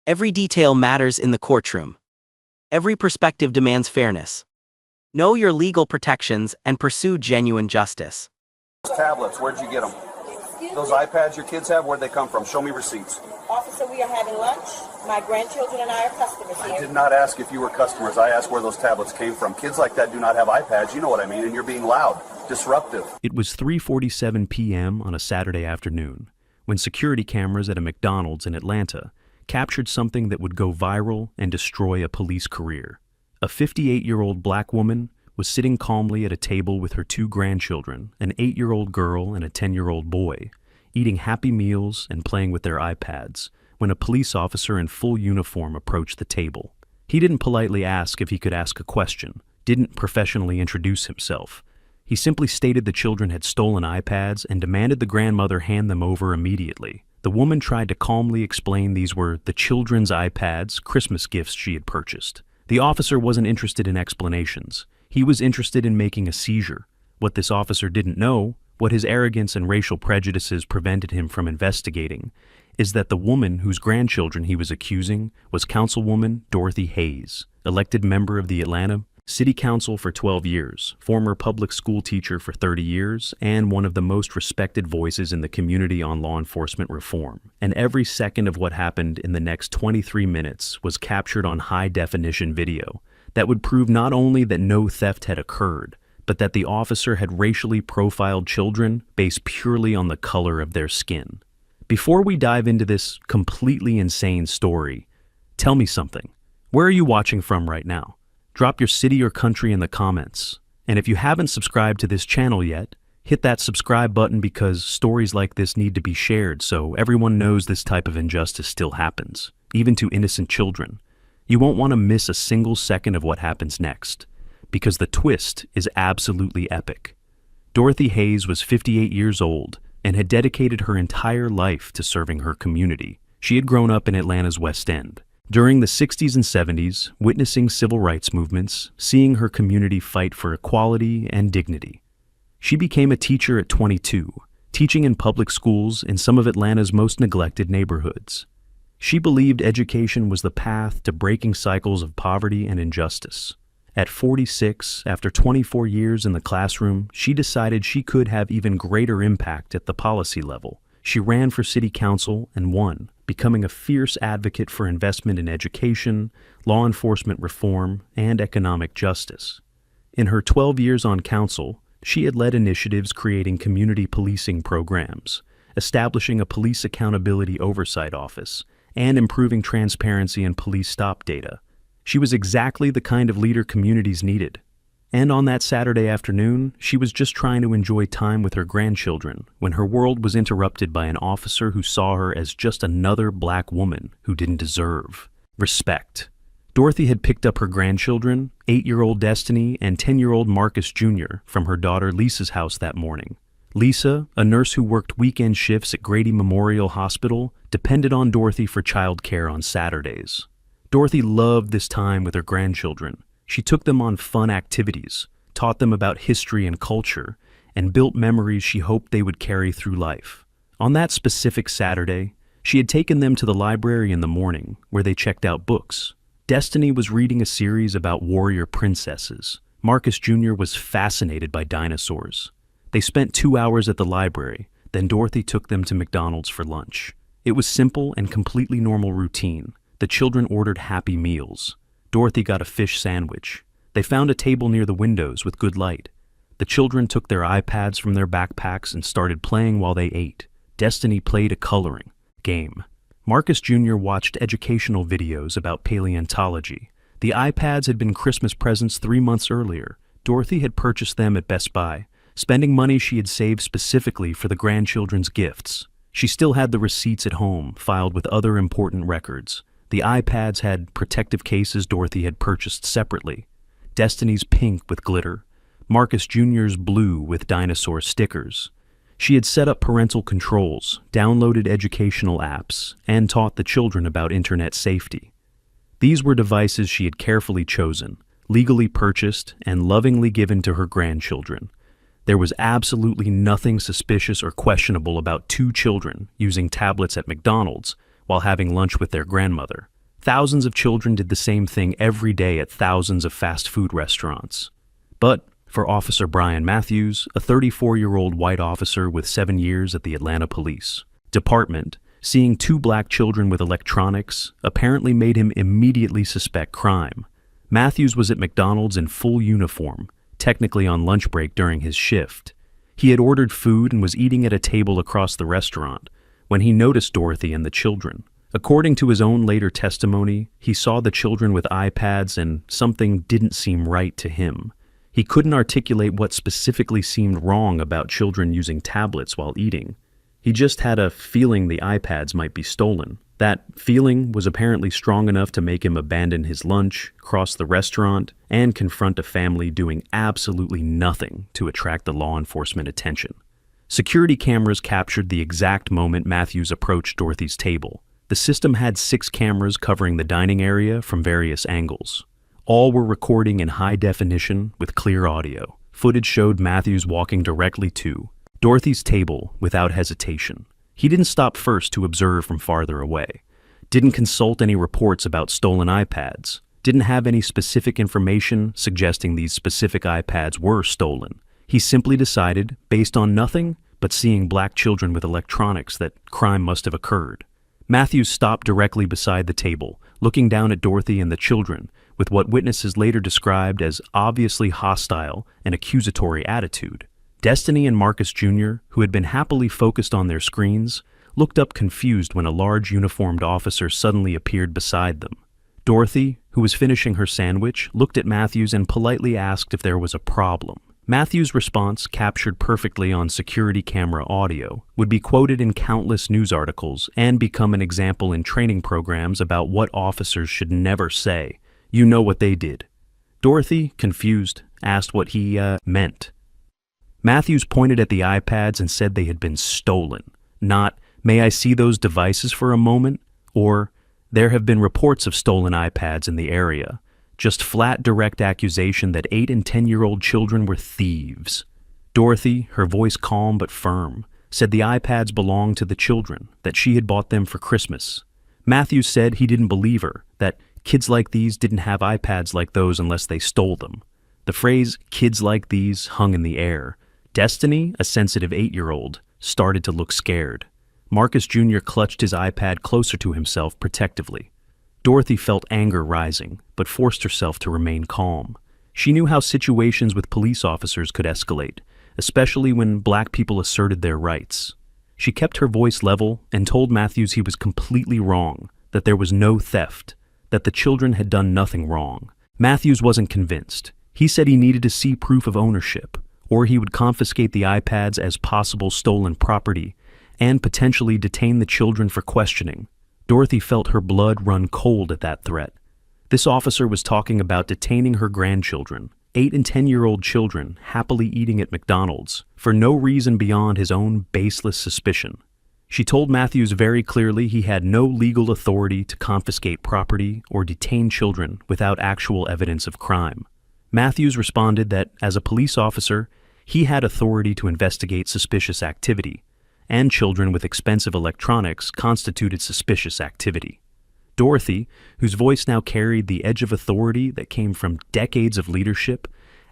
Every detail matters in the courtroom. Every perspective demands fairness. Know your legal protections and pursue genuine justice. Tablets, where'd you get them? Those iPads your kids have, where'd they come from? Show me receipts. Officer, we are having lunch. My grandchildren and I are customers here. I did not ask if you were customers. I asked where those tablets came from. Kids like that do not have iPads. You know what I mean, and you're being loud, disruptive. It was 3:47 p.m. on a Saturday afternoon when security cameras at a McDonald's in Atlanta captured something that would go viral and destroy a police career. A 58-year-old black woman was sitting calmly at a table with her two grandchildren, an 8-year-old girl and a 10-year-old boy, eating Happy Meals and playing with their iPads, when a police officer in full uniform approached the table. He didn't politely ask if he could ask a question, didn't professionally introduce himself. He simply stated the children had stolen iPads and demanded the grandmother hand them over immediately. The woman tried to calmly explain these were the children's iPads, Christmas gifts she had purchased. The officer wasn't interested in explanations. He was interested in making a seizure. What this officer didn't know, what his arrogance and racial prejudices prevented him from investigating, is that the woman whose grandchildren he was accusing was Councilwoman Dorothy Hayes, elected member of the Atlanta City Council for 12 years, former public school teacher for 30 years, and one of the most respected voices in the community on law enforcement reform. And every second of what happened in the next 23 minutes was captured on high-definition video that would prove not only that no theft had occurred, but that the officer had racially profiled children based purely on the color of their skin. Before we dive into this completely insane story, tell me something. Where are you watching from right now? Drop your city or country in the comments. And if you haven't subscribed to this channel yet, hit that subscribe button because stories like this need to be shared so everyone knows this type of injustice still happens, even to innocent children. You won't want to miss a single second of what happens next, because the twist is absolutely epic. Dorothy Hayes was 58 years old and had dedicated her entire life to serving her community. She had grown up in Atlanta's West End. During the 60s and 70s, witnessing civil rights movements, seeing her community fight for equality and dignity. She became a teacher at 22, teaching in public schools in some of Atlanta's most neglected neighborhoods. She believed education was the path to breaking cycles of poverty and injustice. At 46, after 24 years in the classroom, she decided she could have even greater impact at the policy level. She ran for city council and won, becoming a fierce advocate for investment in education, law enforcement reform, and economic justice. In her 12 years on council, she had led initiatives creating community policing programs, establishing a police accountability oversight office, and improving transparency in police stop data. She was exactly the kind of leader communities needed. And on that Saturday afternoon, she was just trying to enjoy time with her grandchildren when her world was interrupted by an officer who saw her as just another black woman who didn't deserve respect. Dorothy had picked up her grandchildren, 8-year-old Destiny and 10-year-old Marcus Jr., from her daughter Lisa's house that morning. Lisa, a nurse who worked weekend shifts at Grady Memorial Hospital, depended on Dorothy for childcare on Saturdays. Dorothy loved this time with her grandchildren. She took them on fun activities, taught them about history and culture, and built memories she hoped they would carry through life. On that specific Saturday, she had taken them to the library in the morning, where they checked out books. Destiny was reading a series about warrior princesses. Marcus Jr. was fascinated by dinosaurs. They spent 2 hours at the library, then Dorothy took them to McDonald's for lunch. It was simple and completely normal routine. The children ordered Happy Meals. Dorothy got a fish sandwich. They found a table near the windows with good light. The children took their iPads from their backpacks and started playing while they ate. Destiny played a coloring game. Marcus Jr. watched educational videos about paleontology. The iPads had been Christmas presents 3 months earlier. Dorothy had purchased them at Best Buy, spending money she had saved specifically for the grandchildren's gifts. She still had the receipts at home, filed with other important records. The iPads had protective cases Dorothy had purchased separately. Destiny's pink with glitter, Marcus Jr.'s blue with dinosaur stickers. She had set up parental controls, downloaded educational apps, and taught the children about internet safety. These were devices she had carefully chosen, legally purchased, and lovingly given to her grandchildren. There was absolutely nothing suspicious or questionable about two children using tablets at McDonald's while having lunch with their grandmother. Thousands of children did the same thing every day at thousands of fast food restaurants. But for Officer Brian Matthews, a 34-year-old white officer with 7 years at the Atlanta Police Department, seeing 2 black children with electronics apparently made him immediately suspect crime. Matthews was at McDonald's in full uniform, technically on lunch break during his shift. He had ordered food and was eating at a table across the restaurant when he noticed Dorothy and the children. According to his own later testimony, he saw the children with iPads and something didn't seem right to him. He couldn't articulate what specifically seemed wrong about children using tablets while eating. He just had a feeling the iPads might be stolen. That feeling was apparently strong enough to make him abandon his lunch, cross the restaurant, and confront a family doing absolutely nothing to attract the law enforcement attention. Security cameras captured the exact moment Matthews approached Dorothy's table. The system had 6 cameras covering the dining area from various angles. All were recording in high definition with clear audio. Footage showed Matthews walking directly to Dorothy's table without hesitation. He didn't stop first to observe from farther away, didn't consult any reports about stolen iPads, didn't have any specific information suggesting these specific iPads were stolen. He simply decided, based on nothing but seeing black children with electronics, that crime must have occurred. Matthews stopped directly beside the table, looking down at Dorothy and the children with what witnesses later described as obviously hostile and accusatory attitude. Destiny and Marcus Jr., who had been happily focused on their screens, looked up confused when a large uniformed officer suddenly appeared beside them. Dorothy, who was finishing her sandwich, looked at Matthews and politely asked if there was a problem. Matthews' response, captured perfectly on security camera audio, would be quoted in countless news articles and become an example in training programs about what officers should never say. You know what they did. Dorothy, confused, asked what he meant. Matthews pointed at the iPads and said they had been stolen. Not, "May I see those devices for a moment?" or, "There have been reports of stolen iPads in the area." Just flat, direct accusation that 8 and 10-year-old children were thieves. Dorothy, her voice calm but firm, said the iPads belonged to the children, that she had bought them for Christmas. Matthews said he didn't believe her, that kids like these didn't have iPads like those unless they stole them. The phrase, "kids like these," hung in the air. Destiny, a sensitive 8-year-old, started to look scared. Marcus Jr. clutched his iPad closer to himself protectively. Dorothy felt anger rising, but forced herself to remain calm. She knew how situations with police officers could escalate, especially when black people asserted their rights. She kept her voice level and told Matthews he was completely wrong, that there was no theft, that the children had done nothing wrong. Matthews wasn't convinced. He said he needed to see proof of ownership, or he would confiscate the iPads as possible stolen property and potentially detain the children for questioning. Dorothy felt her blood run cold at that threat. This officer was talking about detaining her grandchildren, 8 and 10-year-old children happily eating at McDonald's, for no reason beyond his own baseless suspicion. She told Matthews very clearly he had no legal authority to confiscate property or detain children without actual evidence of crime. Matthews responded that, as a police officer, he had authority to investigate suspicious activity, and children with expensive electronics constituted suspicious activity. Dorothy, whose voice now carried the edge of authority that came from decades of leadership,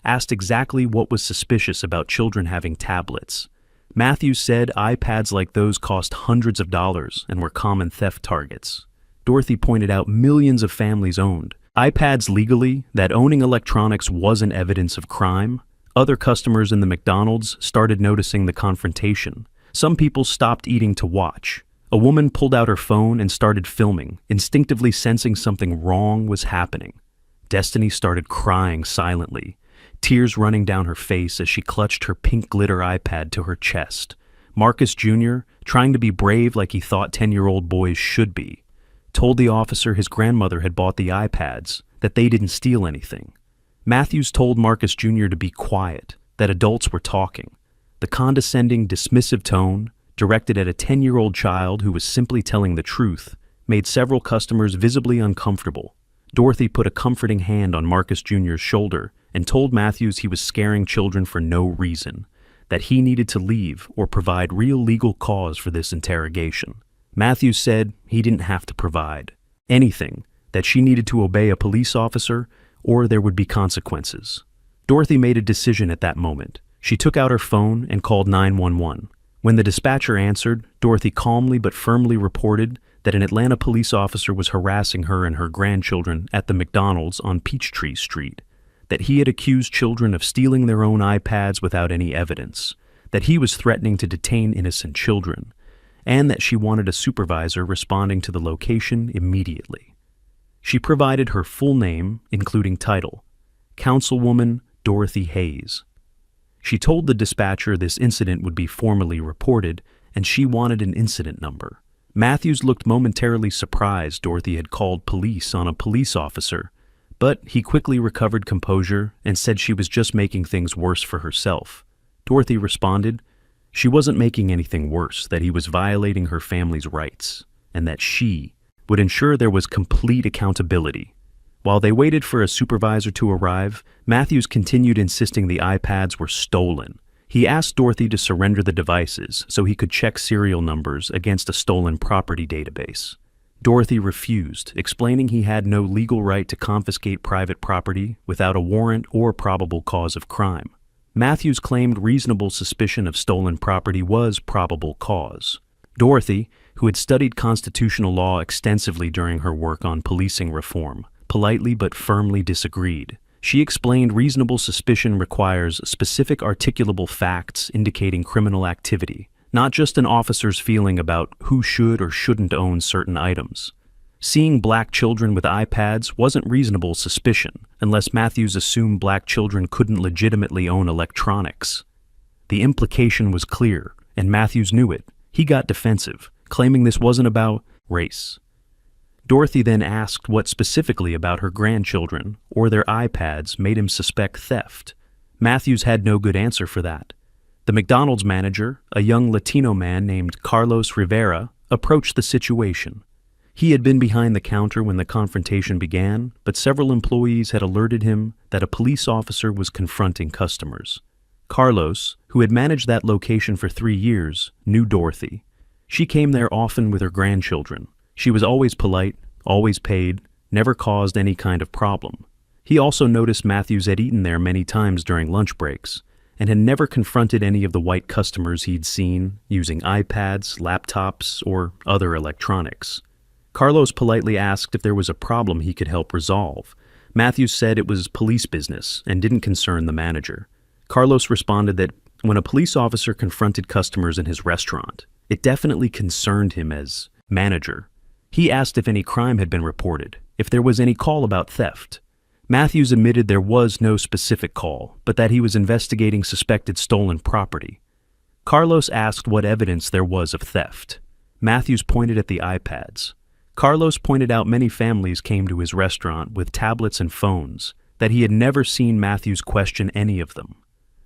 asked exactly what was suspicious about children having tablets. Matthews said iPads like those cost hundreds of dollars and were common theft targets. Dorothy pointed out millions of families owned iPads legally, that owning electronics wasn't evidence of crime. Other customers in the McDonald's started noticing the confrontation. Some people stopped eating to watch. A woman pulled out her phone and started filming, instinctively sensing something wrong was happening. Destiny started crying silently, tears running down her face as she clutched her pink glitter iPad to her chest. Marcus Jr., trying to be brave like he thought 10-year-old boys should be, told the officer his grandmother had bought the iPads, that they didn't steal anything. Matthews told Marcus Jr. to be quiet, that adults were talking. The condescending, dismissive tone, directed at a 10-year-old child who was simply telling the truth, made several customers visibly uncomfortable. Dorothy put a comforting hand on Marcus Jr.'s shoulder and told Matthews he was scaring children for no reason, that he needed to leave or provide real legal cause for this interrogation. Matthews said he didn't have to provide anything, that she needed to obey a police officer or there would be consequences. Dorothy made a decision at that moment. She took out her phone and called 911. When the dispatcher answered, Dorothy calmly but firmly reported that an Atlanta police officer was harassing her and her grandchildren at the McDonald's on Peachtree Street, that he had accused children of stealing their own iPads without any evidence, that he was threatening to detain innocent children, and that she wanted a supervisor responding to the location immediately. She provided her full name, including title, Councilwoman Dorothy Hayes. She told the dispatcher this incident would be formally reported, and she wanted an incident number. Matthews looked momentarily surprised Dorothy had called police on a police officer, but he quickly recovered composure and said she was just making things worse for herself. Dorothy responded, she wasn't making anything worse, that he was violating her family's rights, and that she would ensure there was complete accountability. While they waited for a supervisor to arrive, Matthews continued insisting the iPads were stolen. He asked Dorothy to surrender the devices so he could check serial numbers against a stolen property database. Dorothy refused, explaining he had no legal right to confiscate private property without a warrant or probable cause of crime. Matthews claimed reasonable suspicion of stolen property was probable cause. Dorothy, who had studied constitutional law extensively during her work on policing reform, politely but firmly disagreed. She explained reasonable suspicion requires specific articulable facts indicating criminal activity, not just an officer's feeling about who should or shouldn't own certain items. Seeing black children with iPads wasn't reasonable suspicion unless Matthews assumed black children couldn't legitimately own electronics. The implication was clear, and Matthews knew it. He got defensive, claiming this wasn't about race. Dorothy then asked what specifically about her grandchildren or their iPads made him suspect theft. Matthews had no good answer for that. The McDonald's manager, a young Latino man named Carlos Rivera, approached the situation. He had been behind the counter when the confrontation began, but several employees had alerted him that a police officer was confronting customers. Carlos, who had managed that location for 3 years, knew Dorothy. She came there often with her grandchildren. She was always polite, always paid, never caused any kind of problem. He also noticed Matthews had eaten there many times during lunch breaks, and had never confronted any of the white customers he'd seen using iPads, laptops, or other electronics. Carlos politely asked if there was a problem he could help resolve. Matthews said it was police business and didn't concern the manager. Carlos responded that when a police officer confronted customers in his restaurant, it definitely concerned him as manager. He asked if any crime had been reported, if there was any call about theft. Matthews admitted there was no specific call, but that he was investigating suspected stolen property. Carlos asked what evidence there was of theft. Matthews pointed at the iPads. Carlos pointed out many families came to his restaurant with tablets and phones, that he had never seen Matthews question any of them.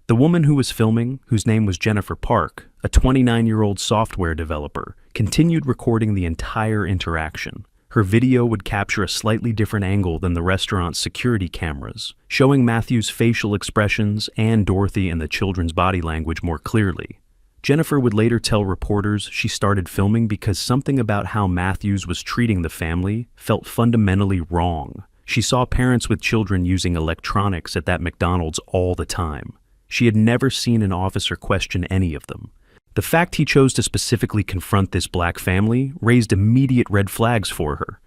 The woman who was filming, whose name was Jennifer Park, a 29-year-old software developer, continued recording the entire interaction. Her video would capture a slightly different angle than the restaurant's security cameras, showing Matthews' facial expressions and Dorothy and the children's body language more clearly. Jennifer would later tell reporters she started filming because something about how Matthews was treating the family felt fundamentally wrong. She saw parents with children using electronics at that McDonald's all the time. She had never seen an officer question any of them. The fact he chose to specifically confront this black family raised immediate red flags for her.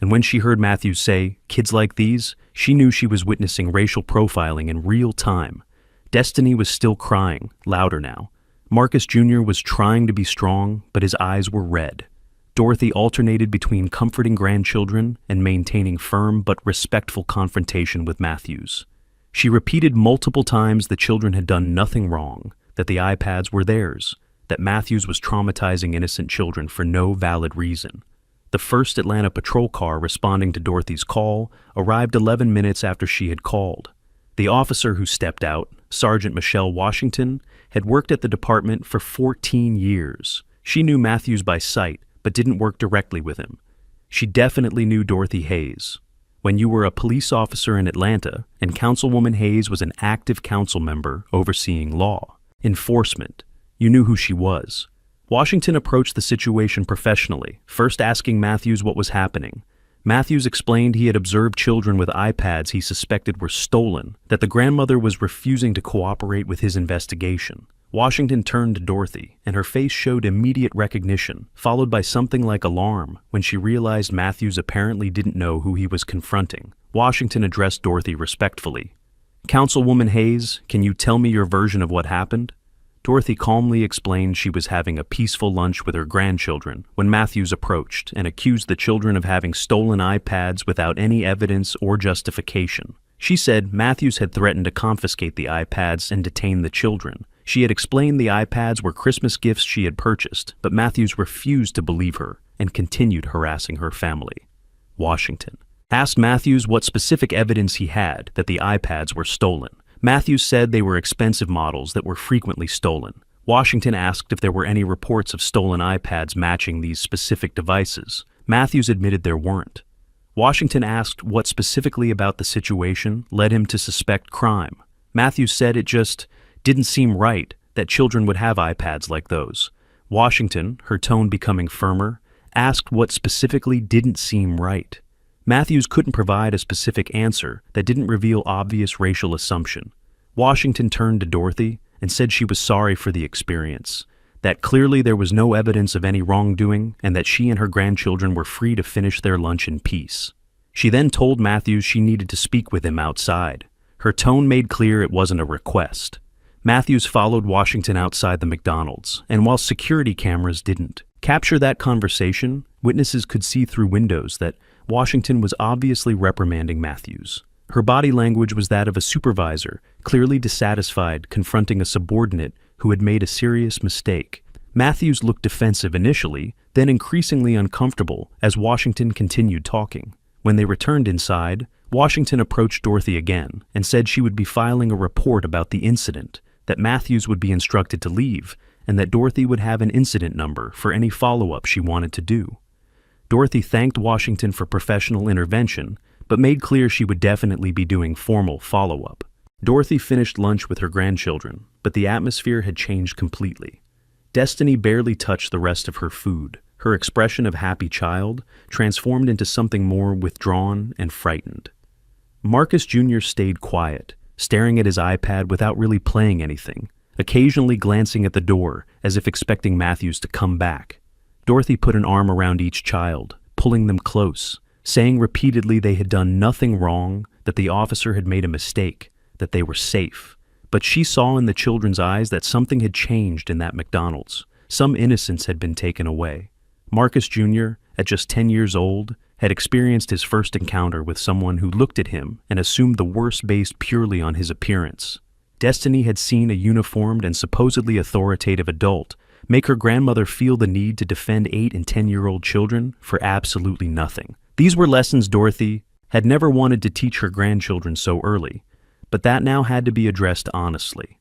And when she heard Matthews say, "Kids like these," she knew she was witnessing racial profiling in real time. Destiny was still crying, louder now. Marcus Jr. was trying to be strong, but his eyes were red. Dorothy alternated between comforting grandchildren and maintaining firm but respectful confrontation with Matthews. She repeated multiple times the children had done nothing wrong, that the iPads were theirs, that Matthews was traumatizing innocent children for no valid reason. The first Atlanta patrol car responding to Dorothy's call arrived 11 minutes after she had called. The officer who stepped out, Sergeant Michelle Washington, had worked at the department for 14 years. She knew Matthews by sight, but didn't work directly with him. She definitely knew Dorothy Hayes. When you were a police officer in Atlanta, and Councilwoman Hayes was an active council member overseeing law enforcement, you knew who she was. Washington approached the situation professionally, first asking Matthews what was happening. Matthews explained he had observed children with iPads he suspected were stolen, that the grandmother was refusing to cooperate with his investigation. Washington turned to Dorothy, and her face showed immediate recognition, followed by something like alarm when she realized Matthews apparently didn't know who he was confronting. Washington addressed Dorothy respectfully. "Councilwoman Hayes, can you tell me your version of what happened?" Dorothy calmly explained she was having a peaceful lunch with her grandchildren when Matthews approached and accused the children of having stolen iPads without any evidence or justification. She said Matthews had threatened to confiscate the iPads and detain the children. She had explained the iPads were Christmas gifts she had purchased, but Matthews refused to believe her and continued harassing her family. Washington asked Matthews what specific evidence he had that the iPads were stolen. Matthews said they were expensive models that were frequently stolen. Washington asked if there were any reports of stolen iPads matching these specific devices. Matthews admitted there weren't. Washington asked what specifically about the situation led him to suspect crime. Matthews said it just didn't seem right that children would have iPads like those. Washington, her tone becoming firmer, asked what specifically didn't seem right. Matthews couldn't provide a specific answer that didn't reveal obvious racial assumption. Washington turned to Dorothy and said she was sorry for the experience, that clearly there was no evidence of any wrongdoing and that she and her grandchildren were free to finish their lunch in peace. She then told Matthews she needed to speak with him outside. Her tone made clear it wasn't a request. Matthews followed Washington outside the McDonald's, and while security cameras didn't capture that conversation, witnesses could see through windows that Washington was obviously reprimanding Matthews. Her body language was that of a supervisor, clearly dissatisfied, confronting a subordinate who had made a serious mistake. Matthews looked defensive initially, then increasingly uncomfortable as Washington continued talking. When they returned inside, Washington approached Dorothy again and said she would be filing a report about the incident, that Matthews would be instructed to leave, and that Dorothy would have an incident number for any follow-up she wanted to do. Dorothy thanked Washington for professional intervention, but made clear she would definitely be doing formal follow-up. Dorothy finished lunch with her grandchildren, but the atmosphere had changed completely. Destiny barely touched the rest of her food. Her expression of happy child transformed into something more withdrawn and frightened. Marcus Jr. stayed quiet, staring at his iPad without really playing anything, occasionally glancing at the door as if expecting Matthews to come back. Dorothy put an arm around each child, pulling them close, saying repeatedly they had done nothing wrong, that the officer had made a mistake, that they were safe. But she saw in the children's eyes that something had changed in that McDonald's. Some innocence had been taken away. Marcus Jr., at just 10 years old, had experienced his first encounter with someone who looked at him and assumed the worst based purely on his appearance. Destiny had seen a uniformed and supposedly authoritative adult make her grandmother feel the need to defend 8 and 10-year-old children for absolutely nothing. These were lessons Dorothy had never wanted to teach her grandchildren so early, but that now had to be addressed honestly.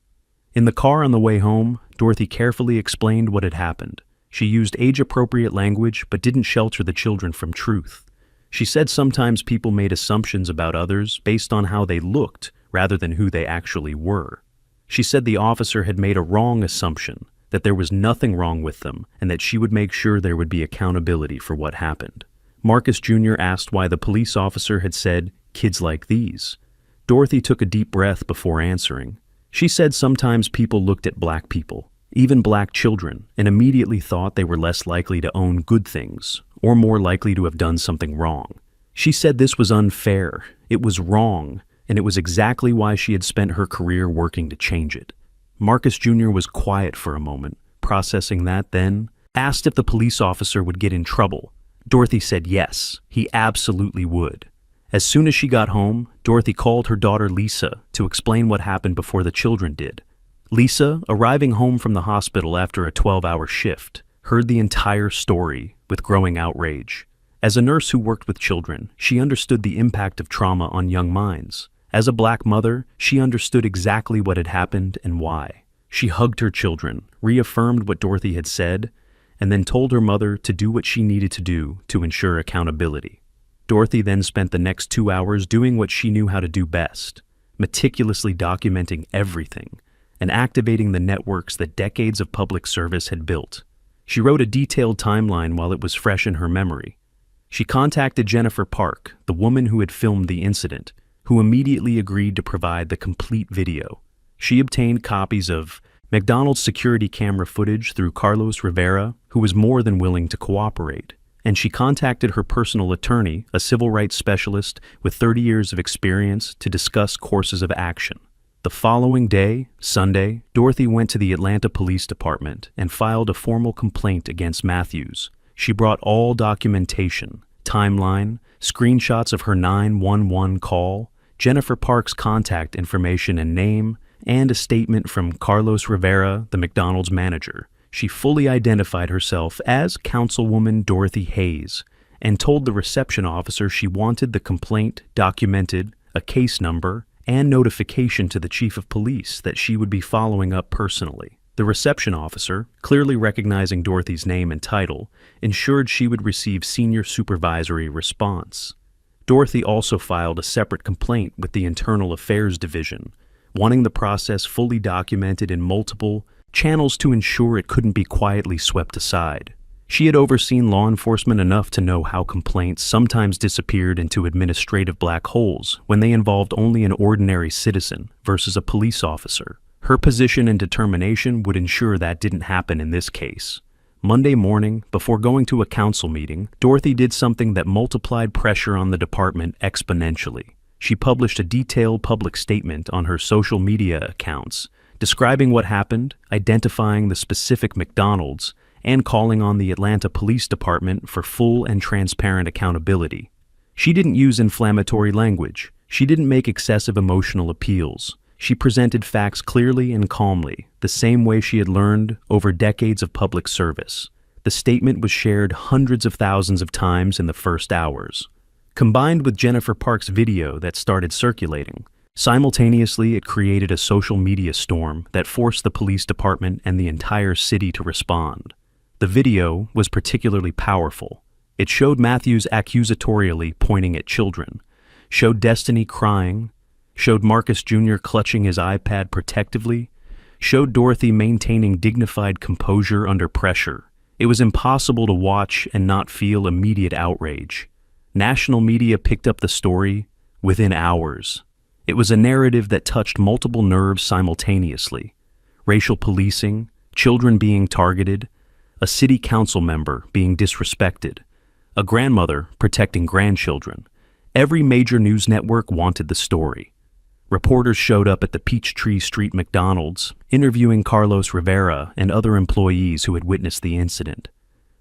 In the car on the way home, Dorothy carefully explained what had happened. She used age-appropriate language but didn't shelter the children from truth. She said sometimes people made assumptions about others based on how they looked rather than who they actually were. She said the officer had made a wrong assumption, that there was nothing wrong with them, and that she would make sure there would be accountability for what happened. Marcus Jr. asked why the police officer had said, "kids like these." Dorothy took a deep breath before answering. She said sometimes people looked at black people, even black children, and immediately thought they were less likely to own good things, or more likely to have done something wrong. She said this was unfair, it was wrong, and it was exactly why she had spent her career working to change it. Marcus Jr. was quiet for a moment, processing that, then asked if the police officer would get in trouble. Dorothy said yes, he absolutely would. As soon as she got home, Dorothy called her daughter Lisa to explain what happened before the children did. Lisa, arriving home from the hospital after a 12-hour shift, heard the entire story with growing outrage. As a nurse who worked with children, she understood the impact of trauma on young minds. As a black mother, she understood exactly what had happened and why. She hugged her children, reaffirmed what Dorothy had said, and then told her mother to do what she needed to do to ensure accountability. Dorothy then spent the next 2 hours doing what she knew how to do best, meticulously documenting everything and activating the networks that decades of public service had built. She wrote a detailed timeline while it was fresh in her memory. She contacted Jennifer Park, the woman who had filmed the incident, who immediately agreed to provide the complete video. She obtained copies of McDonald's security camera footage through Carlos Rivera, who was more than willing to cooperate, and she contacted her personal attorney, a civil rights specialist with 30 years of experience, to discuss courses of action. The following day, Sunday, Dorothy went to the Atlanta Police Department and filed a formal complaint against Matthews. She brought all documentation, timeline, screenshots of her 911 call, Jennifer Park's contact information and name, and a statement from Carlos Rivera, the McDonald's manager. She fully identified herself as Councilwoman Dorothy Hayes and told the reception officer she wanted the complaint documented, a case number, and notification to the chief of police that she would be following up personally. The reception officer, clearly recognizing Dorothy's name and title, ensured she would receive senior supervisory response. Dorothy also filed a separate complaint with the Internal Affairs Division, wanting the process fully documented in multiple channels to ensure it couldn't be quietly swept aside. She had overseen law enforcement enough to know how complaints sometimes disappeared into administrative black holes when they involved only an ordinary citizen versus a police officer. Her position and determination would ensure that didn't happen in this case. Monday morning, before going to a council meeting, Dorothy did something that multiplied pressure on the department exponentially. She published a detailed public statement on her social media accounts, describing what happened, identifying the specific McDonald's, and calling on the Atlanta Police Department for full and transparent accountability. She didn't use inflammatory language. She didn't make excessive emotional appeals. She presented facts clearly and calmly, the same way she had learned over decades of public service. The statement was shared hundreds of thousands of times in the first hours. Combined with Jennifer Park's video that started circulating, simultaneously it created a social media storm that forced the police department and the entire city to respond. The video was particularly powerful. It showed Matthews accusatorially pointing at children, showed Destiny crying, showed Marcus Jr. clutching his iPad protectively, showed Dorothy maintaining dignified composure under pressure. It was impossible to watch and not feel immediate outrage. National media picked up the story within hours. It was a narrative that touched multiple nerves simultaneously. Racial policing, children being targeted, a city council member being disrespected, a grandmother protecting grandchildren. Every major news network wanted the story. Reporters showed up at the Peachtree Street McDonald's, interviewing Carlos Rivera and other employees who had witnessed the incident.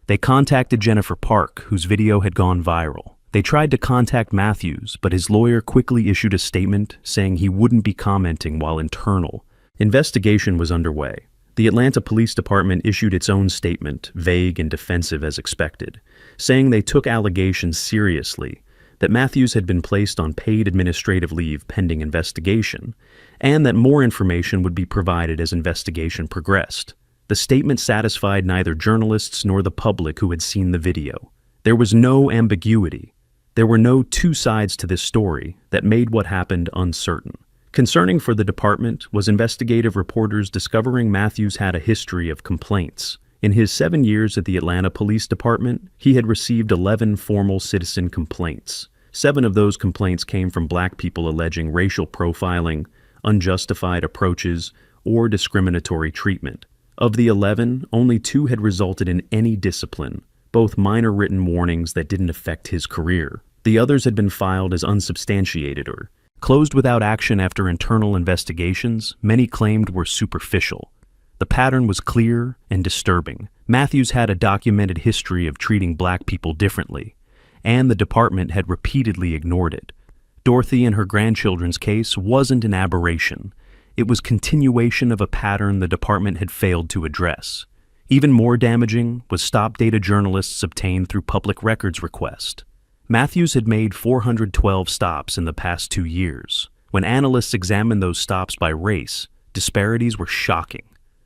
They contacted Jennifer Park, whose video had gone viral. They tried to contact Matthews, but his lawyer quickly issued a statement saying he wouldn't be commenting while internal. Investigation was underway. The Atlanta Police Department issued its own statement, vague and defensive as expected, saying they took allegations seriously, that Matthews had been placed on paid administrative leave pending investigation, and that more information would be provided as investigation progressed. The statement satisfied neither journalists nor the public who had seen the video. There was no ambiguity. There were no two sides to this story that made what happened uncertain. Concerning for the department was investigative reporters discovering Matthews had a history of complaints. In his 7 years at the Atlanta Police Department, he had received 11 formal citizen complaints. 7 of those complaints came from black people alleging racial profiling, unjustified approaches, or discriminatory treatment. Of the 11, only 2 had resulted in any discipline, both minor written warnings that didn't affect his career. The others had been filed as unsubstantiated or closed without action after internal investigations many claimed were superficial. The pattern was clear and disturbing. Matthews had a documented history of treating black people differently, and the department had repeatedly ignored it. Dorothy and her grandchildren's case wasn't an aberration. It was continuation of a pattern the department had failed to address. Even more damaging was stop data journalists obtained through public records request. Matthews had made 412 stops in the past 2 years. When analysts examined those stops by race, disparities were shocking.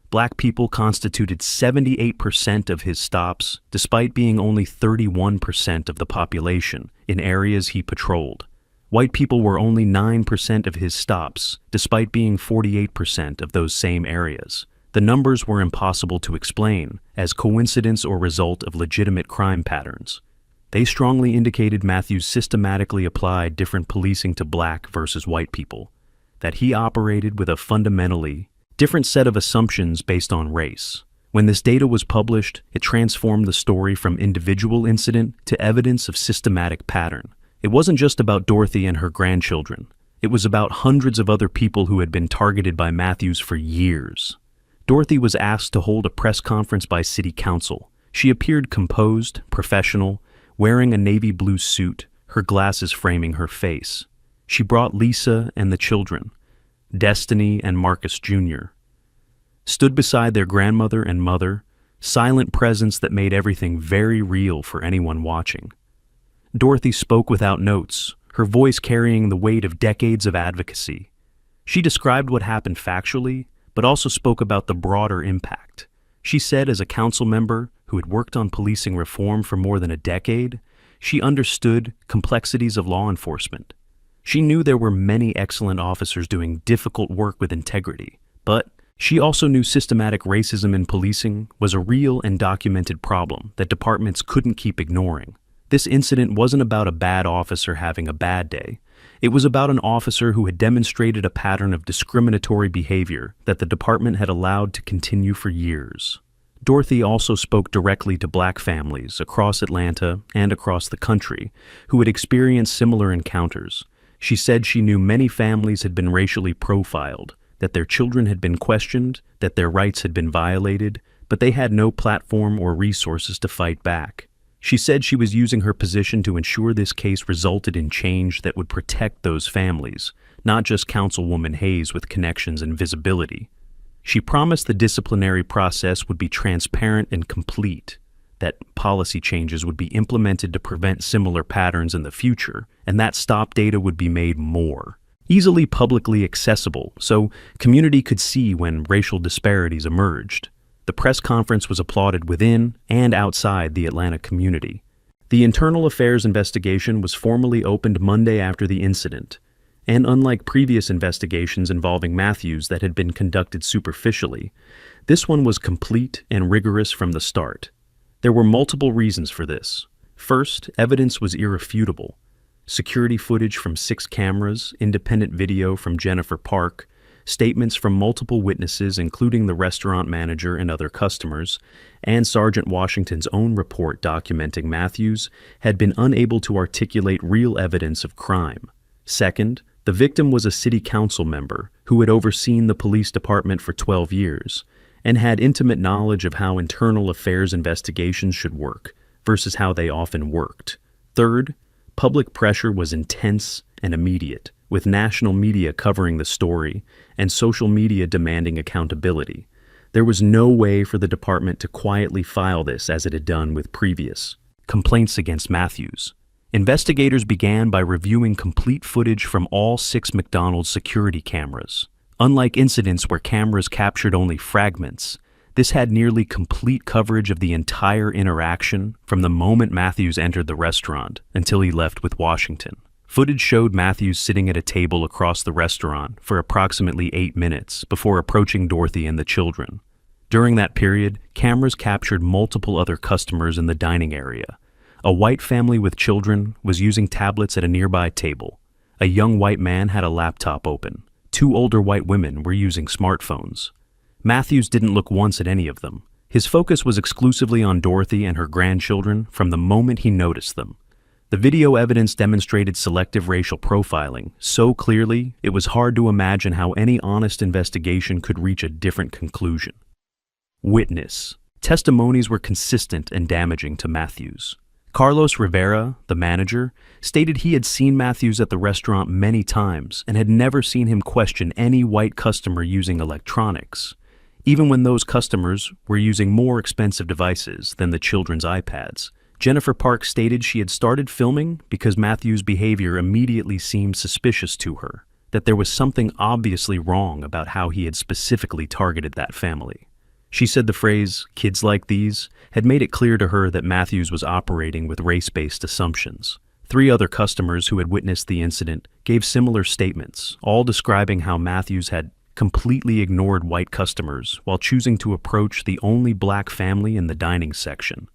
Black people constituted 78% of his stops, despite being only 31% of the population in areas he patrolled. White people were only 9% of his stops, despite being 48% of those same areas. The numbers were impossible to explain as coincidence or result of legitimate crime patterns. They strongly indicated Matthews systematically applied different policing to black versus white people, that he operated with a fundamentally different set of assumptions based on race. When this data was published, it transformed the story from individual incident to evidence of systematic pattern. It wasn't just about Dorothy and her grandchildren. It was about hundreds of other people who had been targeted by Matthews for years. Dorothy was asked to hold a press conference by city council. She appeared composed, professional, wearing a navy blue suit, her glasses framing her face. She brought Lisa and the children, Destiny and Marcus Jr., stood beside their grandmother and mother, silent presence that made everything very real for anyone watching. Dorothy spoke without notes, her voice carrying the weight of decades of advocacy. She described what happened factually, but also spoke about the broader impact. She said as a council member who had worked on policing reform for more than a decade, she understood complexities of law enforcement. She knew there were many excellent officers doing difficult work with integrity, but she also knew systematic racism in policing was a real and documented problem that departments couldn't keep ignoring. This incident wasn't about a bad officer having a bad day. It was about an officer who had demonstrated a pattern of discriminatory behavior that the department had allowed to continue for years. Dorothy also spoke directly to black families across Atlanta and across the country who had experienced similar encounters. She said she knew many families had been racially profiled, that their children had been questioned, that their rights had been violated, but they had no platform or resources to fight back. She said she was using her position to ensure this case resulted in change that would protect those families, not just Councilwoman Hayes with connections and visibility. She promised the disciplinary process would be transparent and complete, that policy changes would be implemented to prevent similar patterns in the future, and that stop data would be made more easily publicly accessible so community could see when racial disparities emerged. The press conference was applauded within and outside the Atlanta community. The internal affairs investigation was formally opened Monday after the incident, and unlike previous investigations involving Matthews that had been conducted superficially, this one was complete and rigorous from the start. There were multiple reasons for this. First, evidence was irrefutable. Security footage from 6 cameras, independent video from Jennifer Park, statements from multiple witnesses including the restaurant manager and other customers, and Sergeant Washington's own report documenting Matthews had been unable to articulate real evidence of crime. Second, the victim was a city council member who had overseen the police department for 12 years and had intimate knowledge of how internal affairs investigations should work versus how they often worked. Third, public pressure was intense and immediate, with national media covering the story and social media demanding accountability. There was no way for the department to quietly file this as it had done with previous complaints against Matthews. Investigators began by reviewing complete footage from all 6 McDonald's security cameras. Unlike incidents where cameras captured only fragments, this had nearly complete coverage of the entire interaction from the moment Matthews entered the restaurant until he left with Washington. Footage showed Matthews sitting at a table across the restaurant for approximately 8 minutes before approaching Dorothy and the children. During that period, cameras captured multiple other customers in the dining area. A white family with children was using tablets at a nearby table. A young white man had a laptop open. 2 older white women were using smartphones. Matthews didn't look once at any of them. His focus was exclusively on Dorothy and her grandchildren from the moment he noticed them. The video evidence demonstrated selective racial profiling so clearly it was hard to imagine how any honest investigation could reach a different conclusion. Witness. Testimonies were consistent and damaging to Matthews. Carlos Rivera, the manager, stated he had seen Matthews at the restaurant many times and had never seen him question any white customer using electronics, even when those customers were using more expensive devices than the children's iPads. Jennifer Park stated she had started filming because Matthews' behavior immediately seemed suspicious to her, that there was something obviously wrong about how he had specifically targeted that family. She said the phrase, "kids like these," had made it clear to her that Matthews was operating with race-based assumptions. 3 other customers who had witnessed the incident gave similar statements, all describing how Matthews had completely ignored white customers while choosing to approach the only black family in the dining section.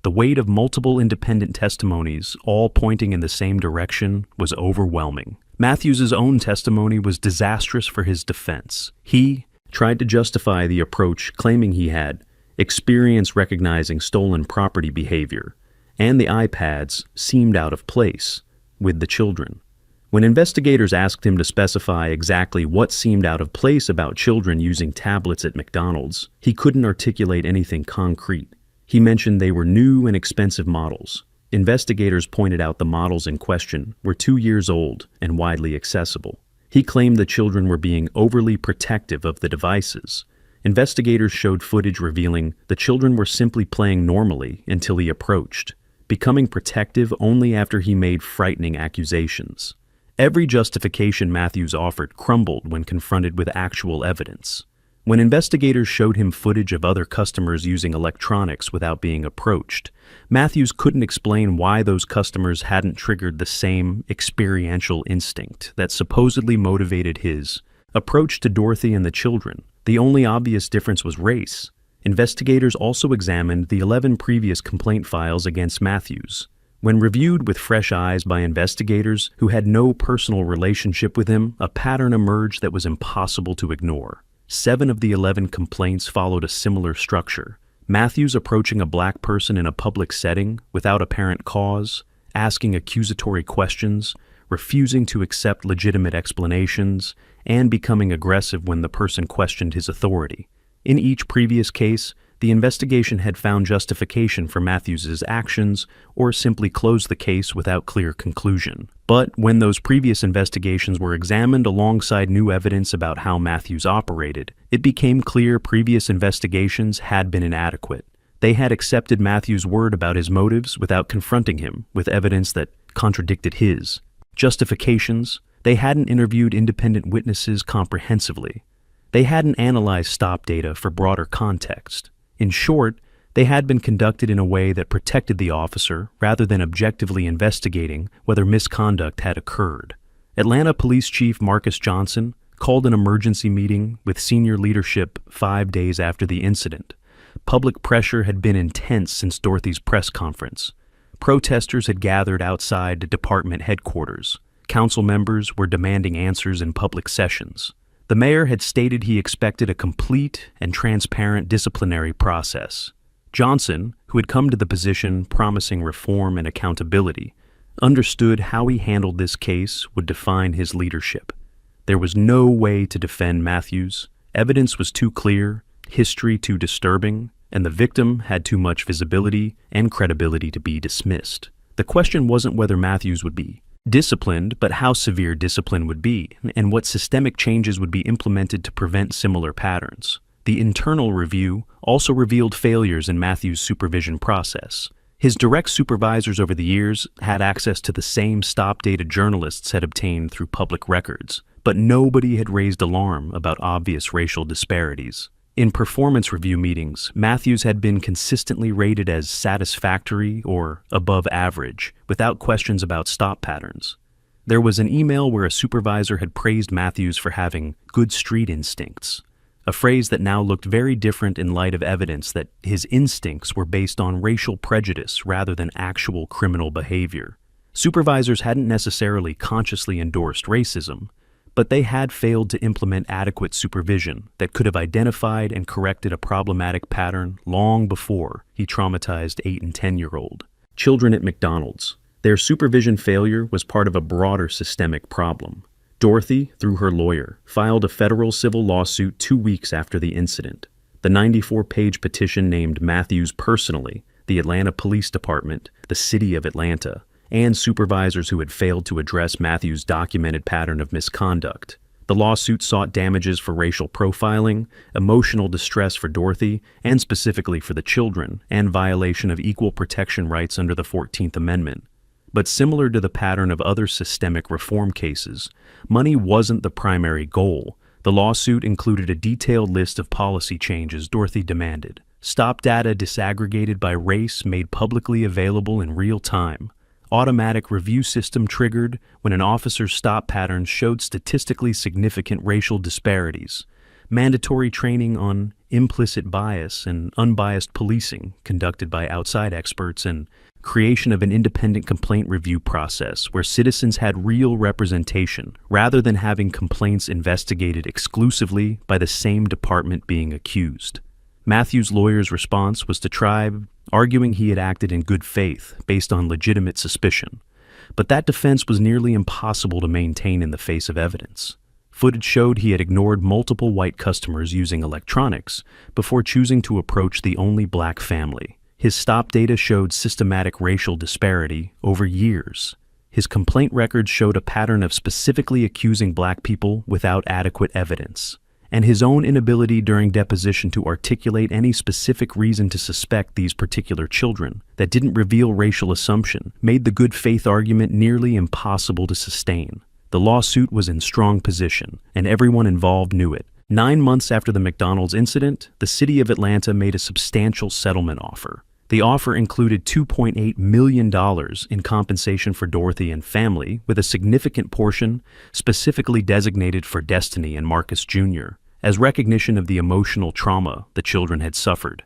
The weight of multiple independent testimonies, all pointing in the same direction, was overwhelming. Matthews' own testimony was disastrous for his defense. He tried to justify the approach, claiming he had experience recognizing stolen property behavior, and the iPads seemed out of place with the children. When investigators asked him to specify exactly what seemed out of place about children using tablets at McDonald's, he couldn't articulate anything concrete. He mentioned they were new and expensive models. Investigators pointed out the models in question were 2 years old and widely accessible. He claimed the children were being overly protective of the devices. Investigators showed footage revealing the children were simply playing normally until he approached, becoming protective only after he made frightening accusations. Every justification Matthews offered crumbled when confronted with actual evidence. When investigators showed him footage of other customers using electronics without being approached, Matthews couldn't explain why those customers hadn't triggered the same experiential instinct that supposedly motivated his approach to Dorothy and the children. The only obvious difference was race. Investigators also examined the 11 previous complaint files against Matthews. When reviewed with fresh eyes by investigators who had no personal relationship with him, a pattern emerged that was impossible to ignore. 7 of the 11 complaints followed a similar structure. Matthews approaching a black person in a public setting without apparent cause, asking accusatory questions, refusing to accept legitimate explanations, and becoming aggressive when the person questioned his authority. In each previous case, the investigation had found justification for Matthews's actions or simply closed the case without clear conclusion. But when those previous investigations were examined alongside new evidence about how Matthews operated, it became clear previous investigations had been inadequate. They had accepted Matthews' word about his motives without confronting him with evidence that contradicted his. Justifications: they hadn't interviewed independent witnesses comprehensively. They hadn't analyzed stop data for broader context. In short, they had been conducted in a way that protected the officer rather than objectively investigating whether misconduct had occurred. Atlanta Police Chief Marcus Johnson called an emergency meeting with senior leadership 5 days after the incident. Public pressure had been intense since Dorothy's press conference. Protesters had gathered outside the department headquarters. Council members were demanding answers in public sessions. The mayor had stated he expected a complete and transparent disciplinary process. Johnson, who had come to the position promising reform and accountability, understood how he handled this case would define his leadership. There was no way to defend Matthews. Evidence was too clear, history too disturbing, and the victim had too much visibility and credibility to be dismissed. The question wasn't whether Matthews would be disciplined, but how severe discipline would be, and what systemic changes would be implemented to prevent similar patterns. The internal review also revealed failures in Matthews' supervision process. His direct supervisors over the years had access to the same stop data journalists had obtained through public records, but nobody had raised alarm about obvious racial disparities. In performance review meetings, Matthews had been consistently rated as satisfactory or above average, without questions about stop patterns. There was an email where a supervisor had praised Matthews for having good street instincts, a phrase that now looked very different in light of evidence that his instincts were based on racial prejudice rather than actual criminal behavior. Supervisors hadn't necessarily consciously endorsed racism, but they had failed to implement adequate supervision that could have identified and corrected a problematic pattern long before he traumatized 8- and 10-year-old children at McDonald's. Their supervision failure was part of a broader systemic problem. Dorothy, through her lawyer, filed a federal civil lawsuit 2 weeks after the incident. The 94-page petition named Matthews personally, the Atlanta Police Department, the City of Atlanta, and supervisors who had failed to address Matthews' documented pattern of misconduct. The lawsuit sought damages for racial profiling, emotional distress for Dorothy, and specifically for the children, and violation of equal protection rights under the 14th Amendment. But similar to the pattern of other systemic reform cases, money wasn't the primary goal. The lawsuit included a detailed list of policy changes Dorothy demanded. Stop data disaggregated by race made publicly available in real time. Automatic review system triggered when an officer's stop patterns showed statistically significant racial disparities. Mandatory training on implicit bias and unbiased policing conducted by outside experts, and creation of an independent complaint review process where citizens had real representation rather than having complaints investigated exclusively by the same department being accused. Matthews' lawyer's response was to try arguing he had acted in good faith based on legitimate suspicion, but that defense was nearly impossible to maintain in the face of evidence. Footage showed he had ignored multiple white customers using electronics before choosing to approach the only black family. His stop data showed systematic racial disparity over years. His complaint records showed a pattern of specifically accusing black people without adequate evidence. And his own inability during deposition to articulate any specific reason to suspect these particular children that didn't reveal racial assumption made the good faith argument nearly impossible to sustain. The lawsuit was in strong position, and everyone involved knew it. 9 months after the McDonald's incident, the city of Atlanta made a substantial settlement offer. The offer included $2.8 million in compensation for Dorothy and family, with a significant portion specifically designated for Destiny and Marcus Jr., as recognition of the emotional trauma the children had suffered.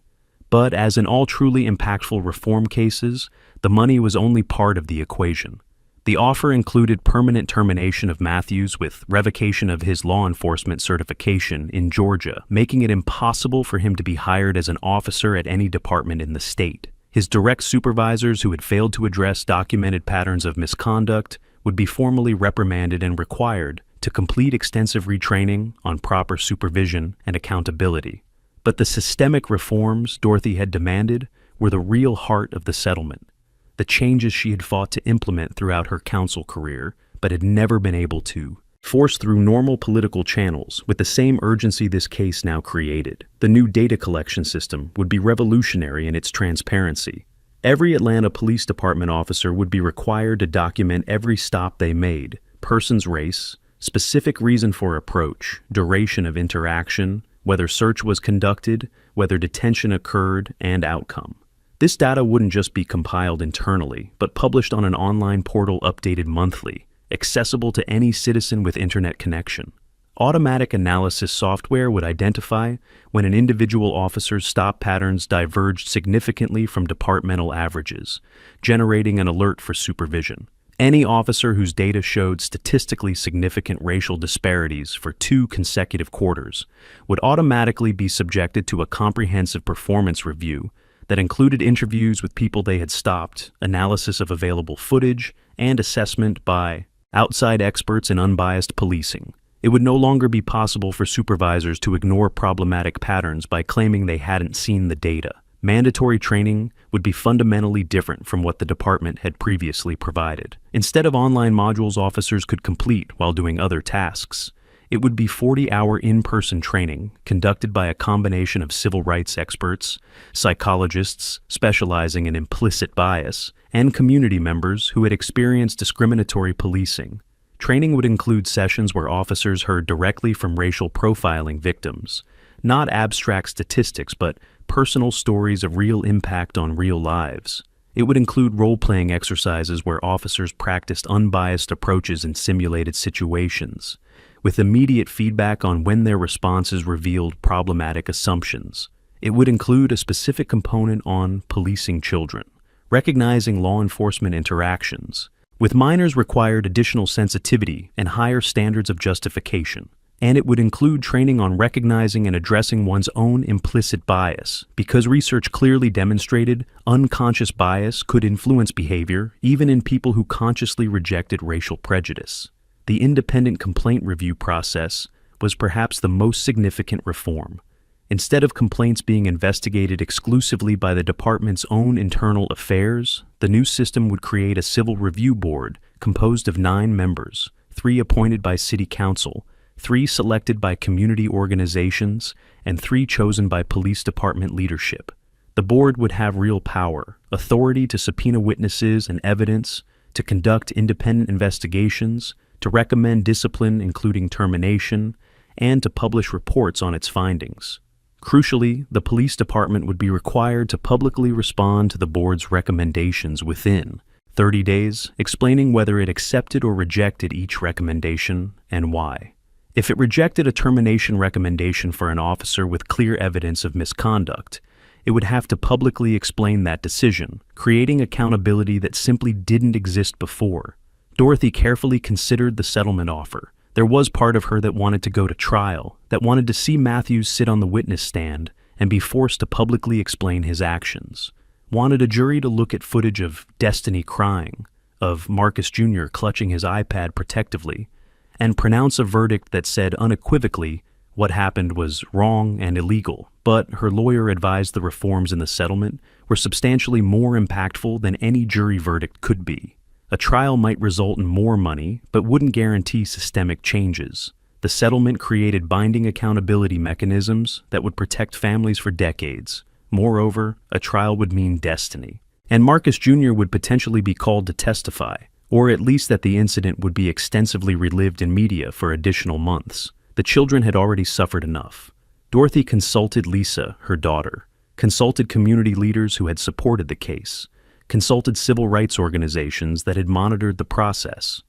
But as in all truly impactful reform cases, the money was only part of the equation. The offer included permanent termination of Matthews with revocation of his law enforcement certification in Georgia, making it impossible for him to be hired as an officer at any department in the state. His direct supervisors who had failed to address documented patterns of misconduct would be formally reprimanded and required to complete extensive retraining on proper supervision and accountability. But the systemic reforms Dorothy had demanded were the real heart of the settlement. The changes she had fought to implement throughout her counsel career, but had never been able to force through normal political channels with the same urgency this case now created. The new data collection system would be revolutionary in its transparency. Every Atlanta Police Department officer would be required to document every stop they made, person's race, specific reason for approach, duration of interaction, whether search was conducted, whether detention occurred, and outcome. This data wouldn't just be compiled internally, but published on an online portal updated monthly, accessible to any citizen with internet connection. Automatic analysis software would identify when an individual officer's stop patterns diverged significantly from departmental averages, generating an alert for supervision. Any officer whose data showed statistically significant racial disparities for 2 consecutive quarters would automatically be subjected to a comprehensive performance review that included interviews with people they had stopped, analysis of available footage, and assessment by outside experts in unbiased policing. It would no longer be possible for supervisors to ignore problematic patterns by claiming they hadn't seen the data. Mandatory training would be fundamentally different from what the department had previously provided. Instead of online modules officers could complete while doing other tasks, it would be 40-hour in-person training conducted by a combination of civil rights experts, psychologists specializing in implicit bias, and community members who had experienced discriminatory policing. Training would include sessions where officers heard directly from racial profiling victims, not abstract statistics, but personal stories of real impact on real lives. It would include role-playing exercises where officers practiced unbiased approaches in simulated situations, with immediate feedback on when their responses revealed problematic assumptions. It would include a specific component on policing children, recognizing law enforcement interactions, with minors required additional sensitivity and higher standards of justification. And it would include training on recognizing and addressing one's own implicit bias, because research clearly demonstrated unconscious bias could influence behavior even in people who consciously rejected racial prejudice. The independent complaint review process was perhaps the most significant reform. Instead of complaints being investigated exclusively by the department's own internal affairs, the new system would create a civil review board composed of 9 members, 3 appointed by city council, 3 selected by community organizations, and 3 chosen by police department leadership. The board would have real power, authority to subpoena witnesses and evidence, to conduct independent investigations, to recommend discipline including termination, and to publish reports on its findings. Crucially, the police department would be required to publicly respond to the board's recommendations within 30 days, explaining whether it accepted or rejected each recommendation and why. If it rejected a termination recommendation for an officer with clear evidence of misconduct, it would have to publicly explain that decision, creating accountability that simply didn't exist before. Dorothy carefully considered the settlement offer. There was part of her that wanted to go to trial, that wanted to see Matthews sit on the witness stand and be forced to publicly explain his actions. Wanted a jury to look at footage of Destiny crying, of Marcus Jr. clutching his iPad protectively, and pronounce a verdict that said unequivocally what happened was wrong and illegal. But her lawyer advised the reforms in the settlement were substantially more impactful than any jury verdict could be. A trial might result in more money, but wouldn't guarantee systemic changes. The settlement created binding accountability mechanisms that would protect families for decades. Moreover, a trial would mean destiny. And Marcus Jr. would potentially be called to testify, or at least that the incident would be extensively relived in media for additional months. The children had already suffered enough. Dorothy consulted Lisa, her daughter, consulted community leaders who had supported the case, consulted civil rights organizations that had monitored the process.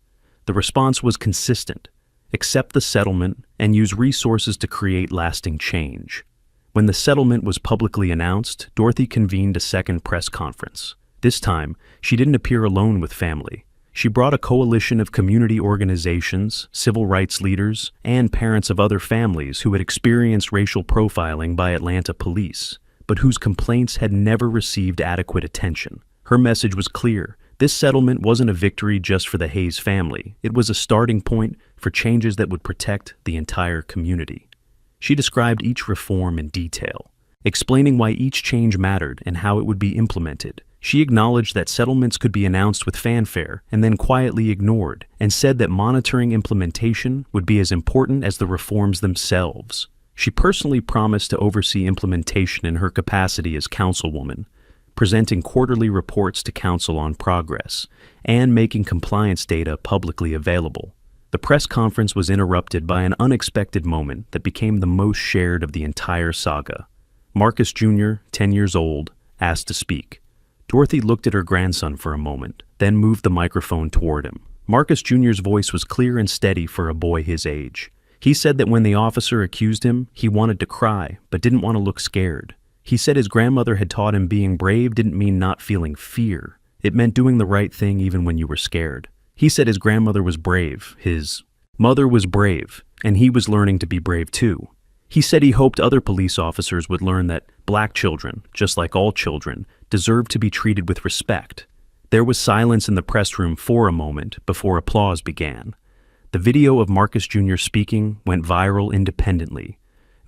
The response was consistent: accept the settlement and use resources to create lasting change. When the settlement was publicly announced, Dorothy convened a second press conference. This time, she didn't appear alone with family. She brought a coalition of community organizations, civil rights leaders, and parents of other families who had experienced racial profiling by Atlanta police, but whose complaints had never received adequate attention. Her message was clear. This settlement wasn't a victory just for the Hayes family. It was a starting point for changes that would protect the entire community. She described each reform in detail, explaining why each change mattered and how it would be implemented. She acknowledged that settlements could be announced with fanfare and then quietly ignored, and said that monitoring implementation would be as important as the reforms themselves. She personally promised to oversee implementation in her capacity as councilwoman, presenting quarterly reports to council on progress, and making compliance data publicly available. The press conference was interrupted by an unexpected moment that became the most shared of the entire saga. Marcus Jr., 10 years old, asked to speak. Dorothy looked at her grandson for a moment, then moved the microphone toward him. Marcus Jr.'s voice was clear and steady for a boy his age. He said that when the officer accused him, he wanted to cry, but didn't want to look scared. He said his grandmother had taught him being brave didn't mean not feeling fear. It meant doing the right thing even when you were scared. He said his grandmother was brave, his mother was brave, and he was learning to be brave too. He said he hoped other police officers would learn that black children, just like all children, deserve to be treated with respect. There was silence in the press room for a moment before applause began. The video of Marcus Jr. speaking went viral independently,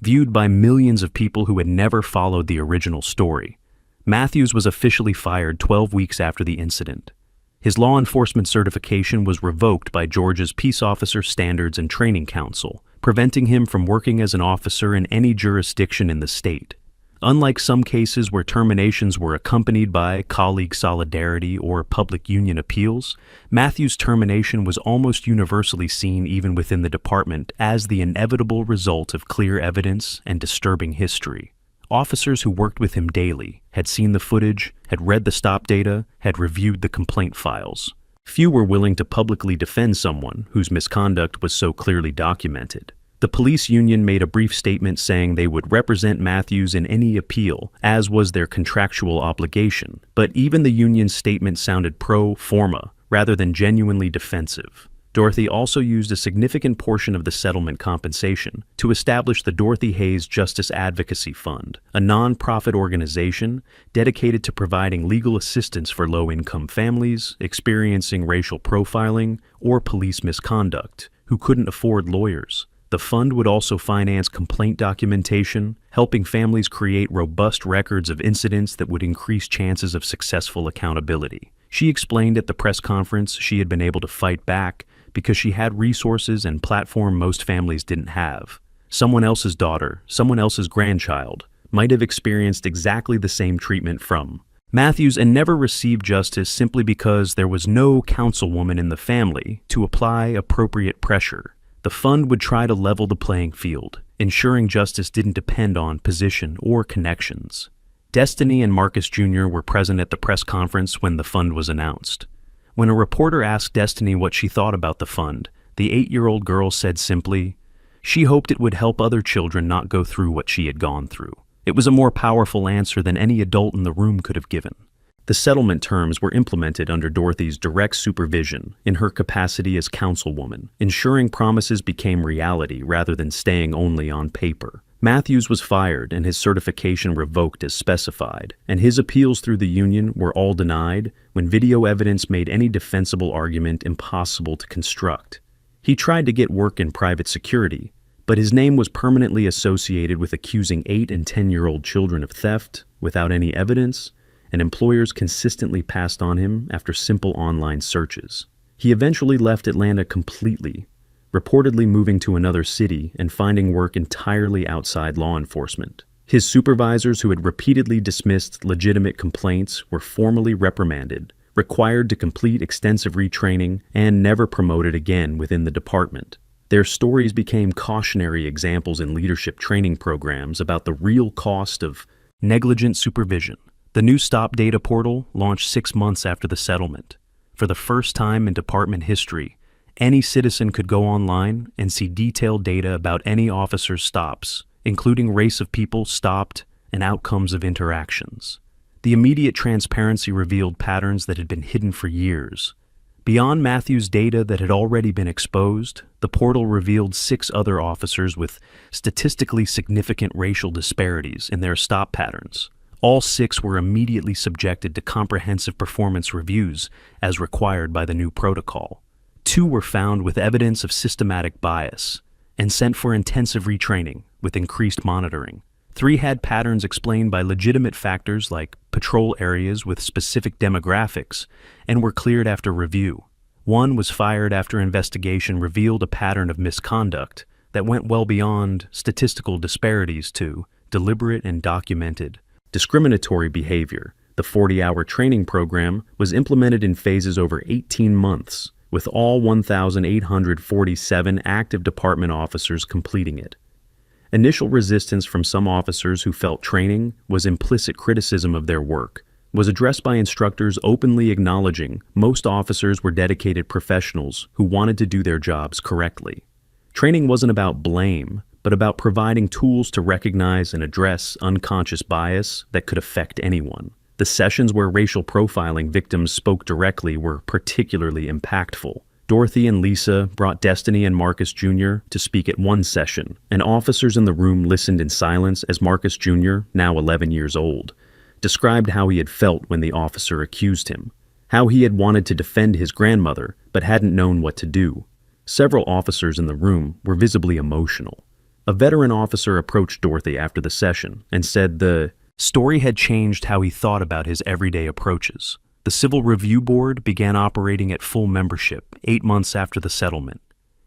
viewed by millions of people who had never followed the original story. Matthews was officially fired 12 weeks after the incident. His law enforcement certification was revoked by Georgia's Peace Officer Standards and Training Council, preventing him from working as an officer in any jurisdiction in the state. Unlike some cases where terminations were accompanied by colleague solidarity or public union appeals, Matthews' termination was almost universally seen even within the department as the inevitable result of clear evidence and disturbing history. Officers who worked with him daily had seen the footage, had read the stop data, had reviewed the complaint files. Few were willing to publicly defend someone whose misconduct was so clearly documented. The police union made a brief statement saying they would represent Matthews in any appeal, as was their contractual obligation, but even the union's statement sounded pro forma rather than genuinely defensive. Dorothy also used a significant portion of the settlement compensation to establish the Dorothy Hayes Justice Advocacy Fund, a non-profit organization dedicated to providing legal assistance for low-income families experiencing racial profiling or police misconduct who couldn't afford lawyers. The fund would also finance complaint documentation, helping families create robust records of incidents that would increase chances of successful accountability. She explained at the press conference she had been able to fight back because she had resources and platform most families didn't have. Someone else's daughter, someone else's grandchild, might have experienced exactly the same treatment from Matthews and never received justice simply because there was no councilwoman in the family to apply appropriate pressure. The fund would try to level the playing field, ensuring justice didn't depend on position or connections. Destiny and Marcus Jr. were present at the press conference when the fund was announced. When a reporter asked Destiny what she thought about the fund, the 8-year-old girl said simply, She hoped it would help other children not go through what she had gone through. It was a more powerful answer than any adult in the room could have given. The settlement terms were implemented under Dorothy's direct supervision in her capacity as councilwoman, ensuring promises became reality rather than staying only on paper. Matthews was fired and his certification revoked as specified, and his appeals through the union were all denied when video evidence made any defensible argument impossible to construct. He tried to get work in private security, but his name was permanently associated with accusing 8- and 10-year-old children of theft without any evidence, and employers consistently passed on him after simple online searches. He eventually left Atlanta completely, reportedly moving to another city and finding work entirely outside law enforcement. His supervisors, who had repeatedly dismissed legitimate complaints, were formally reprimanded, required to complete extensive retraining, and never promoted again within the department. Their stories became cautionary examples in leadership training programs about the real cost of negligent supervision. The new Stop Data portal launched 6 months after the settlement. For the first time in department history, any citizen could go online and see detailed data about any officer's stops, including race of people stopped and outcomes of interactions. The immediate transparency revealed patterns that had been hidden for years. Beyond Matthews' data that had already been exposed, the portal revealed 6 other officers with statistically significant racial disparities in their stop patterns. All 6 were immediately subjected to comprehensive performance reviews as required by the new protocol. 2 were found with evidence of systematic bias and sent for intensive retraining with increased monitoring. 3 had patterns explained by legitimate factors like patrol areas with specific demographics and were cleared after review. 1 was fired after investigation revealed a pattern of misconduct that went well beyond statistical disparities to deliberate and documented discriminatory behavior. The 40-hour training program was implemented in phases over 18 months, with all 1,847 active department officers completing it. Initial resistance from some officers who felt training was implicit criticism of their work was addressed by instructors openly acknowledging most officers were dedicated professionals who wanted to do their jobs correctly. Training wasn't about blame, but about providing tools to recognize and address unconscious bias that could affect anyone. The sessions where racial profiling victims spoke directly were particularly impactful. Dorothy and Lisa brought Destiny and Marcus Jr. to speak at one session, and officers in the room listened in silence as Marcus Jr., now 11 years old, described how he had felt when the officer accused him, how he had wanted to defend his grandmother but hadn't known what to do. Several officers in the room were visibly emotional. A veteran officer approached Dorothy after the session and said the story had changed how he thought about his everyday approaches. The Civil Review Board began operating at full membership 8 months after the settlement.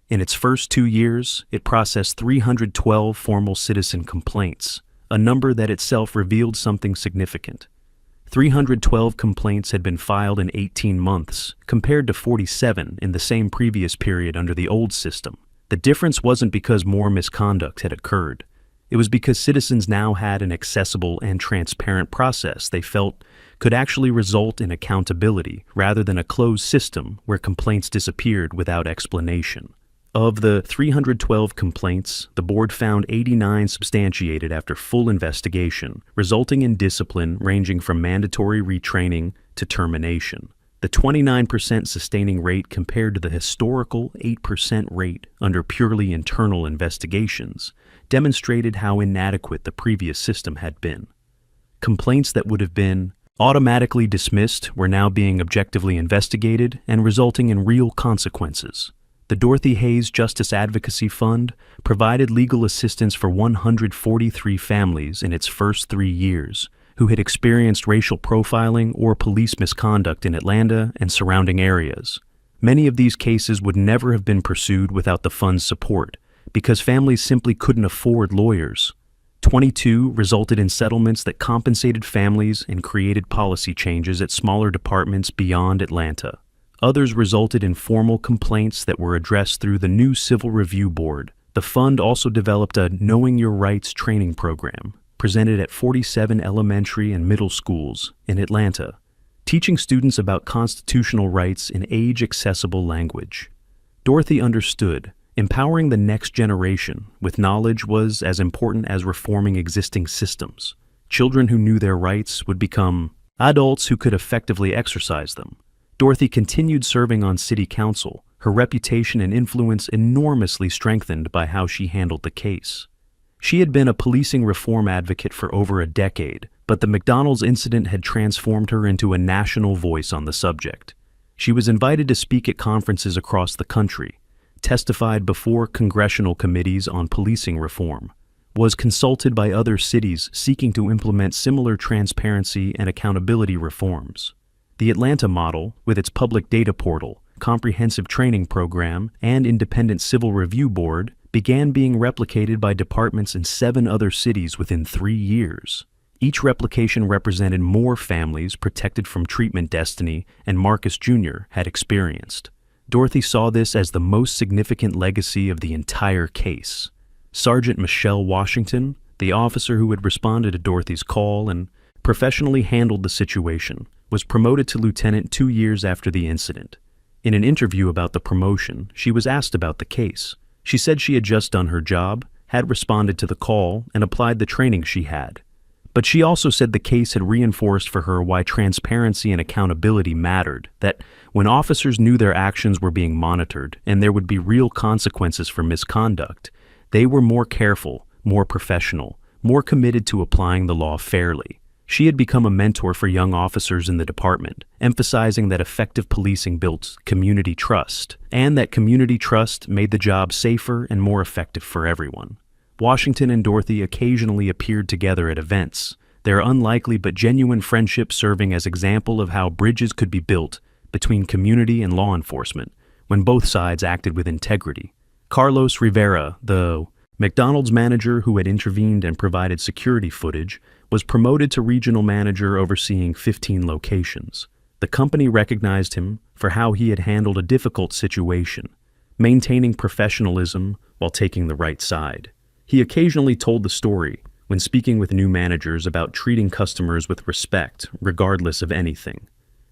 In its first 2 years, it processed 312 formal citizen complaints, a number that itself revealed something significant. 312 complaints had been filed in 18 months, compared to 47 in the same previous period under the old system. The difference wasn't because more misconduct had occurred. It was because citizens now had an accessible and transparent process they felt could actually result in accountability rather than a closed system where complaints disappeared without explanation. Of the 312 complaints, the board found 89 substantiated after full investigation, resulting in discipline ranging from mandatory retraining to termination. The 29% sustaining rate compared to the historical 8% rate under purely internal investigations demonstrated how inadequate the previous system had been. Complaints that would have been automatically dismissed were now being objectively investigated and resulting in real consequences. The Dorothy Hayes Justice Advocacy Fund provided legal assistance for 143 families in its first 3 years who had experienced racial profiling or police misconduct in Atlanta and surrounding areas. Many of these cases would never have been pursued without the fund's support because families simply couldn't afford lawyers. 22 resulted in settlements that compensated families and created policy changes at smaller departments beyond Atlanta. Others resulted in formal complaints that were addressed through the new Civil Review Board. The fund also developed a Knowing Your Rights training program, presented at 47 elementary and middle schools in Atlanta, teaching students about constitutional rights in age-accessible language. Dorothy understood, Empowering the next generation with knowledge was as important as reforming existing systems. Children who knew their rights would become adults who could effectively exercise them. Dorothy continued serving on city council, her reputation and influence enormously strengthened by how she handled the case. She had been a policing reform advocate for over a decade, but the McDonald's incident had transformed her into a national voice on the subject. She was invited to speak at conferences across the country, testified before congressional committees on policing reform, was consulted by other cities seeking to implement similar transparency and accountability reforms. The Atlanta model, with its public data portal, comprehensive training program, and independent civil review board, began being replicated by departments in 7 other cities within 3 years. Each replication represented more families protected from treatment Destiny and Marcus Jr. had experienced. Dorothy saw this as the most significant legacy of the entire case. Sergeant Michelle Washington, the officer who had responded to Dorothy's call and professionally handled the situation, was promoted to lieutenant 2 years after the incident. In an interview about the promotion, she was asked about the case. She said she had just done her job, had responded to the call, and applied the training she had. But she also said the case had reinforced for her why transparency and accountability mattered, that when officers knew their actions were being monitored and there would be real consequences for misconduct, they were more careful, more professional, more committed to applying the law fairly. She had become a mentor for young officers in the department, emphasizing that effective policing built community trust, and that community trust made the job safer and more effective for everyone. Washington and Dorothy occasionally appeared together at events, their unlikely but genuine friendship serving as example of how bridges could be built between community and law enforcement when both sides acted with integrity. Carlos Rivera, the McDonald's manager who had intervened and provided security footage, was promoted to regional manager overseeing 15 locations. The company recognized him for how he had handled a difficult situation, maintaining professionalism while taking the right side. He occasionally told the story when speaking with new managers about treating customers with respect, regardless of anything.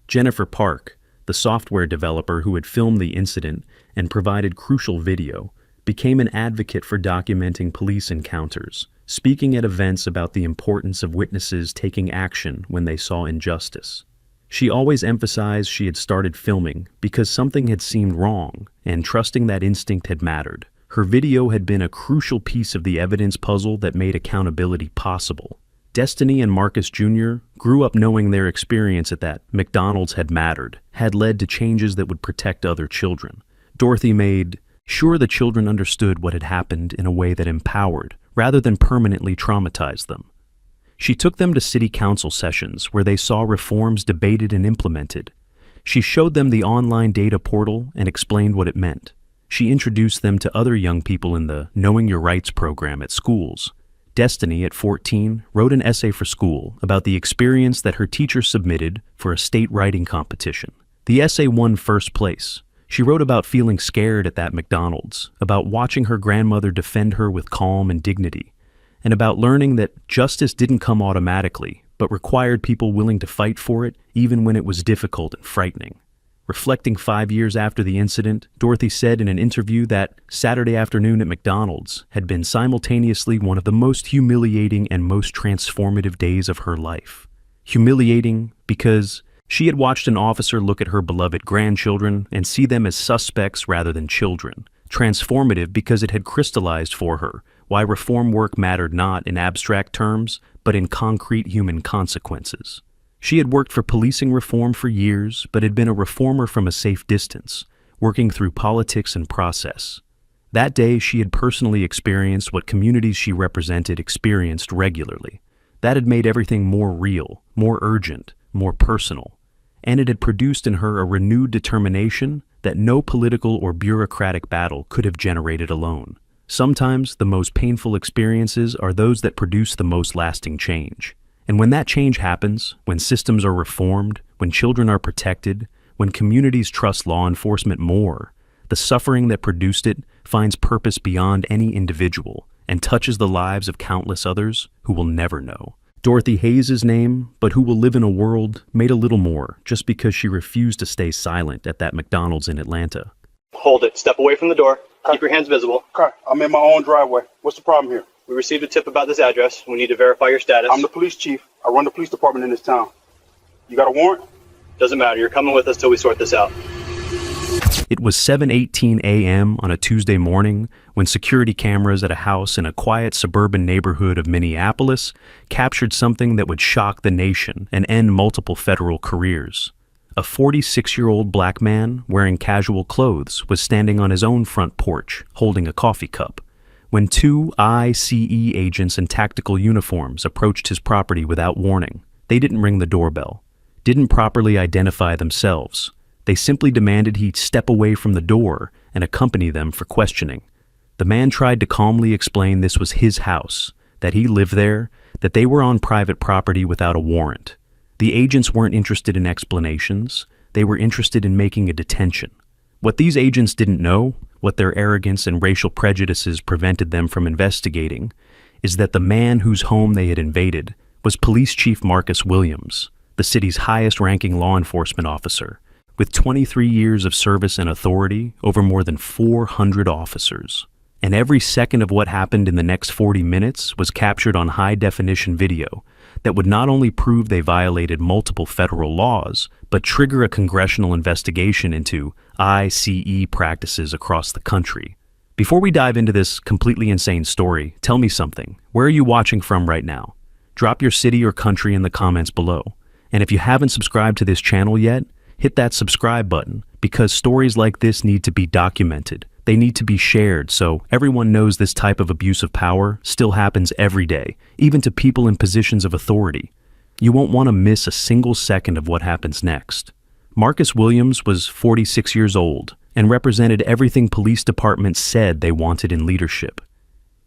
Jennifer Park, the software developer who had filmed the incident and provided crucial video, became an advocate for documenting police encounters, speaking at events about the importance of witnesses taking action when they saw injustice. She always emphasized she had started filming because something had seemed wrong, and trusting that instinct had mattered. Her video had been a crucial piece of the evidence puzzle that made accountability possible. Destiny and Marcus Jr. grew up knowing their experience at that McDonald's had mattered, had led to changes that would protect other children. Dorothy made sure the children understood what had happened in a way that empowered, rather than permanently traumatized them. She took them to city council sessions where they saw reforms debated and implemented. She showed them the online data portal and explained what it meant. She introduced them to other young people in the Knowing Your Rights program at schools. Destiny, at 14, wrote an essay for school about the experience that her teacher submitted for a state writing competition. The essay won first place. She wrote about feeling scared at that McDonald's, about watching her grandmother defend her with calm and dignity, and about learning that justice didn't come automatically, but required people willing to fight for it even when it was difficult and frightening. Reflecting 5 years after the incident, Dorothy said in an interview that Saturday afternoon at McDonald's had been simultaneously one of the most humiliating and most transformative days of her life. Humiliating because she had watched an officer look at her beloved grandchildren and see them as suspects rather than children. Transformative because it had crystallized for her why reform work mattered not in abstract terms, but in concrete human consequences. She had worked for policing reform for years, but had been a reformer from a safe distance, working through politics and process. That day, she had personally experienced what communities she represented experienced regularly. That had made everything more real, more urgent, more personal, and it had produced in her a renewed determination that no political or bureaucratic battle could have generated alone. Sometimes the most painful experiences are those that produce the most lasting change. And when that change happens, when systems are reformed, when children are protected, when communities trust law enforcement more, the suffering that produced it finds purpose beyond any individual and touches the lives of countless others who will never know. Dorothy Hayes' name, but who will live in a world made a little more just because she refused to stay silent at that McDonald's in Atlanta. Hold it. Step away from the door. Keep your hands visible. Okay, I'm in my own driveway. What's the problem here? We received a tip about this address. We need to verify your status. I'm the police chief. I run the police department in this town. You got a warrant? Doesn't matter. You're coming with us till we sort this out. It was 7:18 a.m. on a Tuesday morning when security cameras at a house in a quiet suburban neighborhood of Minneapolis captured something that would shock the nation and end multiple federal careers. A 46-year-old black man wearing casual clothes was standing on his own front porch holding a coffee cup when two ICE agents in tactical uniforms approached his property without warning. They didn't ring the doorbell, didn't properly identify themselves. They simply demanded he step away from the door and accompany them for questioning. The man tried to calmly explain this was his house, that he lived there, that they were on private property without a warrant. The agents weren't interested in explanations. They were interested in making a detention. What these agents didn't know, what their arrogance and racial prejudices prevented them from investigating, is that the man whose home they had invaded was Police Chief Marcus Williams, the city's highest-ranking law enforcement officer, with 23 years of service and authority over more than 400 officers. And every second of what happened in the next 40 minutes was captured on high-definition video that would not only prove they violated multiple federal laws, but trigger a congressional investigation into ICE practices across the country. Before we dive into this completely insane story, tell me something. Where are you watching from right now? Drop your city or country in the comments below. And if you haven't subscribed to this channel yet, hit that subscribe button, because stories like this need to be documented. They need to be shared so everyone knows this type of abuse of power still happens every day, even to people in positions of authority. You won't want to miss a single second of what happens next. Marcus Williams was 46 years old and represented everything police departments said they wanted in leadership.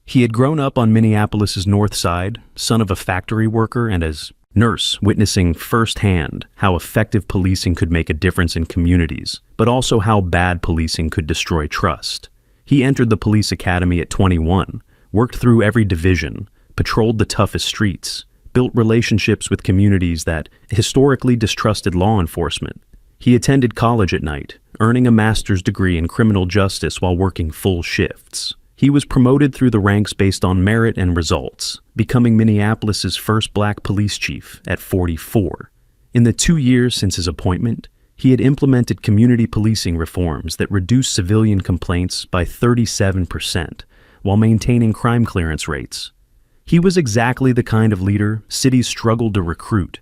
He had grown up on Minneapolis's north side, son of a factory worker and as nurse, witnessing firsthand how effective policing could make a difference in communities, but also how bad policing could destroy trust. He entered the police academy at 21, worked through every division, patrolled the toughest streets, built relationships with communities that historically distrusted law enforcement. He attended college at night, earning a master's degree in criminal justice while working full shifts. He was promoted through the ranks based on merit and results, becoming Minneapolis's first black police chief at 44. In the 2 years since his appointment, he had implemented community policing reforms that reduced civilian complaints by 37%, while maintaining crime clearance rates. He was exactly the kind of leader cities struggled to recruit,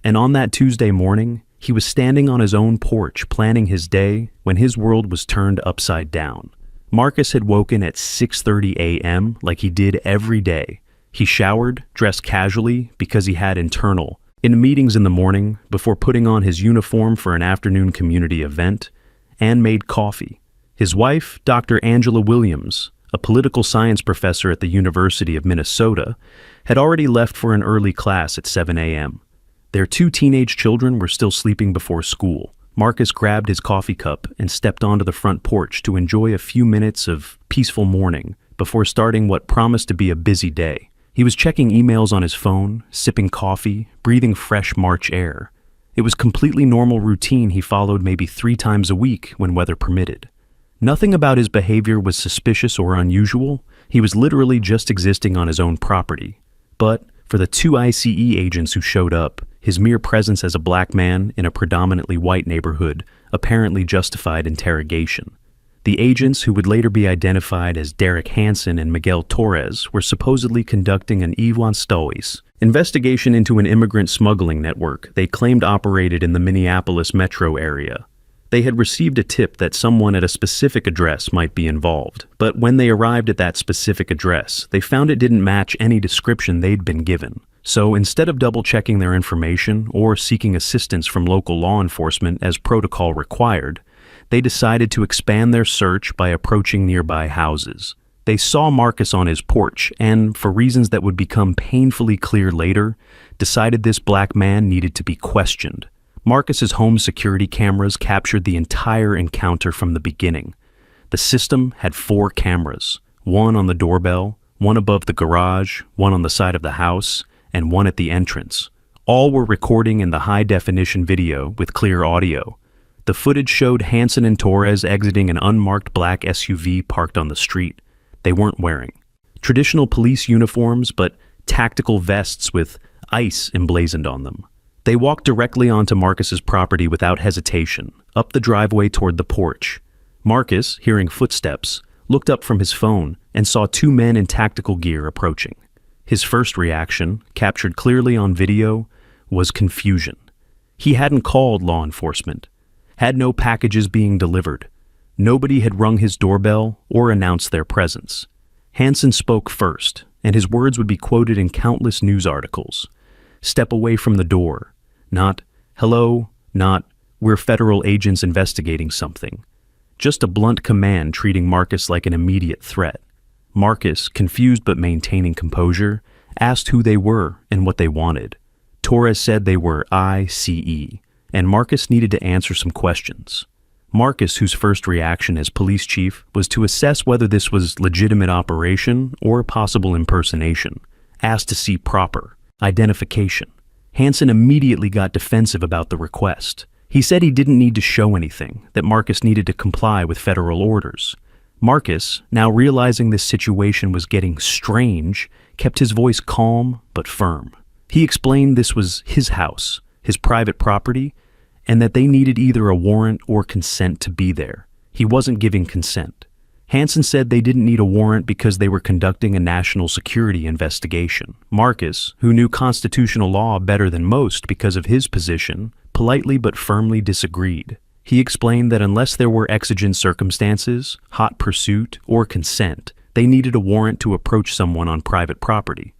and on that Tuesday morning, he was standing on his own porch planning his day when his world was turned upside down. Marcus had woken at 6:30 a.m. like he did every day. He showered, dressed casually because he had internal, in meetings in the morning before putting on his uniform for an afternoon community event, and made coffee. His wife, Dr. Angela Williams, a political science professor at the University of Minnesota, had already left for an early class at 7 a.m. Their 2 teenage children were still sleeping before school. Marcus grabbed his coffee cup and stepped onto the front porch to enjoy a few minutes of peaceful morning before starting what promised to be a busy day. He was checking emails on his phone, sipping coffee, breathing fresh March air. It was completely normal routine he followed maybe 3 times a week when weather permitted. Nothing about his behavior was suspicious or unusual. He was literally just existing on his own property. But for the 2 ICE agents who showed up, his mere presence as a black man in a predominantly white neighborhood apparently justified interrogation. The agents, who would later be identified as Derek Hansen and Miguel Torres, were supposedly conducting an investigation into an immigrant smuggling network they claimed operated in the Minneapolis metro area. They had received a tip that someone at a specific address might be involved, but when they arrived at that specific address, they found it didn't match any description they'd been given. So instead of double-checking their information or seeking assistance from local law enforcement as protocol required, they decided to expand their search by approaching nearby houses. They saw Marcus on his porch and, for reasons that would become painfully clear later, decided this black man needed to be questioned. Marcus's home security cameras captured the entire encounter from the beginning. The system had 4 cameras, one on the doorbell, one above the garage, one on the side of the house, and one at the entrance. All were recording in the high-definition video with clear audio. The footage showed Hansen and Torres exiting an unmarked black SUV parked on the street. They weren't wearing traditional police uniforms, but tactical vests with ICE emblazoned on them. They walked directly onto Marcus's property without hesitation, up the driveway toward the porch. Marcus, hearing footsteps, looked up from his phone and saw two men in tactical gear approaching. His first reaction, captured clearly on video, was confusion. He hadn't called law enforcement, had no packages being delivered. Nobody had rung his doorbell or announced their presence. Hansen spoke first, and his words would be quoted in countless news articles. Step away from the door. Not, hello, not, we're federal agents investigating something. Just a blunt command treating Marcus like an immediate threat. Marcus, confused but maintaining composure, asked who they were and what they wanted. Torres said they were ICE, and Marcus needed to answer some questions. Marcus, whose first reaction as police chief was to assess whether this was legitimate operation or possible impersonation, asked to see proper identification. Hansen immediately got defensive about the request. He said he didn't need to show anything, that Marcus needed to comply with federal orders. Marcus, now realizing this situation was getting strange, kept his voice calm but firm. He explained this was his house, his private property, and that they needed either a warrant or consent to be there. He wasn't giving consent. Hansen said they didn't need a warrant because they were conducting a national security investigation. Marcus, who knew constitutional law better than most because of his position, politely but firmly disagreed. He explained that unless there were exigent circumstances, hot pursuit, or consent, they needed a warrant to approach someone on private property.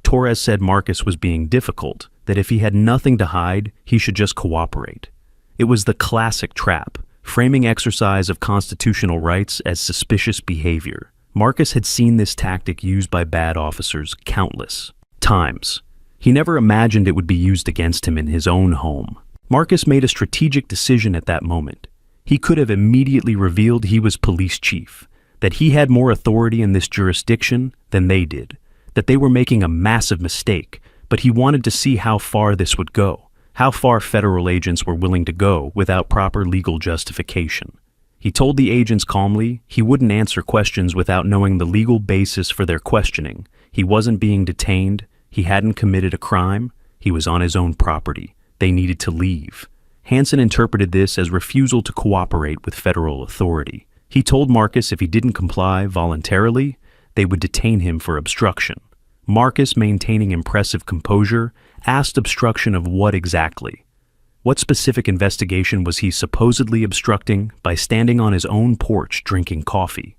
Torres said Marcus was being difficult, that if he had nothing to hide, he should just cooperate. It was the classic trap, framing exercise of constitutional rights as suspicious behavior. Marcus had seen this tactic used by bad officers countless times. He never imagined it would be used against him in his own home. Marcus made a strategic decision at that moment. He could have immediately revealed he was police chief, that he had more authority in this jurisdiction than they did, that they were making a massive mistake, but he wanted to see how far this would go. How far federal agents were willing to go without proper legal justification. He told the agents calmly he wouldn't answer questions without knowing the legal basis for their questioning. He wasn't being detained, he hadn't committed a crime, he was on his own property. They needed to leave. Hansen interpreted this as refusal to cooperate with federal authority. He told Marcus if he didn't comply voluntarily, they would detain him for obstruction. Marcus, maintaining impressive composure, asked obstruction of what exactly? What specific investigation was he supposedly obstructing by standing on his own porch drinking coffee?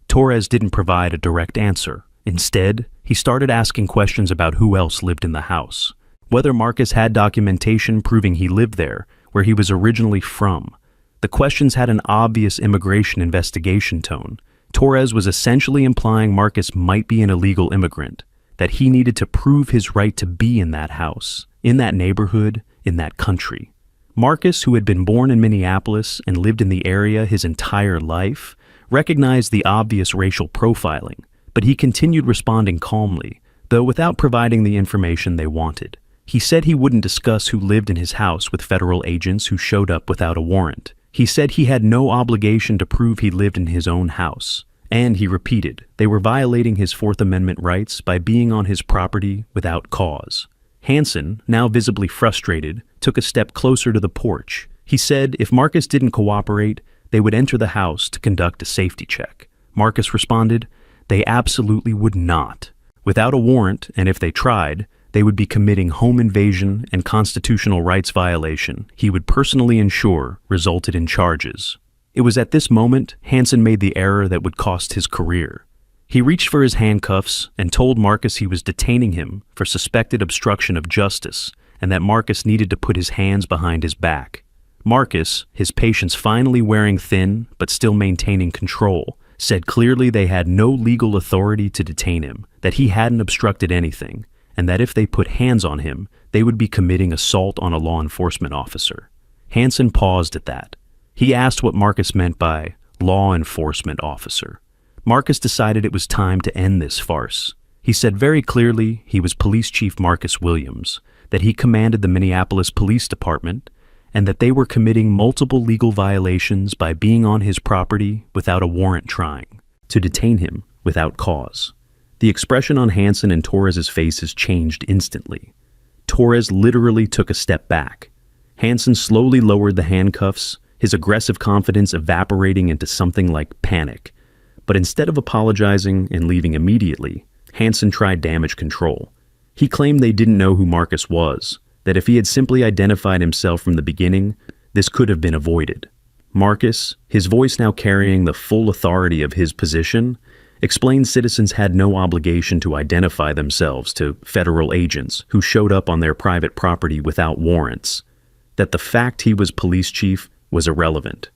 Torres didn't provide a direct answer. Instead, he started asking questions about who else lived in the house, whether Marcus had documentation proving he lived there, where he was originally from. The questions had an obvious immigration investigation tone. Torres was essentially implying Marcus might be an illegal immigrant, that he needed to prove his right to be in that house, in that neighborhood, in that country. Marcus, who had been born in Minneapolis and lived in the area his entire life, recognized the obvious racial profiling, but he continued responding calmly, though without providing the information they wanted. He said he wouldn't discuss who lived in his house with federal agents who showed up without a warrant. He said he had no obligation to prove he lived in his own house. And he repeated, they were violating his Fourth Amendment rights by being on his property without cause. Hansen, now visibly frustrated, took a step closer to the porch. He said if Marcus didn't cooperate, they would enter the house to conduct a safety check. Marcus responded, they absolutely would not. Without a warrant, and if they tried, they would be committing home invasion and constitutional rights violation he would personally ensure resulted in charges. It was at this moment Hansen made the error that would cost his career. He reached for his handcuffs and told Marcus he was detaining him for suspected obstruction of justice and that Marcus needed to put his hands behind his back. Marcus, his patience finally wearing thin but still maintaining control, said clearly they had no legal authority to detain him, that he hadn't obstructed anything, and that if they put hands on him, they would be committing assault on a law enforcement officer. Hansen paused at that. He asked what Marcus meant by law enforcement officer. Marcus decided it was time to end this farce. He said very clearly he was Police Chief Marcus Williams, that he commanded the Minneapolis Police Department, and that they were committing multiple legal violations by being on his property without a warrant trying to detain him without cause. The expression on Hansen and Torres's faces changed instantly. Torres literally took a step back. Hansen slowly lowered the handcuffs, his aggressive confidence evaporating into something like panic. But instead of apologizing and leaving immediately, Hansen tried damage control. He claimed they didn't know who Marcus was, that if he had simply identified himself from the beginning, this could have been avoided. Marcus, his voice now carrying the full authority of his position, explained citizens had no obligation to identify themselves to federal agents who showed up on their private property without warrants, that the fact he was police chief was irrelevant.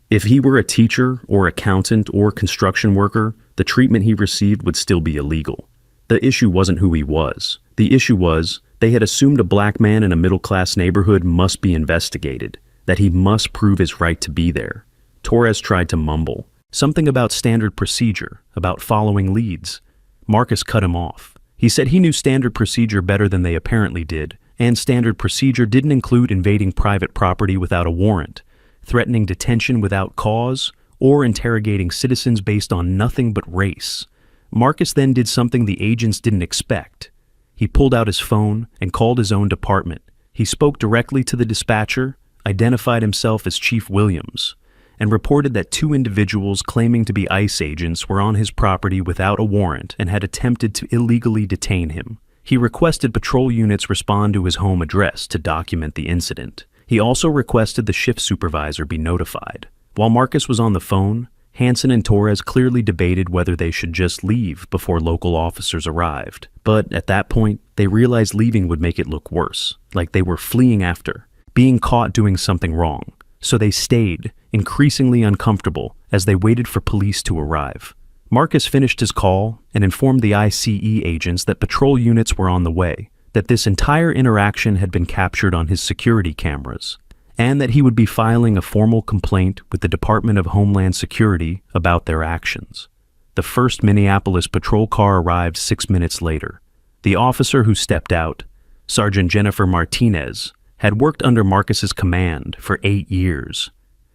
If he were a teacher or accountant or construction worker, the treatment he received would still be illegal. The issue wasn't who he was. The issue was they had assumed a black man in a middle-class neighborhood must be investigated, that he must prove his right to be there. Torres tried to mumble, something about standard procedure, about following leads. Marcus cut him off. He said he knew standard procedure better than they apparently did, and standard procedure didn't include invading private property without a warrant, threatening detention without cause, or interrogating citizens based on nothing but race. Marcus then did something the agents didn't expect. He pulled out his phone and called his own department. He spoke directly to the dispatcher, identified himself as Chief Williams, and reported that 2 individuals claiming to be ICE agents were on his property without a warrant and had attempted to illegally detain him. He requested patrol units respond to his home address to document the incident. He also requested the shift supervisor be notified. While Marcus was on the phone, Hansen and Torres clearly debated whether they should just leave before local officers arrived. But at that point, they realized leaving would make it look worse, like they were fleeing after, being caught doing something wrong. So they stayed, increasingly uncomfortable, as they waited for police to arrive. Marcus finished his call and informed the ICE agents that patrol units were on the way, that this entire interaction had been captured on his security cameras, and that he would be filing a formal complaint with the Department of Homeland Security about their actions. The first Minneapolis patrol car arrived 6 minutes later. The officer who stepped out, Sergeant Jennifer Martinez, had worked under Marcus's command for 8 years.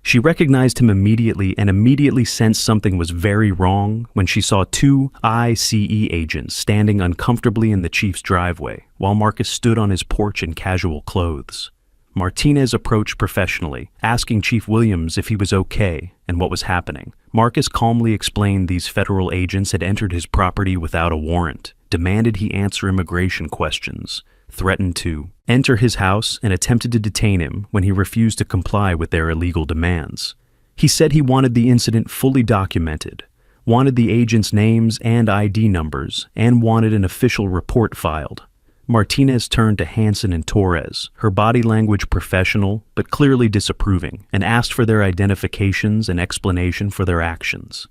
She recognized him immediately and immediately sensed something was very wrong when she saw 2 ICE agents standing uncomfortably in the chief's driveway while Marcus stood on his porch in casual clothes. Martinez approached professionally, asking Chief Williams if he was okay and what was happening. Marcus calmly explained these federal agents had entered his property without a warrant, demanded he answer immigration questions, threatened to enter his house, and attempted to detain him when he refused to comply with their illegal demands. He said he wanted the incident fully documented, wanted the agents' names and ID numbers, and wanted an official report filed. Martinez turned to Hansen and Torres, her body language professional but clearly disapproving, and asked for their identifications and explanation for their actions.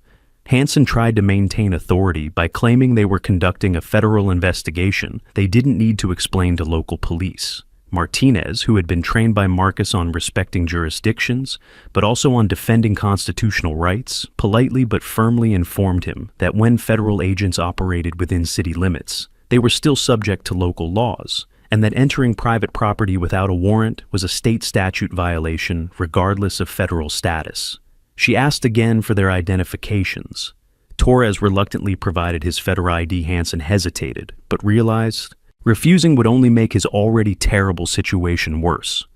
Hansen tried to maintain authority by claiming they were conducting a federal investigation they didn't need to explain to local police. Martinez, who had been trained by Marcus on respecting jurisdictions, but also on defending constitutional rights, politely but firmly informed him that when federal agents operated within city limits, they were still subject to local laws, and that entering private property without a warrant was a state statute violation regardless of federal status. She asked again for their identifications. Torres reluctantly provided his federal ID. Hansen hesitated, but realized refusing would only make his already terrible situation worse.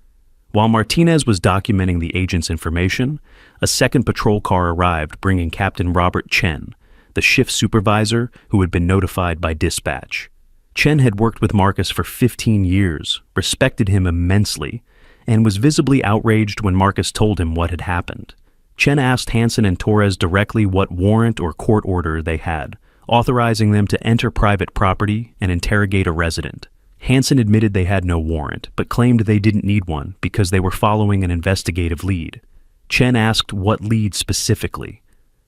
While Martinez was documenting the agent's information, a second patrol car arrived bringing Captain Robert Chen, the shift supervisor who had been notified by dispatch. Chen had worked with Marcus for 15 years, respected him immensely, and was visibly outraged when Marcus told him what had happened. Chen asked Hansen and Torres directly what warrant or court order they had, authorizing them to enter private property and interrogate a resident. Hansen admitted they had no warrant, but claimed they didn't need one because they were following an investigative lead. Chen asked what lead specifically.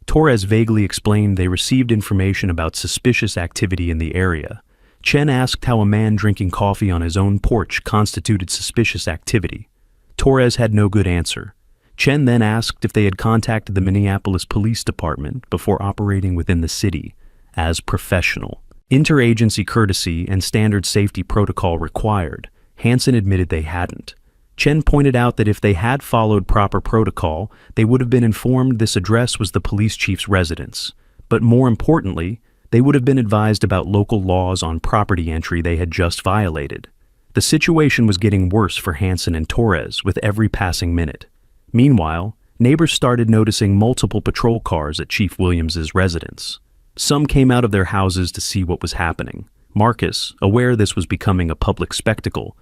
Torres vaguely explained they received information about suspicious activity in the area. Chen asked how a man drinking coffee on his own porch constituted suspicious activity. Torres had no good answer. Chen then asked if they had contacted the Minneapolis Police Department before operating within the city, as professional. Interagency courtesy and standard safety protocol required. Hansen admitted they hadn't. Chen pointed out that if they had followed proper protocol, they would have been informed this address was the police chief's residence. But more importantly, they would have been advised about local laws on property entry they had just violated. The situation was getting worse for Hansen and Torres with every passing minute. Meanwhile, neighbors started noticing multiple patrol cars at Chief Williams's residence. Some came out of their houses to see what was happening. Marcus, aware this was becoming a public spectacle,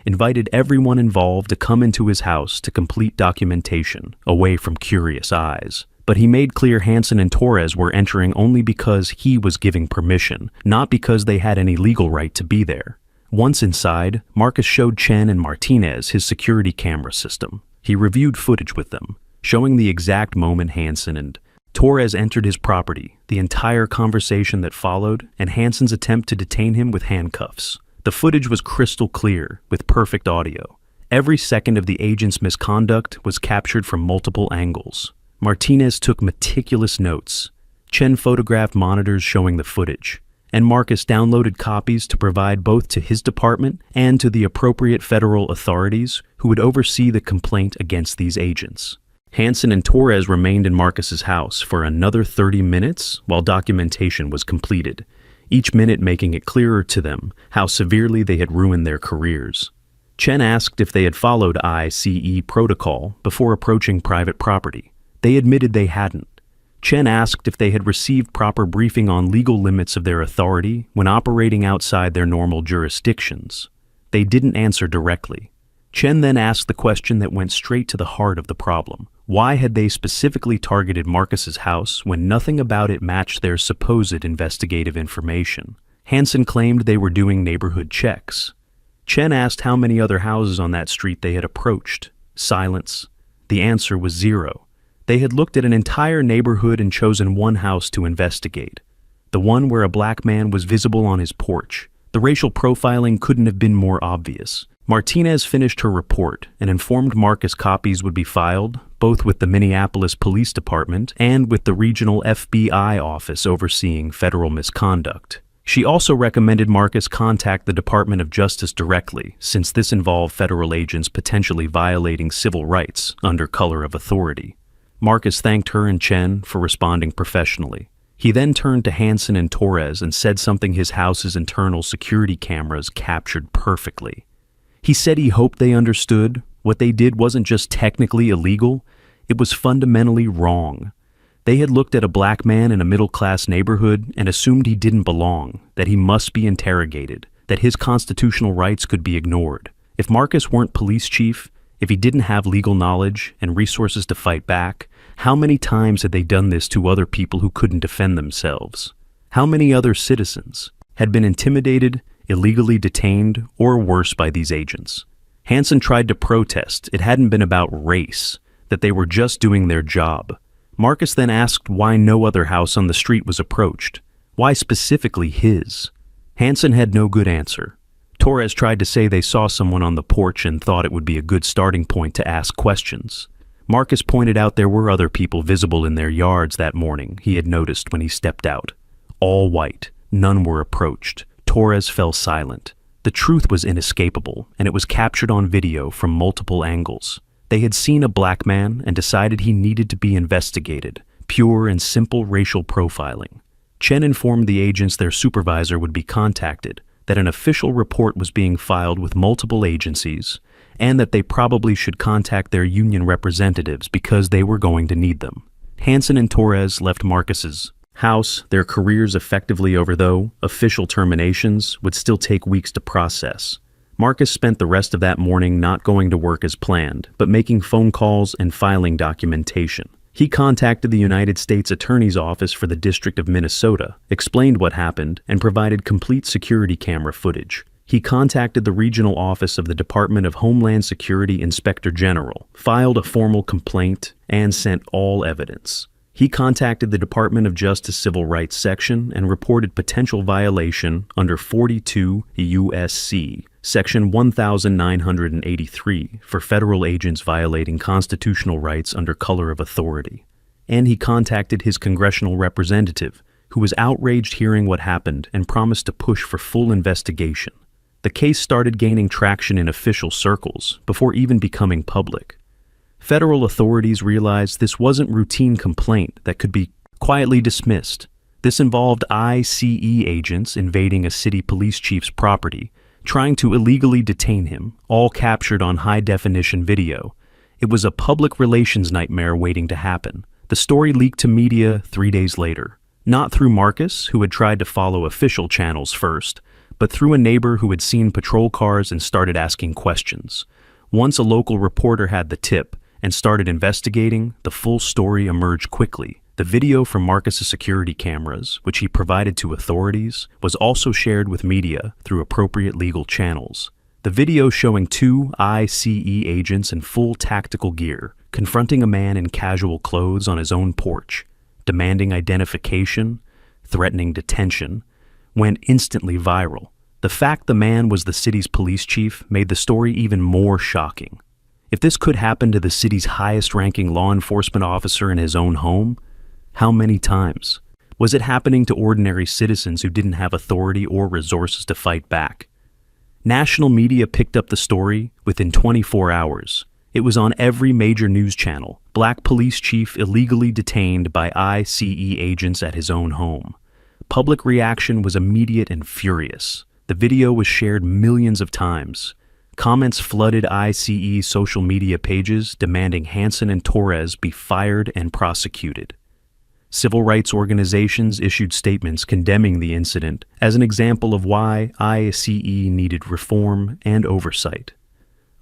invited everyone involved to come into his house to complete documentation, away from curious eyes. But he made clear Hansen and Torres were entering only because he was giving permission, not because they had any legal right to be there. Once inside, Marcus showed Chen and Martinez his security camera system. He reviewed footage with them, showing the exact moment Hansen and Torres entered his property, the entire conversation that followed, and Hansen's attempt to detain him with handcuffs. The footage was crystal clear, with perfect audio. Every second of the agent's misconduct was captured from multiple angles. Martinez took meticulous notes. Chen photographed monitors showing the footage, and Marcus downloaded copies to provide both to his department and to the appropriate federal authorities who would oversee the complaint against these agents. Hansen and Torres remained in Marcus's house for another 30 minutes while documentation was completed, each minute making it clearer to them how severely they had ruined their careers. Chen asked if they had followed ICE protocol before approaching private property. They admitted they hadn't. Chen asked if they had received proper briefing on legal limits of their authority when operating outside their normal jurisdictions. They didn't answer directly. Chen then asked the question that went straight to the heart of the problem. Why had they specifically targeted Marcus's house when nothing about it matched their supposed investigative information? Hansen claimed they were doing neighborhood checks. Chen asked how many other houses on that street they had approached. Silence. The answer was 0. They had looked at an entire neighborhood and chosen one house to investigate. The one where a black man was visible on his porch. The racial profiling couldn't have been more obvious. Martinez finished her report and informed Marcus copies would be filed, both with the Minneapolis Police Department and with the regional FBI office overseeing federal misconduct. She also recommended Marcus contact the Department of Justice directly, since this involved federal agents potentially violating civil rights under color of authority. Marcus thanked her and Chen for responding professionally. He then turned to Hansen and Torres and said something his house's internal security cameras captured perfectly. He said he hoped they understood what they did wasn't just technically illegal, it was fundamentally wrong. They had looked at a black man in a middle-class neighborhood and assumed he didn't belong, that he must be interrogated, that his constitutional rights could be ignored. If Marcus weren't police chief, if he didn't have legal knowledge and resources to fight back, how many times had they done this to other people who couldn't defend themselves? How many other citizens had been intimidated, illegally detained, or worse by these agents? Hansen tried to protest it hadn't been about race, that they were just doing their job. Marcus then asked why no other house on the street was approached. Why specifically his? Hansen had no good answer. Torres tried to say they saw someone on the porch and thought it would be a good starting point to ask questions. Marcus pointed out there were other people visible in their yards that morning he had noticed when he stepped out. All white. None were approached. Torres fell silent. The truth was inescapable, and it was captured on video from multiple angles. They had seen a black man and decided he needed to be investigated. Pure and simple racial profiling. Chen informed the agents their supervisor would be contacted, that an official report was being filed with multiple agencies, and that they probably should contact their union representatives because they were going to need them. Hansen and Torres left Marcus's house, their careers effectively over, though official terminations would still take weeks to process. Marcus spent the rest of that morning not going to work as planned, but making phone calls and filing documentation. He contacted the United States Attorney's Office for the District of Minnesota, explained what happened, and provided complete security camera footage. He contacted the regional office of the Department of Homeland Security Inspector General, filed a formal complaint, and sent all evidence. He contacted the Department of Justice Civil Rights Section and reported potential violation under 42 U.S.C. Section 1983 for federal agents violating constitutional rights under color of authority. And he contacted his congressional representative, who was outraged hearing what happened and promised to push for full investigation. The case started gaining traction in official circles before even becoming public. Federal authorities realized this wasn't routine complaint that could be quietly dismissed. This involved ICE agents invading a city police chief's property, trying to illegally detain him, all captured on high-definition video. It was a public relations nightmare waiting to happen. The story leaked to media 3 days later, not through Marcus, who had tried to follow official channels first, but through a neighbor who had seen patrol cars and started asking questions. Once a local reporter had the tip and started investigating, the full story emerged quickly. The video from Marcus's security cameras, which he provided to authorities, was also shared with media through appropriate legal channels. The video showing 2 ICE agents in full tactical gear confronting a man in casual clothes on his own porch, demanding identification, threatening detention, went instantly viral. The fact the man was the city's police chief made the story even more shocking. If this could happen to the city's highest-ranking law enforcement officer in his own home, how many times? Was it happening to ordinary citizens who didn't have authority or resources to fight back? National media picked up the story within 24 hours. It was on every major news channel. Black police chief illegally detained by ICE agents at his own home. Public reaction was immediate and furious. The video was shared millions of times. Comments flooded ICE social media pages demanding Hansen and Torres be fired and prosecuted. Civil rights organizations issued statements condemning the incident as an example of why ICE needed reform and oversight.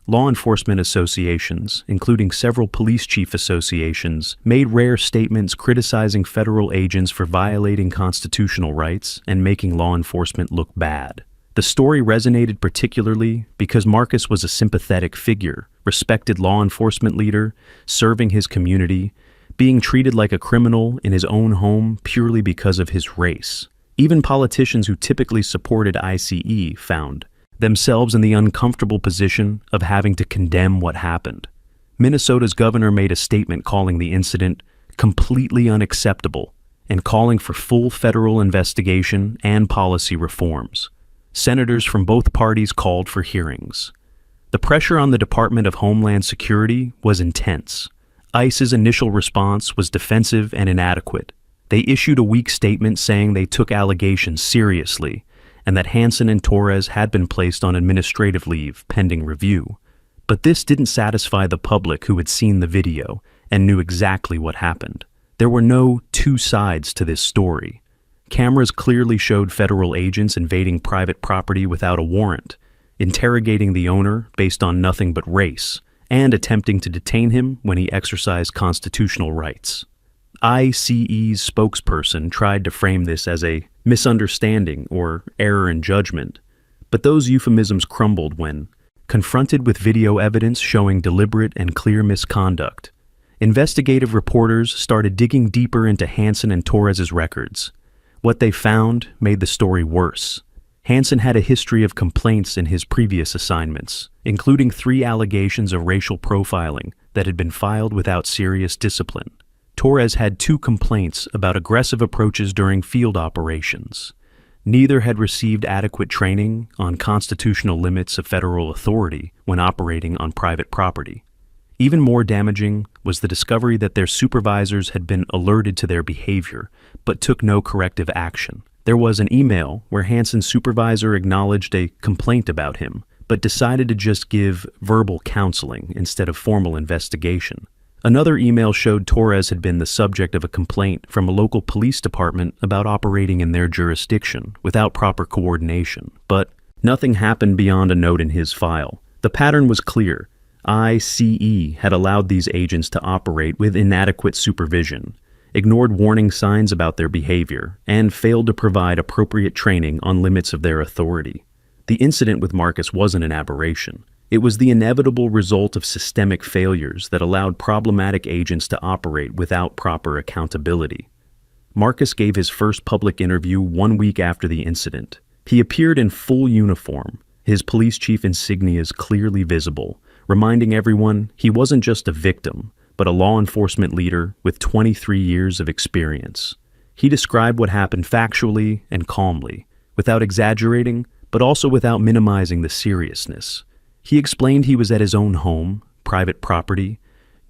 Law enforcement associations, including several police chief associations, made rare statements criticizing federal agents for violating constitutional rights and making law enforcement look bad. The story resonated particularly because Marcus was a sympathetic figure, respected law enforcement leader, serving his community, being treated like a criminal in his own home purely because of his race. Even politicians who typically supported ICE found themselves in the uncomfortable position of having to condemn what happened. Minnesota's governor made a statement calling the incident completely unacceptable and calling for full federal investigation and policy reforms. Senators from both parties called for hearings. The pressure on the Department of Homeland Security was intense. ICE's initial response was defensive and inadequate. They issued a weak statement saying they took allegations seriously and that Hansen and Torres had been placed on administrative leave pending review. But this didn't satisfy the public who had seen the video and knew exactly what happened. There were no two sides to this story. Cameras clearly showed federal agents invading private property without a warrant, interrogating the owner based on nothing but race, and attempting to detain him when he exercised constitutional rights. ICE's spokesperson tried to frame this as a misunderstanding or error in judgment, but those euphemisms crumbled when confronted with video evidence showing deliberate and clear misconduct. Investigative reporters started digging deeper into Hansen and Torres's records. What they found made the story worse. Hansen had a history of complaints in his previous assignments, including 3 allegations of racial profiling that had been filed without serious discipline. Torres had 2 complaints about aggressive approaches during field operations. Neither had received adequate training on constitutional limits of federal authority when operating on private property. Even more damaging was the discovery that their supervisors had been alerted to their behavior, but took no corrective action. There was an email where Hansen's supervisor acknowledged a complaint about him, but decided to just give verbal counseling instead of formal investigation. Another email showed Torres had been the subject of a complaint from a local police department about operating in their jurisdiction without proper coordination, but nothing happened beyond a note in his file. The pattern was clear. ICE had allowed these agents to operate with inadequate supervision, ignored warning signs about their behavior, and failed to provide appropriate training on limits of their authority. The incident with Marcus wasn't an aberration. It was the inevitable result of systemic failures that allowed problematic agents to operate without proper accountability. Marcus gave his first public interview 1 week after the incident. He appeared in full uniform, his police chief insignias clearly visible, reminding everyone he wasn't just a victim, but a law enforcement leader with 23 years of experience. He described what happened factually and calmly, without exaggerating, but also without minimizing the seriousness. He explained he was at his own home, private property,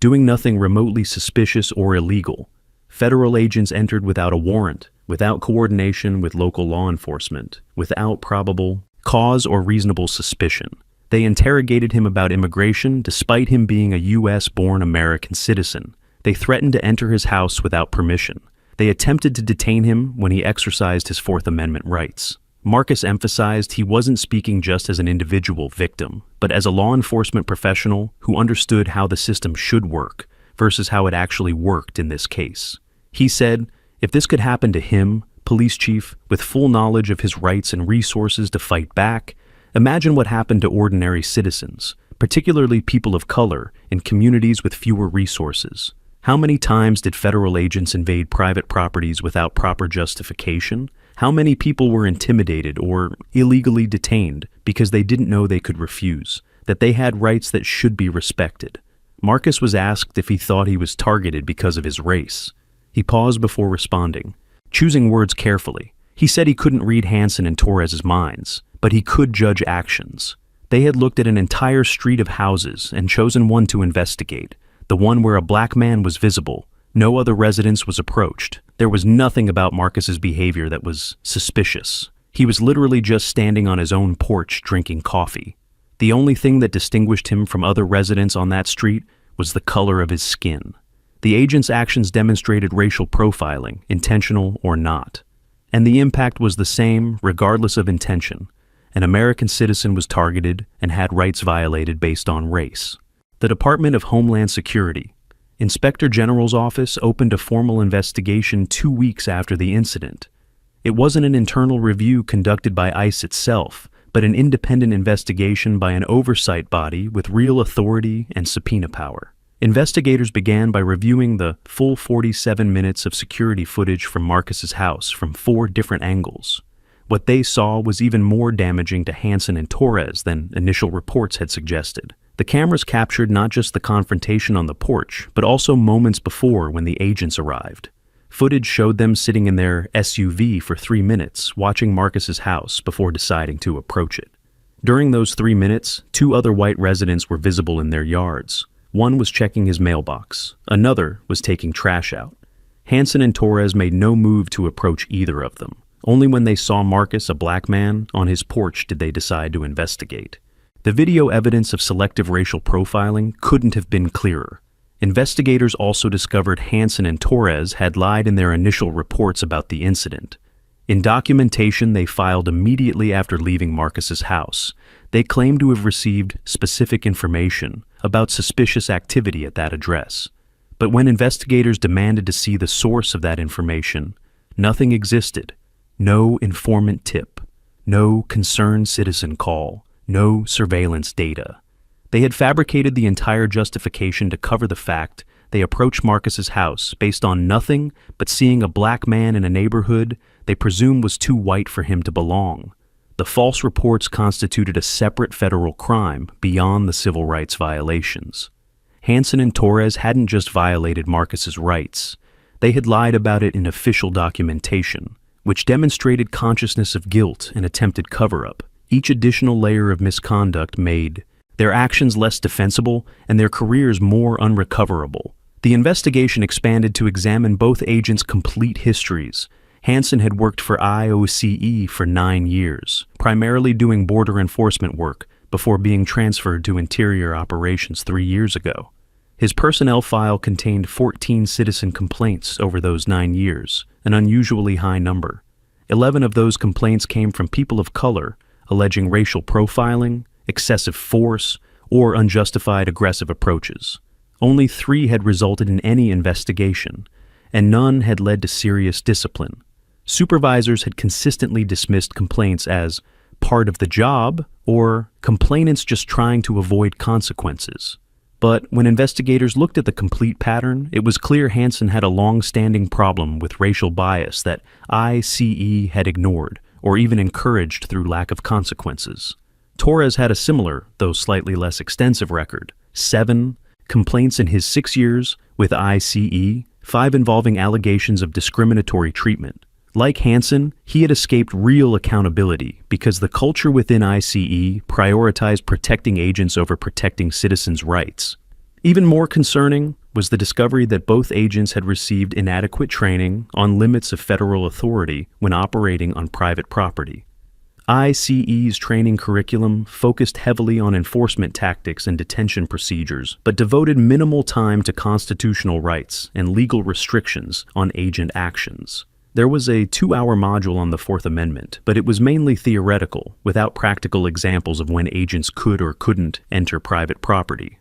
doing nothing remotely suspicious or illegal. Federal agents entered without a warrant, without coordination with local law enforcement, without probable cause or reasonable suspicion. They interrogated him about immigration despite him being a U.S.-born American citizen. They threatened to enter his house without permission. They attempted to detain him when he exercised his Fourth Amendment rights. Marcus emphasized he wasn't speaking just as an individual victim, but as a law enforcement professional who understood how the system should work versus how it actually worked in this case. He said, if this could happen to him, police chief, with full knowledge of his rights and resources to fight back, imagine what happened to ordinary citizens, particularly people of color in communities with fewer resources. How many times did federal agents invade private properties without proper justification? How many people were intimidated or illegally detained because they didn't know they could refuse, that they had rights that should be respected? Marcus was asked if he thought he was targeted because of his race. He paused before responding, choosing words carefully. He said he couldn't read Hansen and Torres's minds, but he could judge actions. They had looked at an entire street of houses and chosen one to investigate, the one where a black man was visible. No other residence was approached. There was nothing about Marcus's behavior that was suspicious. He was literally just standing on his own porch drinking coffee. The only thing that distinguished him from other residents on that street was the color of his skin. The agent's actions demonstrated racial profiling, intentional or not. And the impact was the same regardless of intention. An American citizen was targeted and had rights violated based on race. The Department of Homeland Security, Inspector General's office, opened a formal investigation 2 weeks after the incident. It wasn't an internal review conducted by ICE itself, but an independent investigation by an oversight body with real authority and subpoena power. Investigators began by reviewing the full 47 minutes of security footage from Marcus's house from 4 different angles. What they saw was even more damaging to Hansen and Torres than initial reports had suggested. The cameras captured not just the confrontation on the porch, but also moments before when the agents arrived. Footage showed them sitting in their SUV for 3 minutes, watching Marcus's house before deciding to approach it. During those 3 minutes, 2 other white residents were visible in their yards. One was checking his mailbox. Another was taking trash out. Hansen and Torres made no move to approach either of them. Only when they saw Marcus, a black man, on his porch did they decide to investigate. The video evidence of selective racial profiling couldn't have been clearer. Investigators also discovered Hansen and Torres had lied in their initial reports about the incident. In documentation they filed immediately after leaving Marcus's house, they claimed to have received specific information about suspicious activity at that address. But when investigators demanded to see the source of that information, nothing existed. No informant tip, no concerned citizen call, no surveillance data. They had fabricated the entire justification to cover the fact they approached Marcus's house based on nothing but seeing a black man in a neighborhood they presumed was too white for him to belong. The false reports constituted a separate federal crime beyond the civil rights violations. Hansen and Torres hadn't just violated Marcus's rights, they had lied about it in official documentation, which demonstrated consciousness of guilt and attempted cover-up. Each additional layer of misconduct made their actions less defensible and their careers more unrecoverable. The investigation expanded to examine both agents' complete histories. Hansen had worked for IOCE for 9 years, primarily doing border enforcement work before being transferred to Interior Operations 3 years ago. His personnel file contained 14 citizen complaints over those 9 years, an unusually high number. 11 of those complaints came from people of color, alleging racial profiling, excessive force, or unjustified aggressive approaches. Only 3 had resulted in any investigation, and none had led to serious discipline. Supervisors had consistently dismissed complaints as part of the job or complainants just trying to avoid consequences. But when investigators looked at the complete pattern, it was clear Hansen had a long-standing problem with racial bias that ICE had ignored or even encouraged through lack of consequences. Torres had a similar, though slightly less extensive record: 7 complaints in his 6 years with ICE, 5 involving allegations of discriminatory treatment. Like Hansen, he had escaped real accountability because the culture within ICE prioritized protecting agents over protecting citizens' rights. Even more concerning was the discovery that both agents had received inadequate training on limits of federal authority when operating on private property. ICE's training curriculum focused heavily on enforcement tactics and detention procedures, but devoted minimal time to constitutional rights and legal restrictions on agent actions. There was a 2-hour module on the Fourth Amendment, but it was mainly theoretical, without practical examples of when agents could or couldn't enter private property.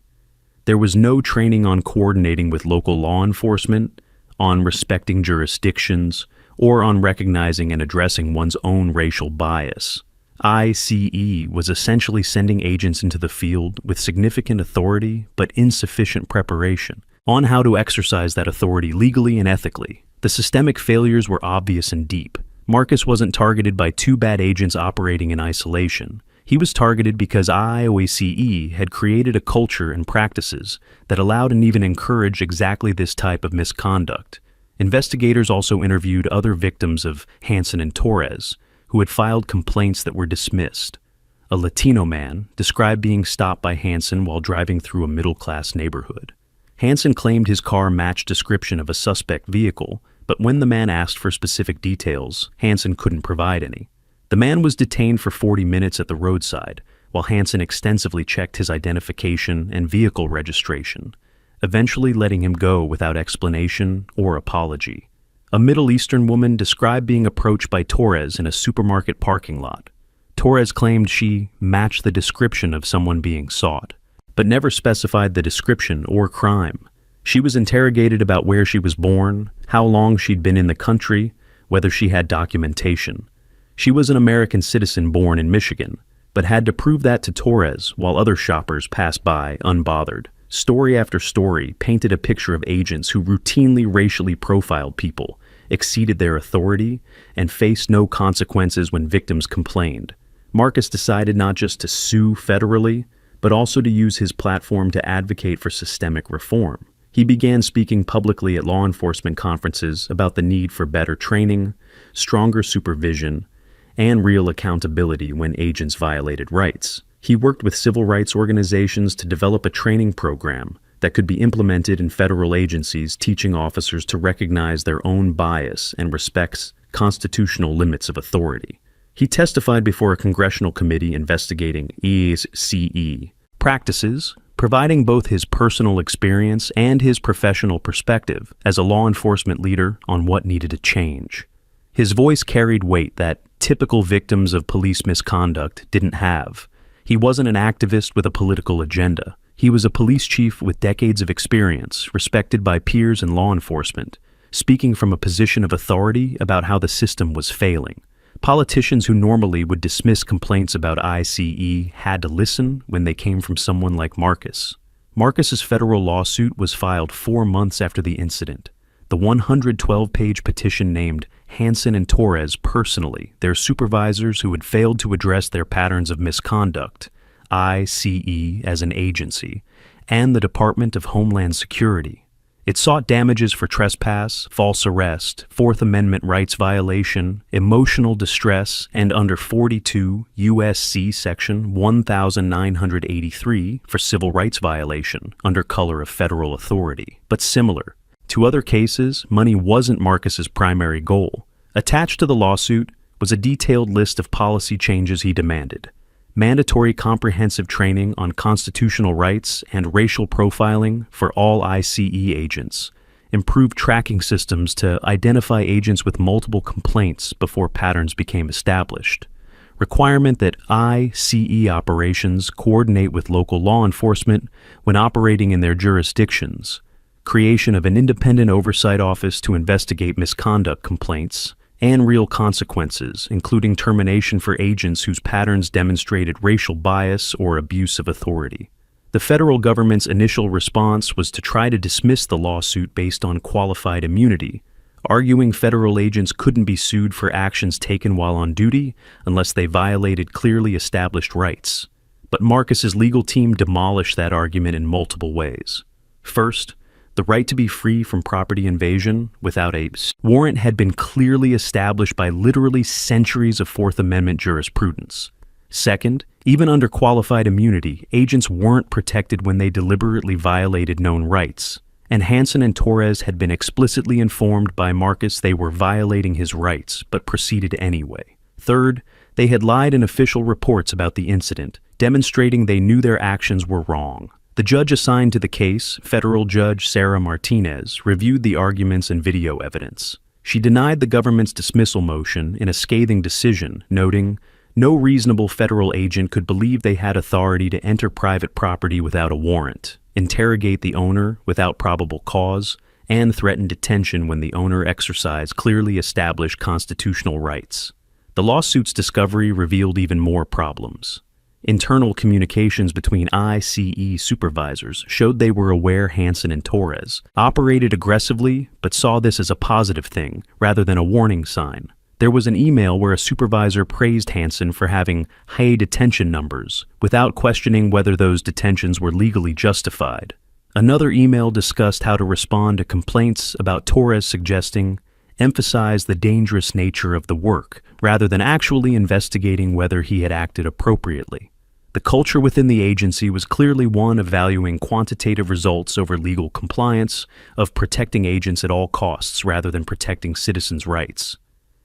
There was no training on coordinating with local law enforcement, on respecting jurisdictions, or on recognizing and addressing one's own racial bias. ICE was essentially sending agents into the field with significant authority but insufficient preparation on how to exercise that authority legally and ethically. The systemic failures were obvious and deep. Marcus wasn't targeted by two bad agents operating in isolation. He was targeted because IOACE had created a culture and practices that allowed and even encouraged exactly this type of misconduct. Investigators also interviewed other victims of Hansen and Torres, who had filed complaints that were dismissed. A Latino man described being stopped by Hansen while driving through a middle-class neighborhood. Hansen claimed his car matched description of a suspect vehicle, but when the man asked for specific details, Hansen couldn't provide any. The man was detained for 40 minutes at the roadside, while Hansen extensively checked his identification and vehicle registration, eventually letting him go without explanation or apology. A Middle Eastern woman described being approached by Torres in a supermarket parking lot. Torres claimed she matched the description of someone being sought, but never specified the description or crime. She was interrogated about where she was born, how long she'd been in the country, whether she had documentation. She was an American citizen born in Michigan, but had to prove that to Torres while other shoppers passed by unbothered. Story after story painted a picture of agents who routinely racially profiled people, exceeded their authority, and faced no consequences when victims complained. Marcus decided not just to sue federally, but also to use his platform to advocate for systemic reform. He began speaking publicly at law enforcement conferences about the need for better training, stronger supervision, and real accountability when agents violated rights. He worked with civil rights organizations to develop a training program that could be implemented in federal agencies, teaching officers to recognize their own bias and respect constitutional limits of authority. He testified before a congressional committee investigating ICE practices, providing both his personal experience and his professional perspective as a law enforcement leader on what needed to change. His voice carried weight that typical victims of police misconduct didn't have. He wasn't an activist with a political agenda. He was a police chief with decades of experience, respected by peers and law enforcement, speaking from a position of authority about how the system was failing. Politicians who normally would dismiss complaints about ICE had to listen when they came from someone like Marcus. Marcus's federal lawsuit was filed 4 months after the incident. The 112-page petition named Hansen and Torres personally, their supervisors who had failed to address their patterns of misconduct, ICE as an agency, and the Department of Homeland Security. It sought damages for trespass, false arrest, Fourth Amendment rights violation, emotional distress, and under 42 U.S.C. Section 1983 for civil rights violation under color of federal authority. But similar to other cases, money wasn't Marcus's primary goal. Attached to the lawsuit was a detailed list of policy changes he demanded. Mandatory comprehensive training on constitutional rights and racial profiling for all ICE agents, improved tracking systems to identify agents with multiple complaints before patterns became established, requirement that ICE operations coordinate with local law enforcement when operating in their jurisdictions, creation of an independent oversight office to investigate misconduct complaints, and real consequences, including termination for agents whose patterns demonstrated racial bias or abuse of authority. The federal government's initial response was to try to dismiss the lawsuit based on qualified immunity, arguing federal agents couldn't be sued for actions taken while on duty unless they violated clearly established rights. But Marcus's legal team demolished that argument in multiple ways. First, The right to be free from property invasion without a warrant had been clearly established by literally centuries of Fourth Amendment jurisprudence. Second, even under qualified immunity, agents weren't protected when they deliberately violated known rights, and Hansen and Torres had been explicitly informed by Marcus they were violating his rights, but proceeded anyway. Third, they had lied in official reports about the incident, demonstrating they knew their actions were wrong. The judge assigned to the case, Federal Judge Sarah Martinez, reviewed the arguments and video evidence. She denied the government's dismissal motion in a scathing decision, noting, "No reasonable federal agent could believe they had authority to enter private property without a warrant, interrogate the owner without probable cause, and threaten detention when the owner exercised clearly established constitutional rights." The lawsuit's discovery revealed even more problems. Internal communications between ICE supervisors showed they were aware Hansen and Torres operated aggressively but saw this as a positive thing rather than a warning sign. There was an email where a supervisor praised Hansen for having high detention numbers without questioning whether those detentions were legally justified. Another email discussed how to respond to complaints about Torres, suggesting emphasize the dangerous nature of the work rather than actually investigating whether he had acted appropriately. The culture within the agency was clearly one of valuing quantitative results over legal compliance, of protecting agents at all costs rather than protecting citizens' rights.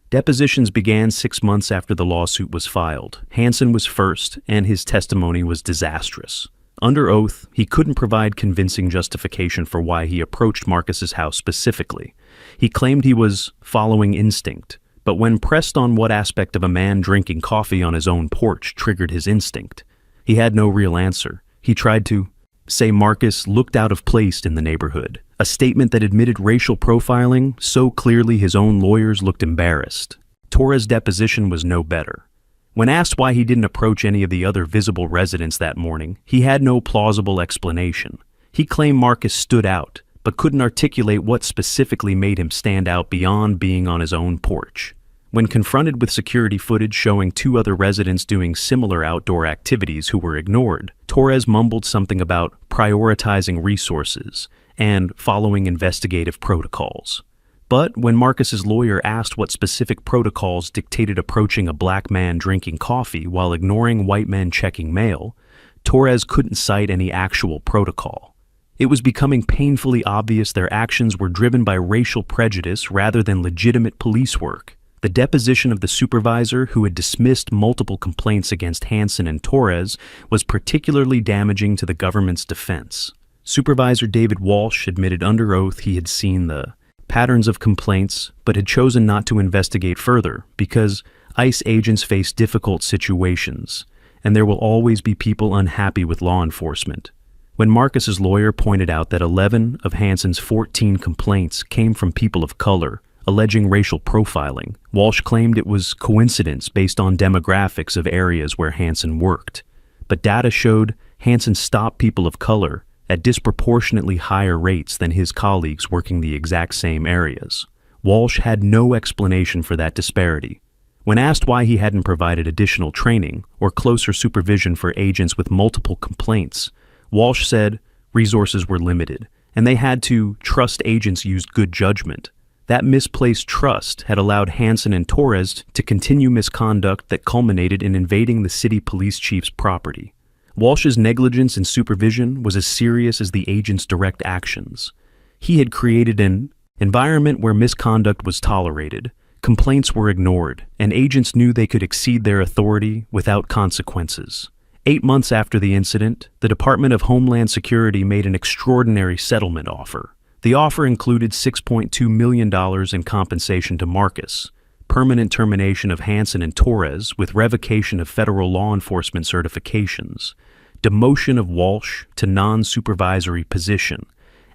Depositions began 6 months after the lawsuit was filed. Hansen was first, and his testimony was disastrous. Under oath, he couldn't provide convincing justification for why he approached Marcus's house specifically. He claimed he was following instinct, but when pressed on what aspect of a man drinking coffee on his own porch triggered his instinct, he had no real answer. He tried to say Marcus looked out of place in the neighborhood, a statement that admitted racial profiling so clearly his own lawyers looked embarrassed. Torres' deposition was no better. When asked why he didn't approach any of the other visible residents that morning, he had no plausible explanation. He claimed Marcus stood out, but couldn't articulate what specifically made him stand out beyond being on his own porch. When confronted with security footage showing 2 other residents doing similar outdoor activities who were ignored, Torres mumbled something about prioritizing resources and following investigative protocols. But when Marcus's lawyer asked what specific protocols dictated approaching a black man drinking coffee while ignoring white men checking mail, Torres couldn't cite any actual protocol. It was becoming painfully obvious their actions were driven by racial prejudice rather than legitimate police work. The deposition of the supervisor, who had dismissed multiple complaints against Hansen and Torres, was particularly damaging to the government's defense. Supervisor David Walsh admitted under oath he had seen the patterns of complaints, but had chosen not to investigate further because ICE agents face difficult situations, and there will always be people unhappy with law enforcement. When Marcus's lawyer pointed out that 11 of Hansen's 14 complaints came from people of color, alleging racial profiling, Walsh claimed it was coincidence based on demographics of areas where Hansen worked. But data showed Hansen stopped people of color at disproportionately higher rates than his colleagues working the exact same areas. Walsh had no explanation for that disparity. When asked why he hadn't provided additional training or closer supervision for agents with multiple complaints, Walsh said resources were limited, and they had to trust agents used good judgment. That misplaced trust had allowed Hansen and Torres to continue misconduct that culminated in invading the city police chief's property. Walsh's negligence in supervision was as serious as the agent's direct actions. He had created an environment where misconduct was tolerated, complaints were ignored, and agents knew they could exceed their authority without consequences. 8 months after the incident, the Department of Homeland Security made an extraordinary settlement offer. The offer included $6.2 million in compensation to Marcus, permanent termination of Hansen and Torres with revocation of federal law enforcement certifications, demotion of Walsh to non-supervisory position,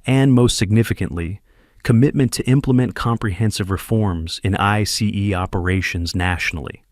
and most significantly, commitment to implement comprehensive reforms in ICE operations nationally.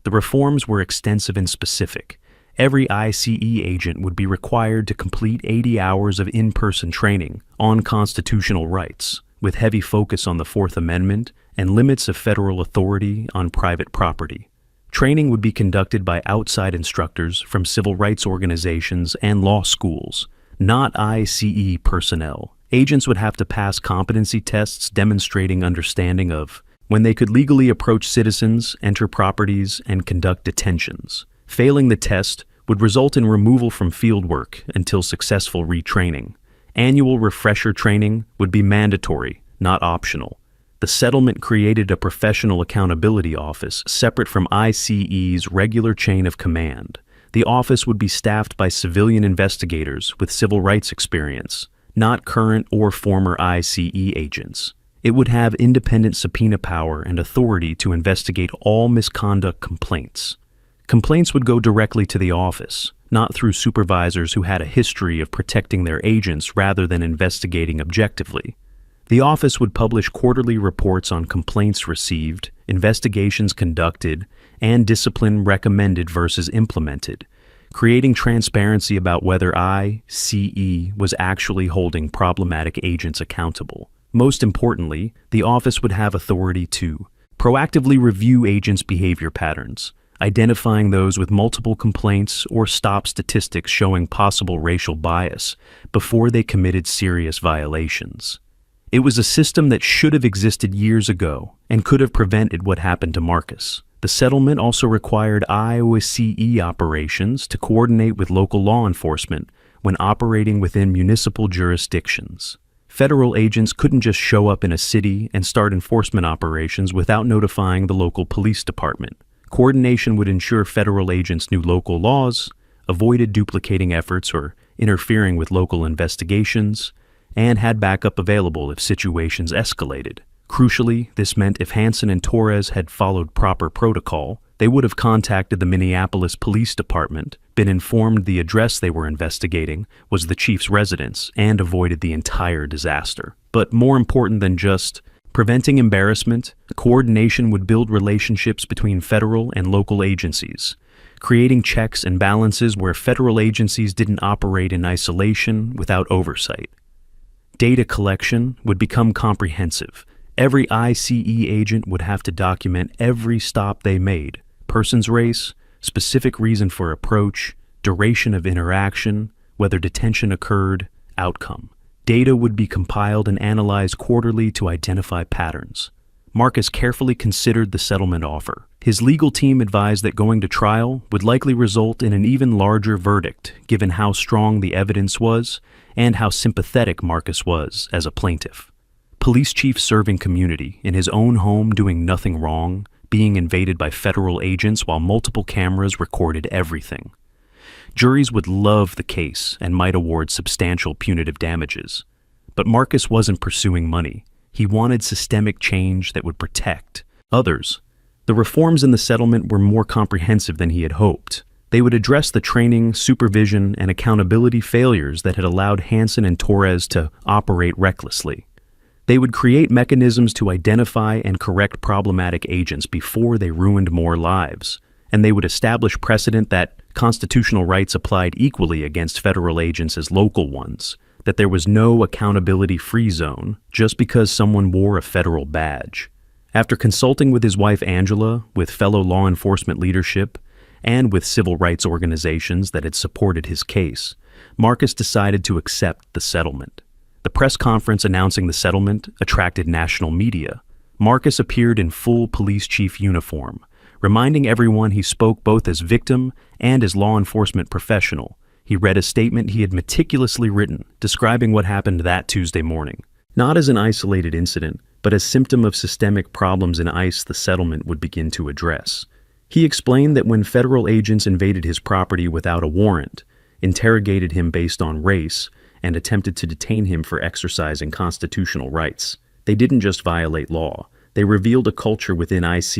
The reforms were extensive and specific. Every ICE agent would be required to complete 80 hours of in-person training on constitutional rights, with heavy focus on the Fourth Amendment and limits of federal authority on private property. Training would be conducted by outside instructors from civil rights organizations and law schools, not ICE personnel, Agents would have to pass competency tests demonstrating understanding of when they could legally approach citizens, enter properties, and conduct detentions. Failing the test would result in removal from field work until successful retraining. Annual refresher training would be mandatory, not optional. The settlement created a professional accountability office separate from ICE's regular chain of command. The office would be staffed by civilian investigators with civil rights experience, not current or former ICE agents. It would have independent subpoena power and authority to investigate all misconduct complaints. Complaints would go directly to the office, not through supervisors who had a history of protecting their agents rather than investigating objectively. The office would publish quarterly reports on complaints received, investigations conducted, and discipline recommended versus implemented, creating transparency about whether ICE was actually holding problematic agents accountable. Most importantly, the office would have authority to proactively review agents' behavior patterns, identifying those with multiple complaints or stop statistics showing possible racial bias before they committed serious violations. It was a system that should have existed years ago and could have prevented what happened to Marcus. The settlement also required ICE operations to coordinate with local law enforcement when operating within municipal jurisdictions. Federal agents couldn't just show up in a city and start enforcement operations without notifying the local police department. Coordination would ensure federal agents knew local laws, avoided duplicating efforts or interfering with local investigations, and had backup available if situations escalated. Crucially, this meant if Hansen and Torres had followed proper protocol, they would have contacted the Minneapolis Police Department, been informed the address they were investigating was the chief's residence, and avoided the entire disaster. But more important than just preventing embarrassment, coordination would build relationships between federal and local agencies, creating checks and balances where federal agencies didn't operate in isolation without oversight. Data collection would become comprehensive. Every ICE agent would have to document every stop they made, person's race, specific reason for approach, duration of interaction, whether detention occurred, outcome. Data would be compiled and analyzed quarterly to identify patterns. Marcus carefully considered the settlement offer. His legal team advised that going to trial would likely result in an even larger verdict, given how strong the evidence was and how sympathetic Marcus was as a plaintiff. Police chief serving community, in his own home doing nothing wrong, being invaded by federal agents while multiple cameras recorded everything. Juries would love the case and might award substantial punitive damages. But Marcus wasn't pursuing money. He wanted systemic change that would protect others. The reforms in the settlement were more comprehensive than he had hoped. They would address the training, supervision, and accountability failures that had allowed Hansen and Torres to operate recklessly. They would create mechanisms to identify and correct problematic agents before they ruined more lives, and they would establish precedent that constitutional rights applied equally against federal agents as local ones, that there was no accountability-free zone just because someone wore a federal badge. After consulting with his wife Angela, with fellow law enforcement leadership, and with civil rights organizations that had supported his case, Marcus decided to accept the settlement. The press conference announcing the settlement attracted national media. Marcus appeared in full police chief uniform, reminding everyone he spoke both as victim and as law enforcement professional. He read a statement he had meticulously written, describing what happened that Tuesday morning. Not as an isolated incident, but as symptom of systemic problems in ICE the settlement would begin to address. He explained that when federal agents invaded his property without a warrant, interrogated him based on race, and attempted to detain him for exercising constitutional rights, they didn't just violate law. They revealed a culture within ICE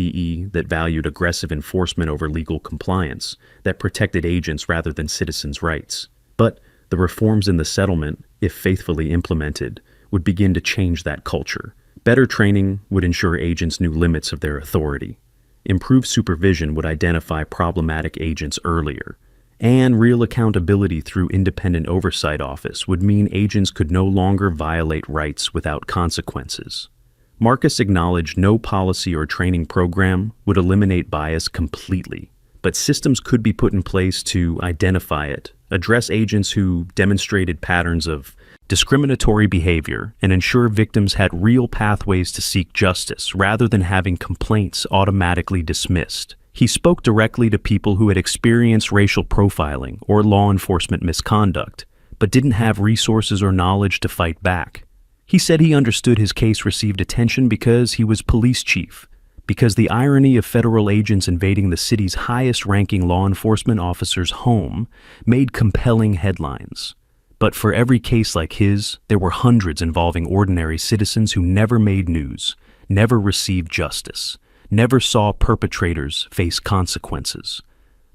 that valued aggressive enforcement over legal compliance, that protected agents rather than citizens' rights. But the reforms in the settlement, if faithfully implemented, would begin to change that culture. Better training would ensure agents knew limits of their authority. Improved supervision would identify problematic agents earlier. And real accountability through independent oversight office would mean agents could no longer violate rights without consequences. Marcus acknowledged no policy or training program would eliminate bias completely, but systems could be put in place to identify it, address agents who demonstrated patterns of discriminatory behavior, and ensure victims had real pathways to seek justice rather than having complaints automatically dismissed. He spoke directly to people who had experienced racial profiling or law enforcement misconduct, but didn't have resources or knowledge to fight back. He said he understood his case received attention because he was police chief, because the irony of federal agents invading the city's highest-ranking law enforcement officer's home made compelling headlines. But for every case like his, there were hundreds involving ordinary citizens who never made news, never received justice, never saw perpetrators face consequences.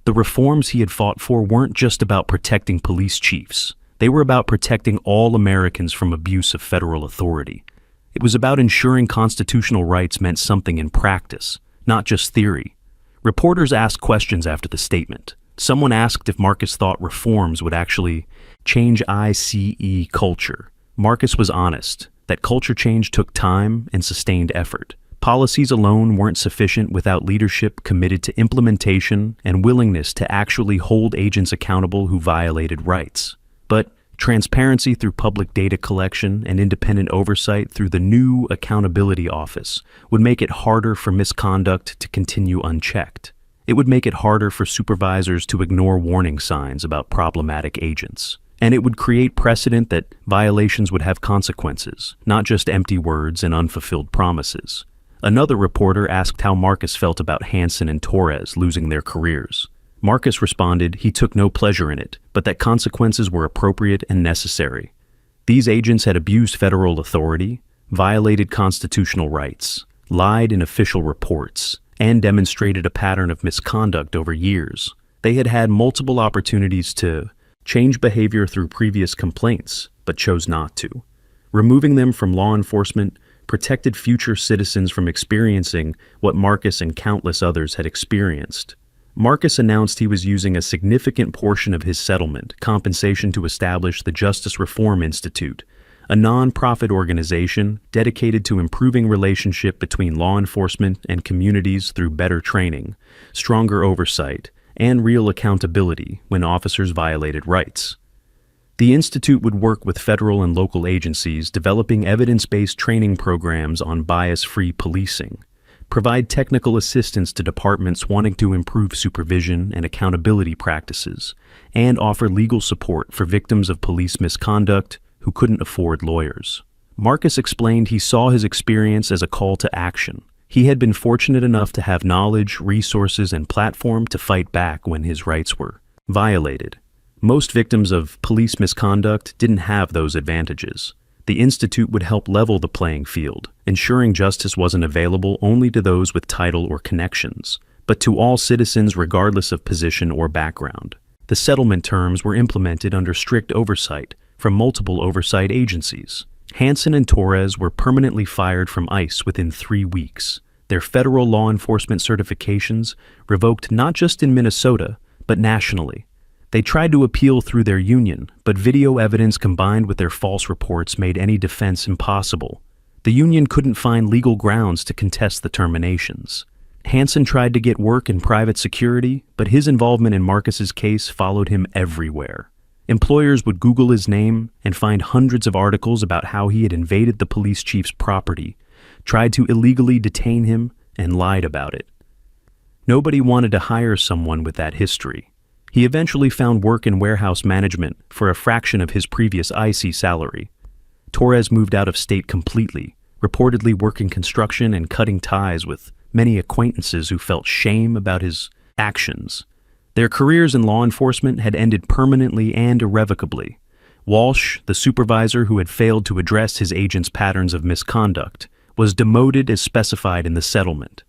The reforms he had fought for weren't just about protecting police chiefs. They were about protecting all Americans from abuse of federal authority. It was about ensuring constitutional rights meant something in practice, not just theory. Reporters asked questions after the statement. Someone asked if Marcus thought reforms would actually change ICE culture. Marcus was honest that culture change took time and sustained effort. Policies alone weren't sufficient without leadership committed to implementation and willingness to actually hold agents accountable who violated rights. But transparency through public data collection and independent oversight through the new Accountability Office would make it harder for misconduct to continue unchecked. It would make it harder for supervisors to ignore warning signs about problematic agents. And it would create precedent that violations would have consequences, not just empty words and unfulfilled promises. Another reporter asked how Marcus felt about Hansen and Torres losing their careers. Marcus responded he took no pleasure in it, but that consequences were appropriate and necessary. These agents had abused federal authority, violated constitutional rights, lied in official reports, and demonstrated a pattern of misconduct over years. They had had multiple opportunities to change behavior through previous complaints, but chose not to. Removing them from law enforcement protected future citizens from experiencing what Marcus and countless others had experienced. Marcus announced he was using a significant portion of his settlement compensation to establish the Justice Reform Institute, a non-profit organization dedicated to improving relationship between law enforcement and communities through better training, stronger oversight, and real accountability when officers violated rights. The institute would work with federal and local agencies developing evidence-based training programs on bias-free policing, provide technical assistance to departments wanting to improve supervision and accountability practices, and offer legal support for victims of police misconduct who couldn't afford lawyers. Marcus explained he saw his experience as a call to action. He had been fortunate enough to have knowledge, resources, and platform to fight back when his rights were violated. Most victims of police misconduct didn't have those advantages. The Institute would help level the playing field, ensuring justice wasn't available only to those with title or connections, but to all citizens regardless of position or background. The settlement terms were implemented under strict oversight from multiple oversight agencies. Hansen and Torres were permanently fired from ICE within 3 weeks. Their federal law enforcement certifications revoked not just in Minnesota, but nationally. They tried to appeal through their union, but video evidence combined with their false reports made any defense impossible. The union couldn't find legal grounds to contest the terminations. Hansen tried to get work in private security, but his involvement in Marcus's case followed him everywhere. Employers would Google his name and find hundreds of articles about how he had invaded the police chief's property, tried to illegally detain him, and lied about it. Nobody wanted to hire someone with that history. He eventually found work in warehouse management for a fraction of his previous IC salary. Torres moved out of state completely, reportedly working construction and cutting ties with many acquaintances who felt shame about his actions. Their careers in law enforcement had ended permanently and irrevocably. Walsh, the supervisor who had failed to address his agents' patterns of misconduct, was demoted as specified in the settlement.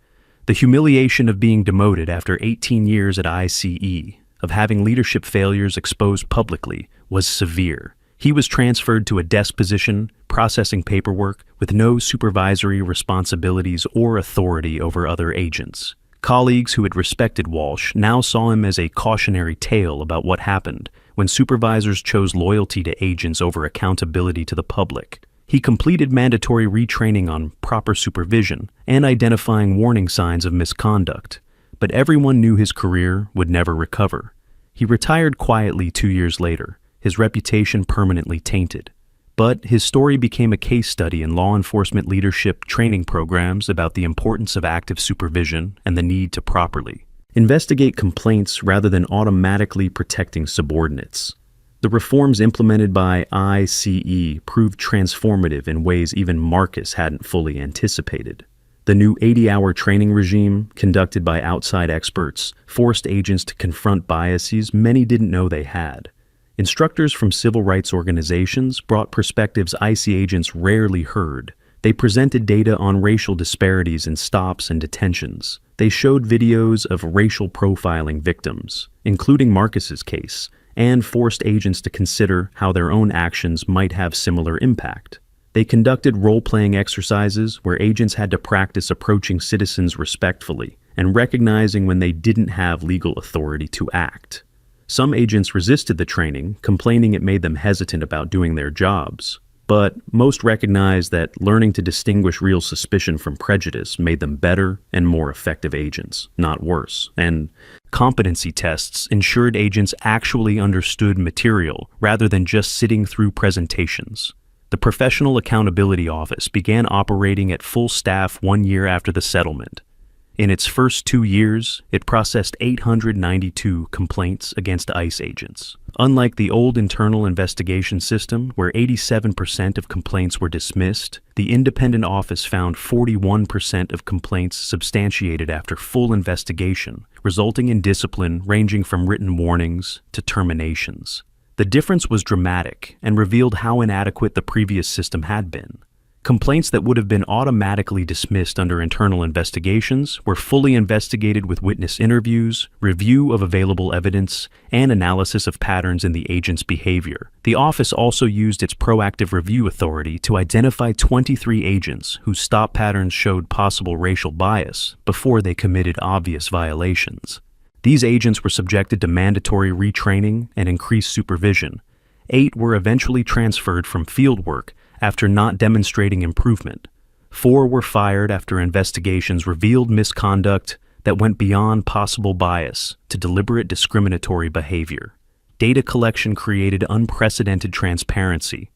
The humiliation of being demoted after 18 years at ICE, of having leadership failures exposed publicly, was severe. He was transferred to a desk position, processing paperwork, with no supervisory responsibilities or authority over other agents. Colleagues who had respected Walsh now saw him as a cautionary tale about what happened when supervisors chose loyalty to agents over accountability to the public. He completed mandatory retraining on proper supervision and identifying warning signs of misconduct, but everyone knew his career would never recover. He retired quietly 2 years later, his reputation permanently tainted. But his story became a case study in law enforcement leadership training programs about the importance of active supervision and the need to properly investigate complaints rather than automatically protecting subordinates. The reforms implemented by ICE proved transformative in ways even Marcus hadn't fully anticipated. The new 80-hour training regime, conducted by outside experts, forced agents to confront biases many didn't know they had. Instructors from civil rights organizations brought perspectives ICE agents rarely heard. They presented data on racial disparities in stops and detentions. They showed videos of racial profiling victims, including Marcus's case, and forced agents to consider how their own actions might have similar impact. They conducted role-playing exercises where agents had to practice approaching citizens respectfully and recognizing when they didn't have legal authority to act. Some agents resisted the training, complaining it made them hesitant about doing their jobs. But most recognized that learning to distinguish real suspicion from prejudice made them better and more effective agents, not worse. And competency tests ensured agents actually understood material rather than just sitting through presentations. The Professional Accountability Office began operating at full staff 1 year after the settlement. In its first 2 years, it processed 892 complaints against ICE agents. Unlike the old internal investigation system, where 87% of complaints were dismissed, the independent office found 41% of complaints substantiated after full investigation, resulting in discipline ranging from written warnings to terminations. The difference was dramatic and revealed how inadequate the previous system had been. Complaints that would have been automatically dismissed under internal investigations were fully investigated with witness interviews, review of available evidence, and analysis of patterns in the agent's behavior. The office also used its proactive review authority to identify 23 agents whose stop patterns showed possible racial bias before they committed obvious violations. These agents were subjected to mandatory retraining and increased supervision. 8 were eventually transferred from field work after not demonstrating improvement. 4 were fired after investigations revealed misconduct that went beyond possible bias to deliberate discriminatory behavior. Data collection created unprecedented transparency.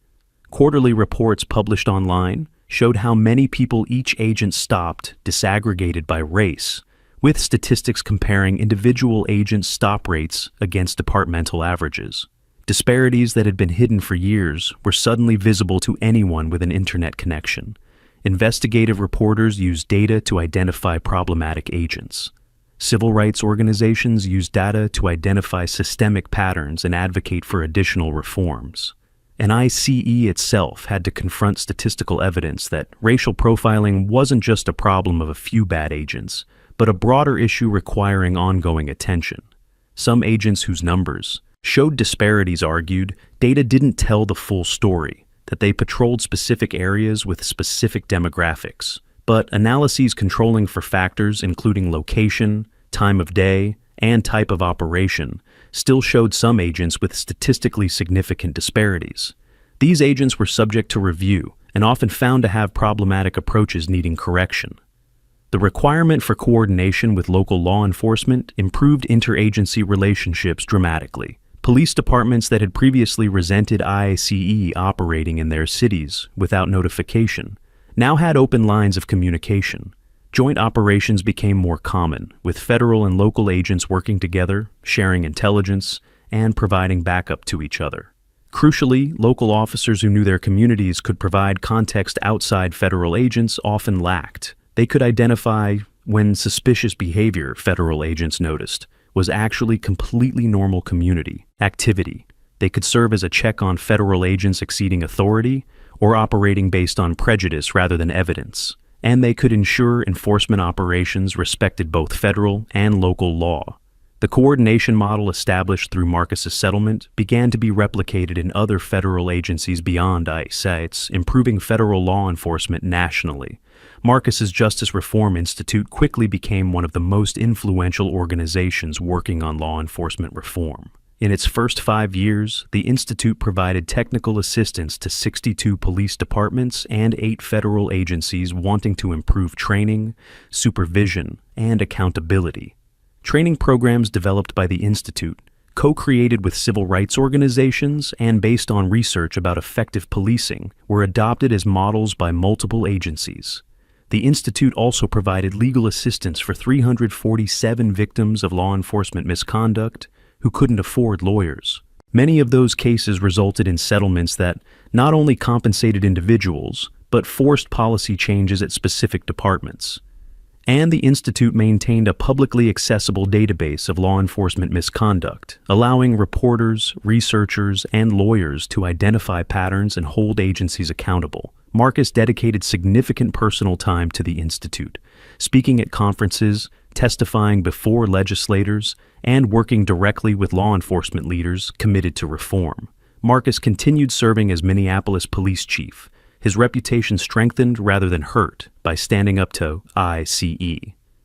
Quarterly reports published online showed how many people each agent stopped, disaggregated by race, with statistics comparing individual agents' stop rates against departmental averages. Disparities that had been hidden for years were suddenly visible to anyone with an internet connection. Investigative reporters used data to identify problematic agents. Civil rights organizations used data to identify systemic patterns and advocate for additional reforms. And ICE itself had to confront statistical evidence that racial profiling wasn't just a problem of a few bad agents, but a broader issue requiring ongoing attention. Some agents whose numbers showed disparities argued data didn't tell the full story, that they patrolled specific areas with specific demographics. But analyses controlling for factors including location, time of day, and type of operation still showed some agents with statistically significant disparities. These agents were subject to review and often found to have problematic approaches needing correction. The requirement for coordination with local law enforcement improved interagency relationships dramatically. Police departments that had previously resented ICE operating in their cities without notification now had open lines of communication. Joint operations became more common, with federal and local agents working together, sharing intelligence, and providing backup to each other. Crucially, local officers who knew their communities could provide context outside federal agents often lacked. They could identify when suspicious behavior federal agents noticed was actually completely normal community activity. They could serve as a check on federal agents exceeding authority or operating based on prejudice rather than evidence. And they could ensure enforcement operations respected both federal and local law. The coordination model established through Marcus's settlement began to be replicated in other federal agencies beyond ICE, improving federal law enforcement nationally. Marcus's Justice Reform Institute quickly became one of the most influential organizations working on law enforcement reform. In its first 5 years, the Institute provided technical assistance to 62 police departments and 8 federal agencies wanting to improve training, supervision, and accountability. Training programs developed by the Institute co-created with civil rights organizations and based on research about effective policing, were adopted as models by multiple agencies. The Institute also provided legal assistance for 347 victims of law enforcement misconduct who couldn't afford lawyers. Many of those cases resulted in settlements that not only compensated individuals, but forced policy changes at specific departments. And the Institute maintained a publicly accessible database of law enforcement misconduct, allowing reporters, researchers, and lawyers to identify patterns and hold agencies accountable. Marcus dedicated significant personal time to the Institute, speaking at conferences, testifying before legislators, and working directly with law enforcement leaders committed to reform. Marcus continued serving as Minneapolis police chief, his reputation strengthened rather than hurt by standing up to ICE.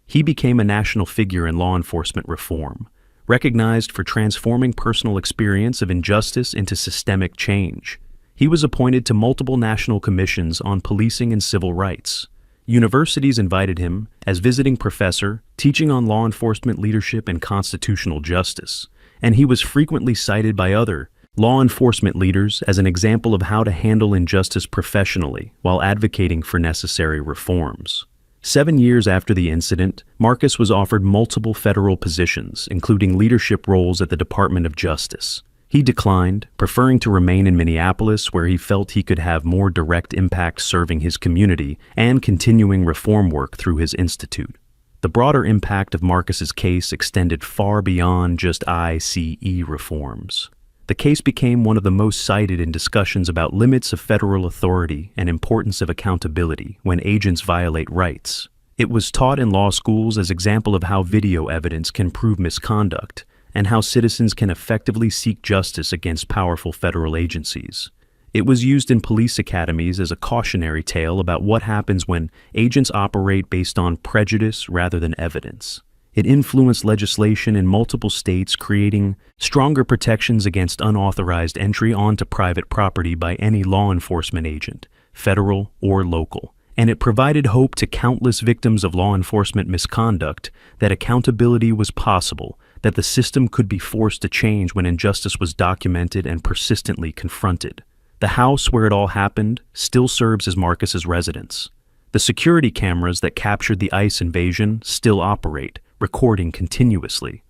He became a national figure in law enforcement reform, recognized for transforming personal experience of injustice into systemic change. He was appointed to multiple national commissions on policing and civil rights. Universities invited him as visiting professor, teaching on law enforcement leadership and constitutional justice, and he was frequently cited by other law enforcement leaders as an example of how to handle injustice professionally while advocating for necessary reforms. 7 years after the incident, Marcus was offered multiple federal positions, including leadership roles at the Department of Justice. He declined, preferring to remain in Minneapolis, where he felt he could have more direct impact serving his community and continuing reform work through his institute. The broader impact of Marcus's case extended far beyond just ICE reforms. The case became one of the most cited in discussions about limits of federal authority and importance of accountability when agents violate rights. It was taught in law schools as an example of how video evidence can prove misconduct and how citizens can effectively seek justice against powerful federal agencies. It was used in police academies as a cautionary tale about what happens when agents operate based on prejudice rather than evidence. It influenced legislation in multiple states, creating stronger protections against unauthorized entry onto private property by any law enforcement agent, federal or local. And it provided hope to countless victims of law enforcement misconduct that accountability was possible, that the system could be forced to change when injustice was documented and persistently confronted. The house where it all happened still serves as Marcus's residence. The security cameras that captured the ICE invasion still operate, recording continuously.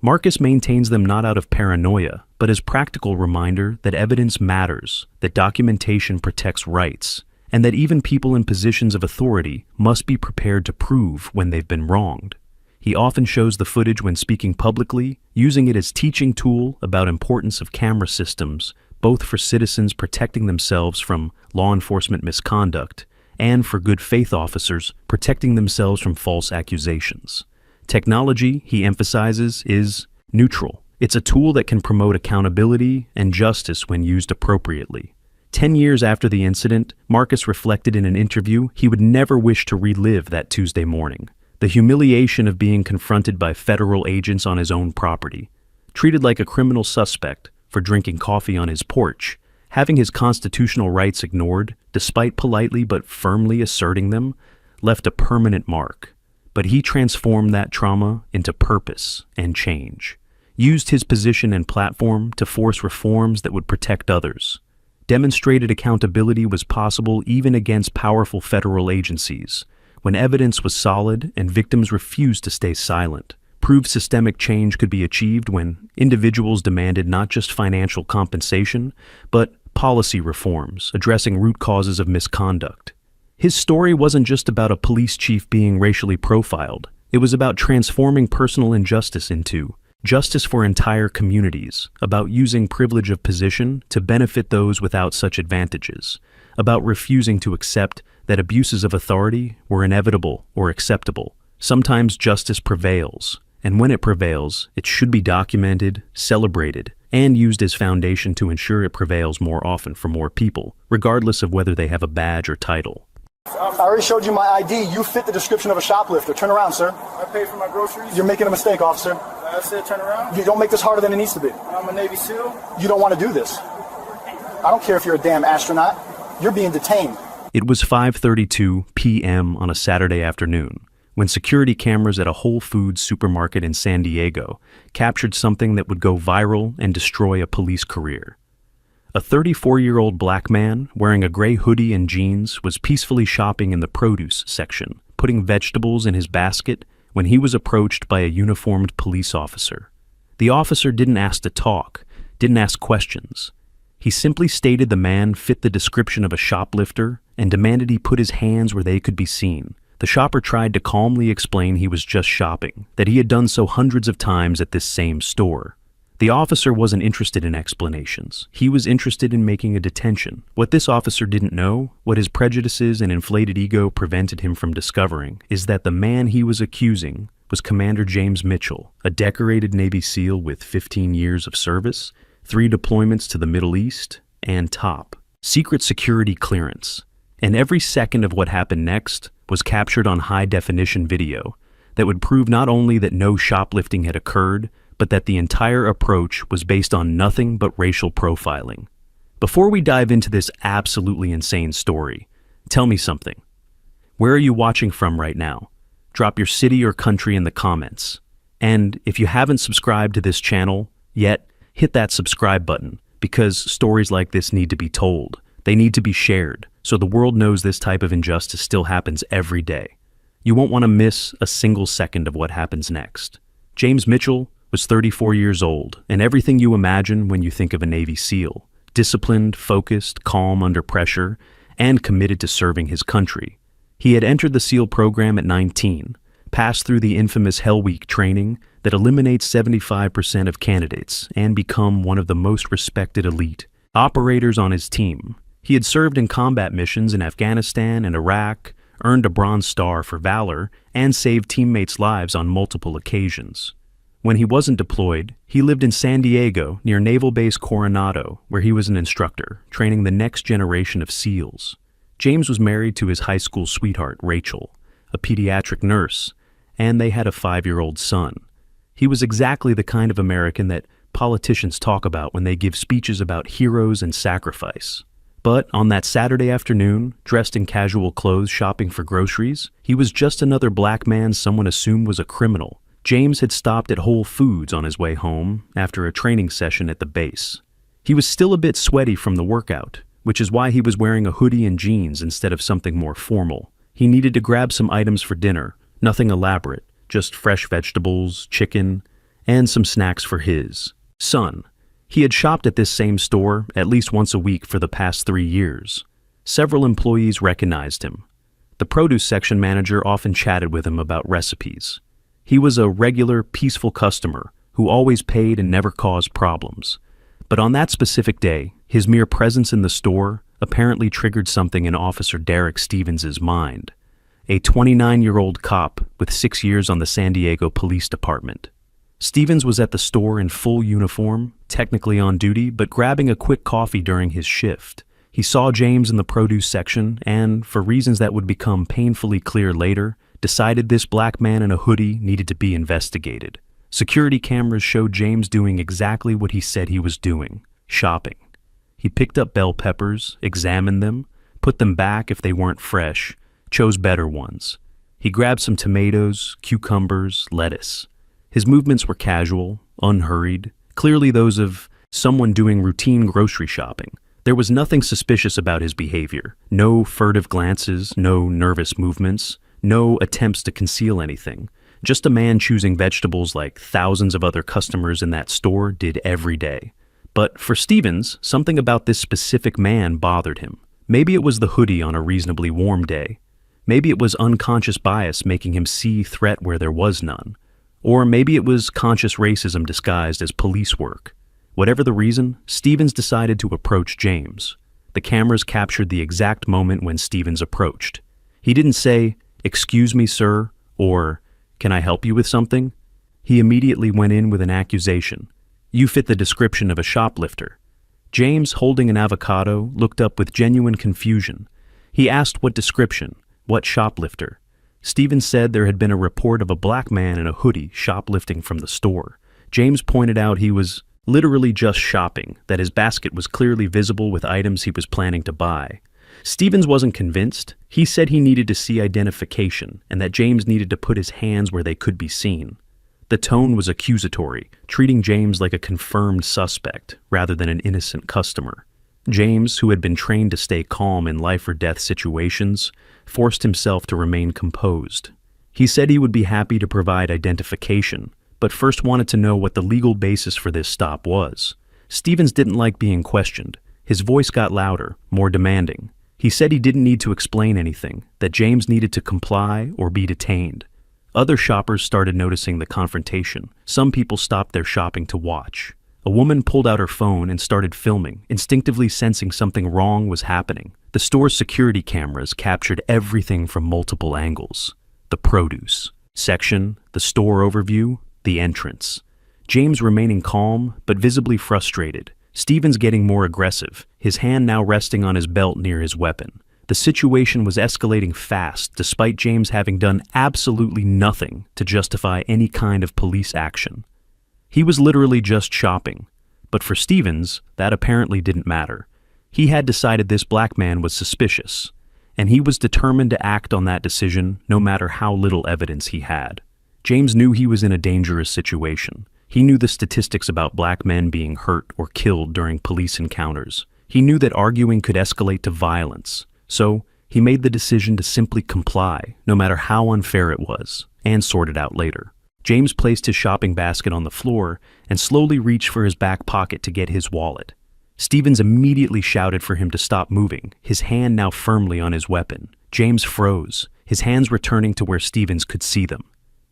Marcus maintains them not out of paranoia, but as practical reminder that evidence matters, that documentation protects rights, and that even people in positions of authority must be prepared to prove when they've been wronged. He often shows the footage when speaking publicly, using it as teaching tool about importance of camera systems, both for citizens protecting themselves from law enforcement misconduct and for good faith officers protecting themselves from false accusations. Technology, he emphasizes, is neutral. It's a tool that can promote accountability and justice when used appropriately. 10 years after the incident, Marcus reflected in an interview he would never wish to relive that Tuesday morning. The humiliation of being confronted by federal agents on his own property, treated like a criminal suspect for drinking coffee on his porch, having his constitutional rights ignored, despite politely but firmly asserting them, left a permanent mark. But he transformed that trauma into purpose and change, used his position and platform to force reforms that would protect others, demonstrated accountability was possible even against powerful federal agencies, when evidence was solid and victims refused to stay silent, proved systemic change could be achieved when individuals demanded not just financial compensation, but policy reforms addressing root causes of misconduct. His story wasn't just about a police chief being racially profiled. It was about transforming personal injustice into justice for entire communities, about using privilege of position to benefit those without such advantages, about refusing to accept that abuses of authority were inevitable or acceptable. Sometimes justice prevails, and when it prevails, it should be documented, celebrated, and used as foundation to ensure it prevails more often for more people, regardless of whether they have a badge or title. I already showed you my ID. You fit the description of a shoplifter. Turn around, sir. I paid for my groceries. You're making a mistake, officer. I said turn around. You don't make this harder than it needs to be. I'm a Navy SEAL. You don't want to do this. I don't care if you're a damn astronaut. You're being detained. It was 5:32 p.m. on a Saturday afternoon when security cameras at a Whole Foods supermarket in San Diego captured something that would go viral and destroy a police career. A 34-year-old black man wearing a gray hoodie and jeans was peacefully shopping in the produce section, putting vegetables in his basket when he was approached by a uniformed police officer. The officer didn't ask to talk, didn't ask questions. He simply stated the man fit the description of a shoplifter and demanded he put his hands where they could be seen. The shopper tried to calmly explain he was just shopping, that he had done so hundreds of times at this same store. The officer wasn't interested in explanations. He was interested in making a detention. What this officer didn't know, what his prejudices and inflated ego prevented him from discovering, is that the man he was accusing was Commander James Mitchell, a decorated Navy SEAL with 15 years of service, 3 deployments to the Middle East, and top secret security clearance. And every second of what happened next was captured on high-definition video that would prove not only that no shoplifting had occurred, but that the entire approach was based on nothing but racial profiling. Before we dive into this absolutely insane story, tell me something. Where are you watching from right now? Drop your city or country in the comments. And if you haven't subscribed to this channel yet, hit that subscribe button, because stories like this need to be told. They need to be shared, so the world knows this type of injustice still happens every day. You won't want to miss a single second of what happens next. James Mitchell was 34 years old, and everything you imagine when you think of a Navy SEAL. Disciplined, focused, calm under pressure, and committed to serving his country. He had entered the SEAL program at 19, passed through the infamous Hell Week training that eliminates 75% of candidates, and become one of the most respected elite operators on his team. He had served in combat missions in Afghanistan and Iraq, earned a Bronze Star for valor, and saved teammates' lives on multiple occasions. When he wasn't deployed, he lived in San Diego near Naval Base Coronado, where he was an instructor, training the next generation of SEALs. James was married to his high school sweetheart, Rachel, a pediatric nurse, and they had a 5-year-old son. He was exactly the kind of American that politicians talk about when they give speeches about heroes and sacrifice. But on that Saturday afternoon, dressed in casual clothes shopping for groceries, he was just another black man someone assumed was a criminal. James had stopped at Whole Foods on his way home after a training session at the base. He was still a bit sweaty from the workout, which is why he was wearing a hoodie and jeans instead of something more formal. He needed to grab some items for dinner, nothing elaborate, just fresh vegetables, chicken, and some snacks for his son. He had shopped at this same store at least once a week for the past 3 years. Several employees recognized him. The produce section manager often chatted with him about recipes. He was a regular, peaceful customer who always paid and never caused problems. But on that specific day, his mere presence in the store apparently triggered something in Officer Derek Stevens' mind, a 29-year-old cop with 6 years on the San Diego Police Department. Stevens was at the store in full uniform, technically on duty, but grabbing a quick coffee during his shift. He saw James in the produce section and, for reasons that would become painfully clear later, decided this black man in a hoodie needed to be investigated. Security cameras showed James doing exactly what he said he was doing, shopping. He picked up bell peppers, examined them, put them back if they weren't fresh, chose better ones. He grabbed some tomatoes, cucumbers, lettuce. His movements were casual, unhurried, clearly those of someone doing routine grocery shopping. There was nothing suspicious about his behavior. No furtive glances, no nervous movements, no attempts to conceal anything. Just a man choosing vegetables like thousands of other customers in that store did every day. But for Stevens, something about this specific man bothered him. Maybe it was the hoodie on a reasonably warm day. Maybe it was unconscious bias making him see threat where there was none. Or maybe it was conscious racism disguised as police work. Whatever the reason, Stevens decided to approach James. The cameras captured the exact moment when Stevens approached. He didn't say, "Excuse me, sir," or "Can I help you with something?" He immediately went in with an accusation. "You fit the description of a shoplifter." James, holding an avocado, looked up with genuine confusion. He asked what description, what shoplifter. Stevens said there had been a report of a black man in a hoodie shoplifting from the store. James pointed out he was literally just shopping, that his basket was clearly visible with items he was planning to buy. Stevens wasn't convinced. He said he needed to see identification and that James needed to put his hands where they could be seen. The tone was accusatory, treating James like a confirmed suspect rather than an innocent customer. James, who had been trained to stay calm in life-or-death situations, forced himself to remain composed. He said he would be happy to provide identification, but first wanted to know what the legal basis for this stop was. Stevens didn't like being questioned. His voice got louder, more demanding. He said he didn't need to explain anything, that James needed to comply or be detained. Other shoppers started noticing the confrontation. Some people stopped their shopping to watch. A woman pulled out her phone and started filming, instinctively sensing something wrong was happening. The store's security cameras captured everything from multiple angles. The produce section, the store overview, the entrance. James remaining calm, but visibly frustrated. Stevens getting more aggressive, his hand now resting on his belt near his weapon. The situation was escalating fast, despite James having done absolutely nothing to justify any kind of police action. He was literally just shopping, but for Stevens, that apparently didn't matter. He had decided this black man was suspicious, and he was determined to act on that decision no matter how little evidence he had. James knew he was in a dangerous situation. He knew the statistics about black men being hurt or killed during police encounters. He knew that arguing could escalate to violence, so he made the decision to simply comply, no matter how unfair it was, and sort it out later. James placed his shopping basket on the floor and slowly reached for his back pocket to get his wallet. Stevens immediately shouted for him to stop moving, his hand now firmly on his weapon. James froze, his hands returning to where Stevens could see them.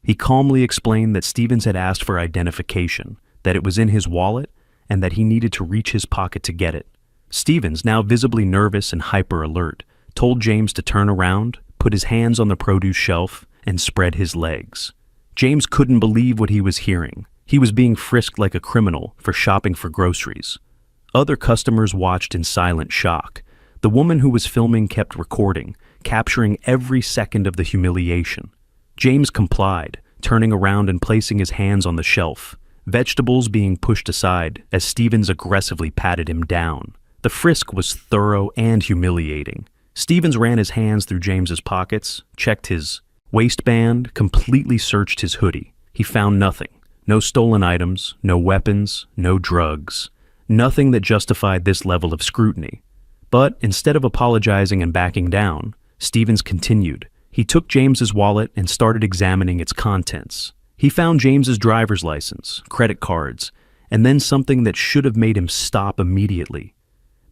He calmly explained that Stevens had asked for identification, that it was in his wallet, and that he needed to reach his pocket to get it. Stevens, now visibly nervous and hyper-alert, told James to turn around, put his hands on the produce shelf, and spread his legs. James couldn't believe what he was hearing. He was being frisked like a criminal for shopping for groceries. Other customers watched in silent shock. The woman who was filming kept recording, capturing every second of the humiliation. James complied, turning around and placing his hands on the shelf, vegetables being pushed aside as Stevens aggressively patted him down. The frisk was thorough and humiliating. Stevens ran his hands through James's pockets, checked his waistband, completely searched his hoodie. He found nothing. No stolen items, no weapons, no drugs. Nothing that justified this level of scrutiny. But instead of apologizing and backing down, Stevens continued. He took James's wallet and started examining its contents. He found James's driver's license, credit cards, and then something that should have made him stop immediately.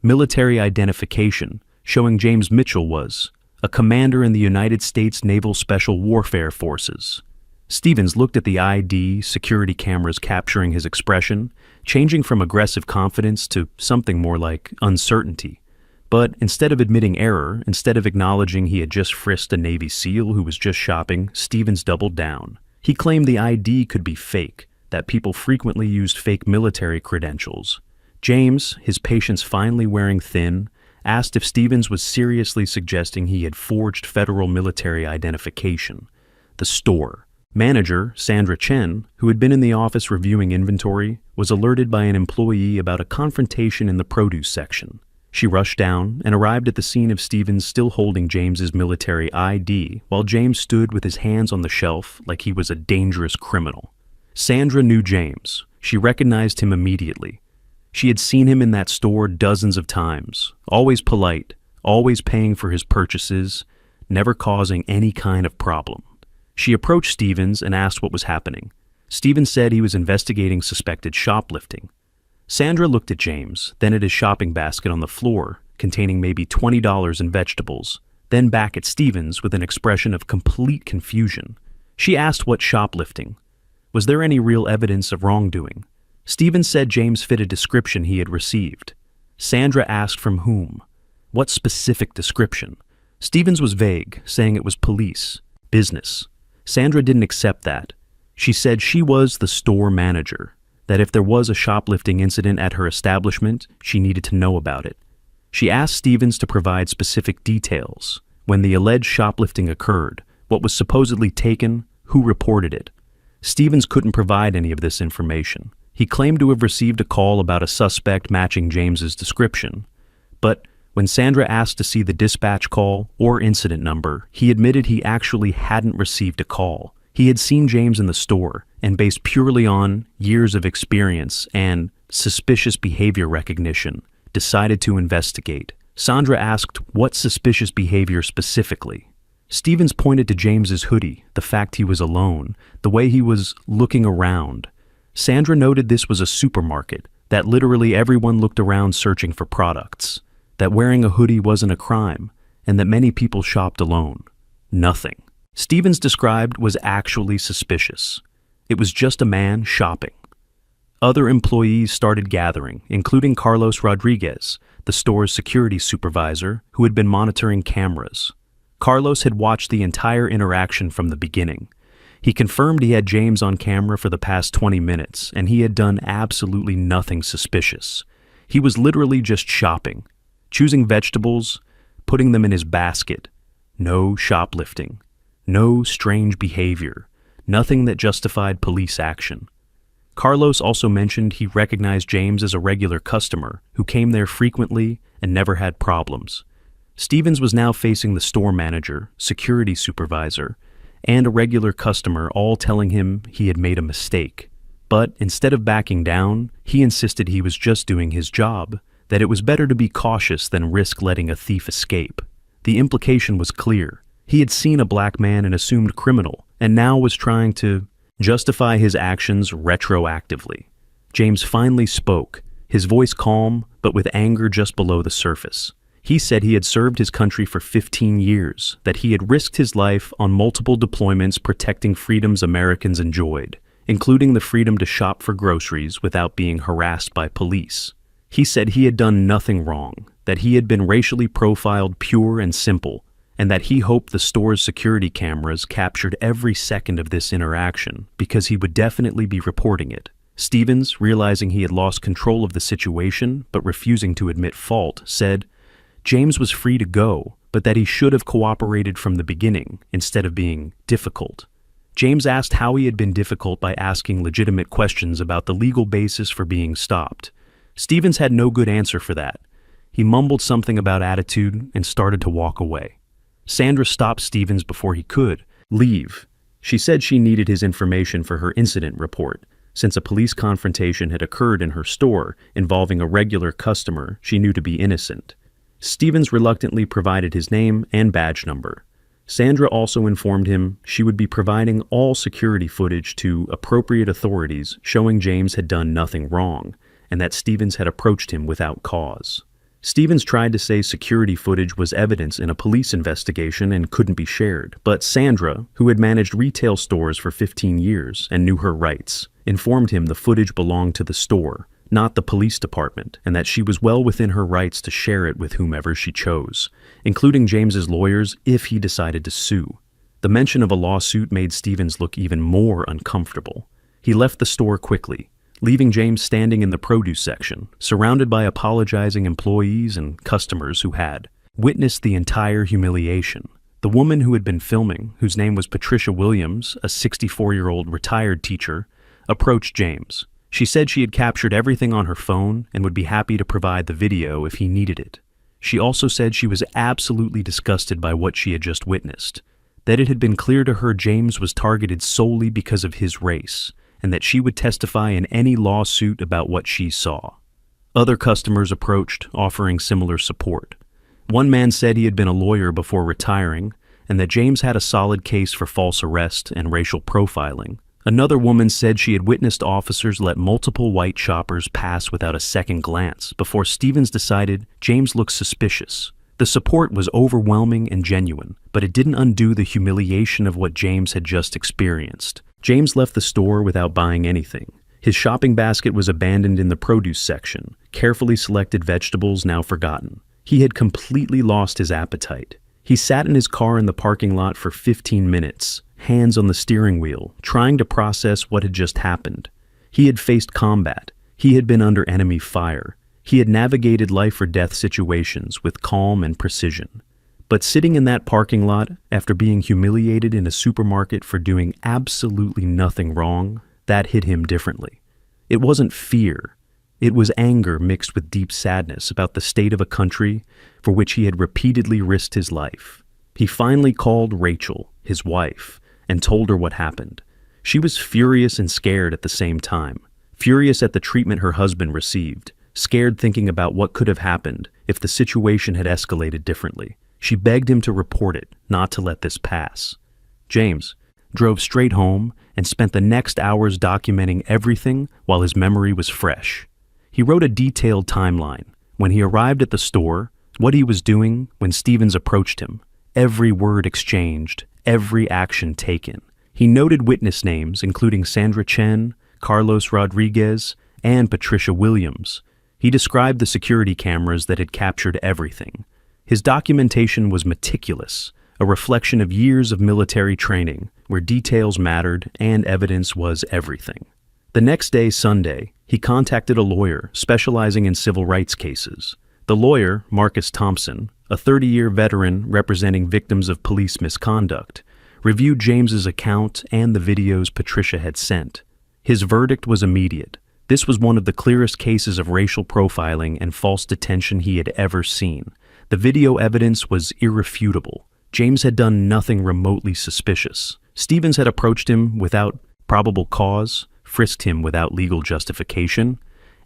Military identification, showing James Mitchell was a commander in the United States Naval Special Warfare Forces. Stevens looked at the ID security cameras capturing his expression, changing from aggressive confidence to something more like uncertainty. But instead of admitting error, instead of acknowledging he had just frisked a Navy SEAL who was just shopping, Stevens doubled down. He claimed the ID could be fake, that people frequently used fake military credentials. James, his patience finally wearing thin, asked if Stevens was seriously suggesting he had forged federal military identification. The store manager, Sandra Chen, who had been in the office reviewing inventory, was alerted by an employee about a confrontation in the produce section. She rushed down and arrived at the scene of Stevens still holding James's military ID, while James stood with his hands on the shelf like he was a dangerous criminal. Sandra knew James. She recognized him immediately. She had seen him in that store dozens of times, always polite, always paying for his purchases, never causing any kind of problem. She approached Stevens and asked what was happening. Stevens said he was investigating suspected shoplifting. Sandra looked at James, then at his shopping basket on the floor, containing maybe $20 in vegetables, then back at Stevens with an expression of complete confusion. She asked what shoplifting. Was there any real evidence of wrongdoing? Stevens said James fit a description he had received. Sandra asked from whom. What specific description? Stevens was vague, saying it was police, business. Sandra didn't accept that. She said she was the store manager, that if there was a shoplifting incident at her establishment, she needed to know about it. She asked Stevens to provide specific details. When the alleged shoplifting occurred, what was supposedly taken, who reported it. Stevens couldn't provide any of this information. He claimed to have received a call about a suspect matching James's description. But When Sandra asked to see the dispatch call or incident number, he admitted he actually hadn't received a call. He had seen James in the store, and based purely on years of experience and suspicious behavior recognition, decided to investigate. Sandra asked what suspicious behavior specifically. Stevens pointed to James's hoodie, the fact he was alone, the way he was looking around. Sandra noted this was a supermarket, that literally everyone looked around searching for products, that wearing a hoodie wasn't a crime, and that many people shopped alone. Nothing Stevens described was actually suspicious. It was just a man shopping. Other employees started gathering, including Carlos Rodriguez, the store's security supervisor, who had been monitoring cameras. Carlos had watched the entire interaction from the beginning. He confirmed he had James on camera for the past 20 minutes, and he had done absolutely nothing suspicious. He was literally just shopping, choosing vegetables, putting them in his basket. No shoplifting, no strange behavior, nothing that justified police action. Carlos also mentioned he recognized James as a regular customer who came there frequently and never had problems. Stevens was now facing the store manager, security supervisor, and a regular customer all telling him he had made a mistake. But instead of backing down, he insisted he was just doing his job, that it was better to be cautious than risk letting a thief escape. The implication was clear. He had seen a black man and assumed criminal, and now was trying to justify his actions retroactively. James finally spoke, his voice calm, but with anger just below the surface. He said he had served his country for 15 years, that he had risked his life on multiple deployments protecting freedoms Americans enjoyed, including the freedom to shop for groceries without being harassed by police. He said he had done nothing wrong, that he had been racially profiled pure and simple, and that he hoped the store's security cameras captured every second of this interaction because he would definitely be reporting it. Stevens, realizing he had lost control of the situation but refusing to admit fault, said James was free to go, but that he should have cooperated from the beginning instead of being difficult. James asked how he had been difficult by asking legitimate questions about the legal basis for being stopped. Stevens had no good answer for that. He mumbled something about attitude and started to walk away. Sandra stopped Stevens before he could leave. She said she needed his information for her incident report, since a police confrontation had occurred in her store involving a regular customer she knew to be innocent. Stevens reluctantly provided his name and badge number. Sandra also informed him she would be providing all security footage to appropriate authorities showing James had done nothing wrong, and that Stevens had approached him without cause. Stevens tried to say security footage was evidence in a police investigation and couldn't be shared, but Sandra, who had managed retail stores for 15 years and knew her rights, informed him the footage belonged to the store, not the police department, and that she was well within her rights to share it with whomever she chose, including James's lawyers if he decided to sue. The mention of a lawsuit made Stevens look even more uncomfortable. He left the store quickly, leaving James standing in the produce section, surrounded by apologizing employees and customers who had witnessed the entire humiliation. The woman who had been filming, whose name was Patricia Williams, a 64-year-old retired teacher, approached James. She said she had captured everything on her phone and would be happy to provide the video if he needed it. She also said she was absolutely disgusted by what she had just witnessed, that it had been clear to her James was targeted solely because of his race, and that she would testify in any lawsuit about what she saw. Other customers approached, offering similar support. One man said he had been a lawyer before retiring, and that James had a solid case for false arrest and racial profiling. Another woman said she had witnessed officers let multiple white shoppers pass without a second glance before Stevens decided James looked suspicious. The support was overwhelming and genuine, but it didn't undo the humiliation of what James had just experienced. James left the store without buying anything. His shopping basket was abandoned in the produce section, carefully selected vegetables now forgotten. He had completely lost his appetite. He sat in his car in the parking lot for 15 minutes, hands on the steering wheel, trying to process what had just happened. He had faced combat. He had been under enemy fire. He had navigated life or death situations with calm and precision. But sitting in that parking lot, after being humiliated in a supermarket for doing absolutely nothing wrong, that hit him differently. It wasn't fear. It was anger mixed with deep sadness about the state of a country for which he had repeatedly risked his life. He finally called Rachel, his wife, and told her what happened. She was furious and scared at the same time. Furious at the treatment her husband received, scared thinking about what could have happened if the situation had escalated differently. She begged him to report it, not to let this pass. James drove straight home and spent the next hours documenting everything while his memory was fresh. He wrote a detailed timeline: when he arrived at the store, what he was doing when Stevens approached him, every word exchanged, every action taken. He noted witness names including Sandra Chen, Carlos Rodriguez, and Patricia Williams. He described the security cameras that had captured everything. His documentation was meticulous, a reflection of years of military training, where details mattered and evidence was everything. The next day, Sunday, he contacted a lawyer specializing in civil rights cases. The lawyer, Marcus Thompson, a 30-year veteran representing victims of police misconduct, reviewed James's account and the videos Patricia had sent. His verdict was immediate. This was one of the clearest cases of racial profiling and false detention he had ever seen. The video evidence was irrefutable. James had done nothing remotely suspicious. Stevens had approached him without probable cause, frisked him without legal justification,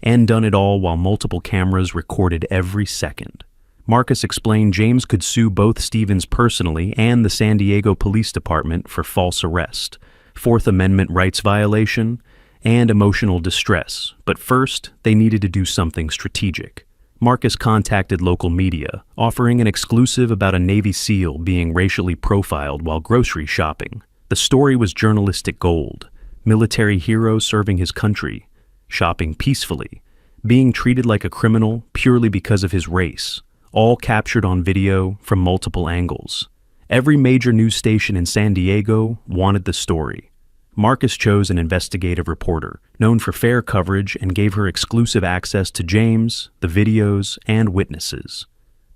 and done it all while multiple cameras recorded every second. Marcus explained James could sue both Stevens personally and the San Diego Police Department for false arrest, Fourth Amendment rights violation, and emotional distress, but first they needed to do something strategic. Marcus contacted local media, offering an exclusive about a Navy SEAL being racially profiled while grocery shopping. The story was journalistic gold: military hero serving his country, shopping peacefully, being treated like a criminal purely because of his race, all captured on video from multiple angles. Every major news station in San Diego wanted the story. Marcus chose an investigative reporter, known for fair coverage, and gave her exclusive access to James, the videos, and witnesses.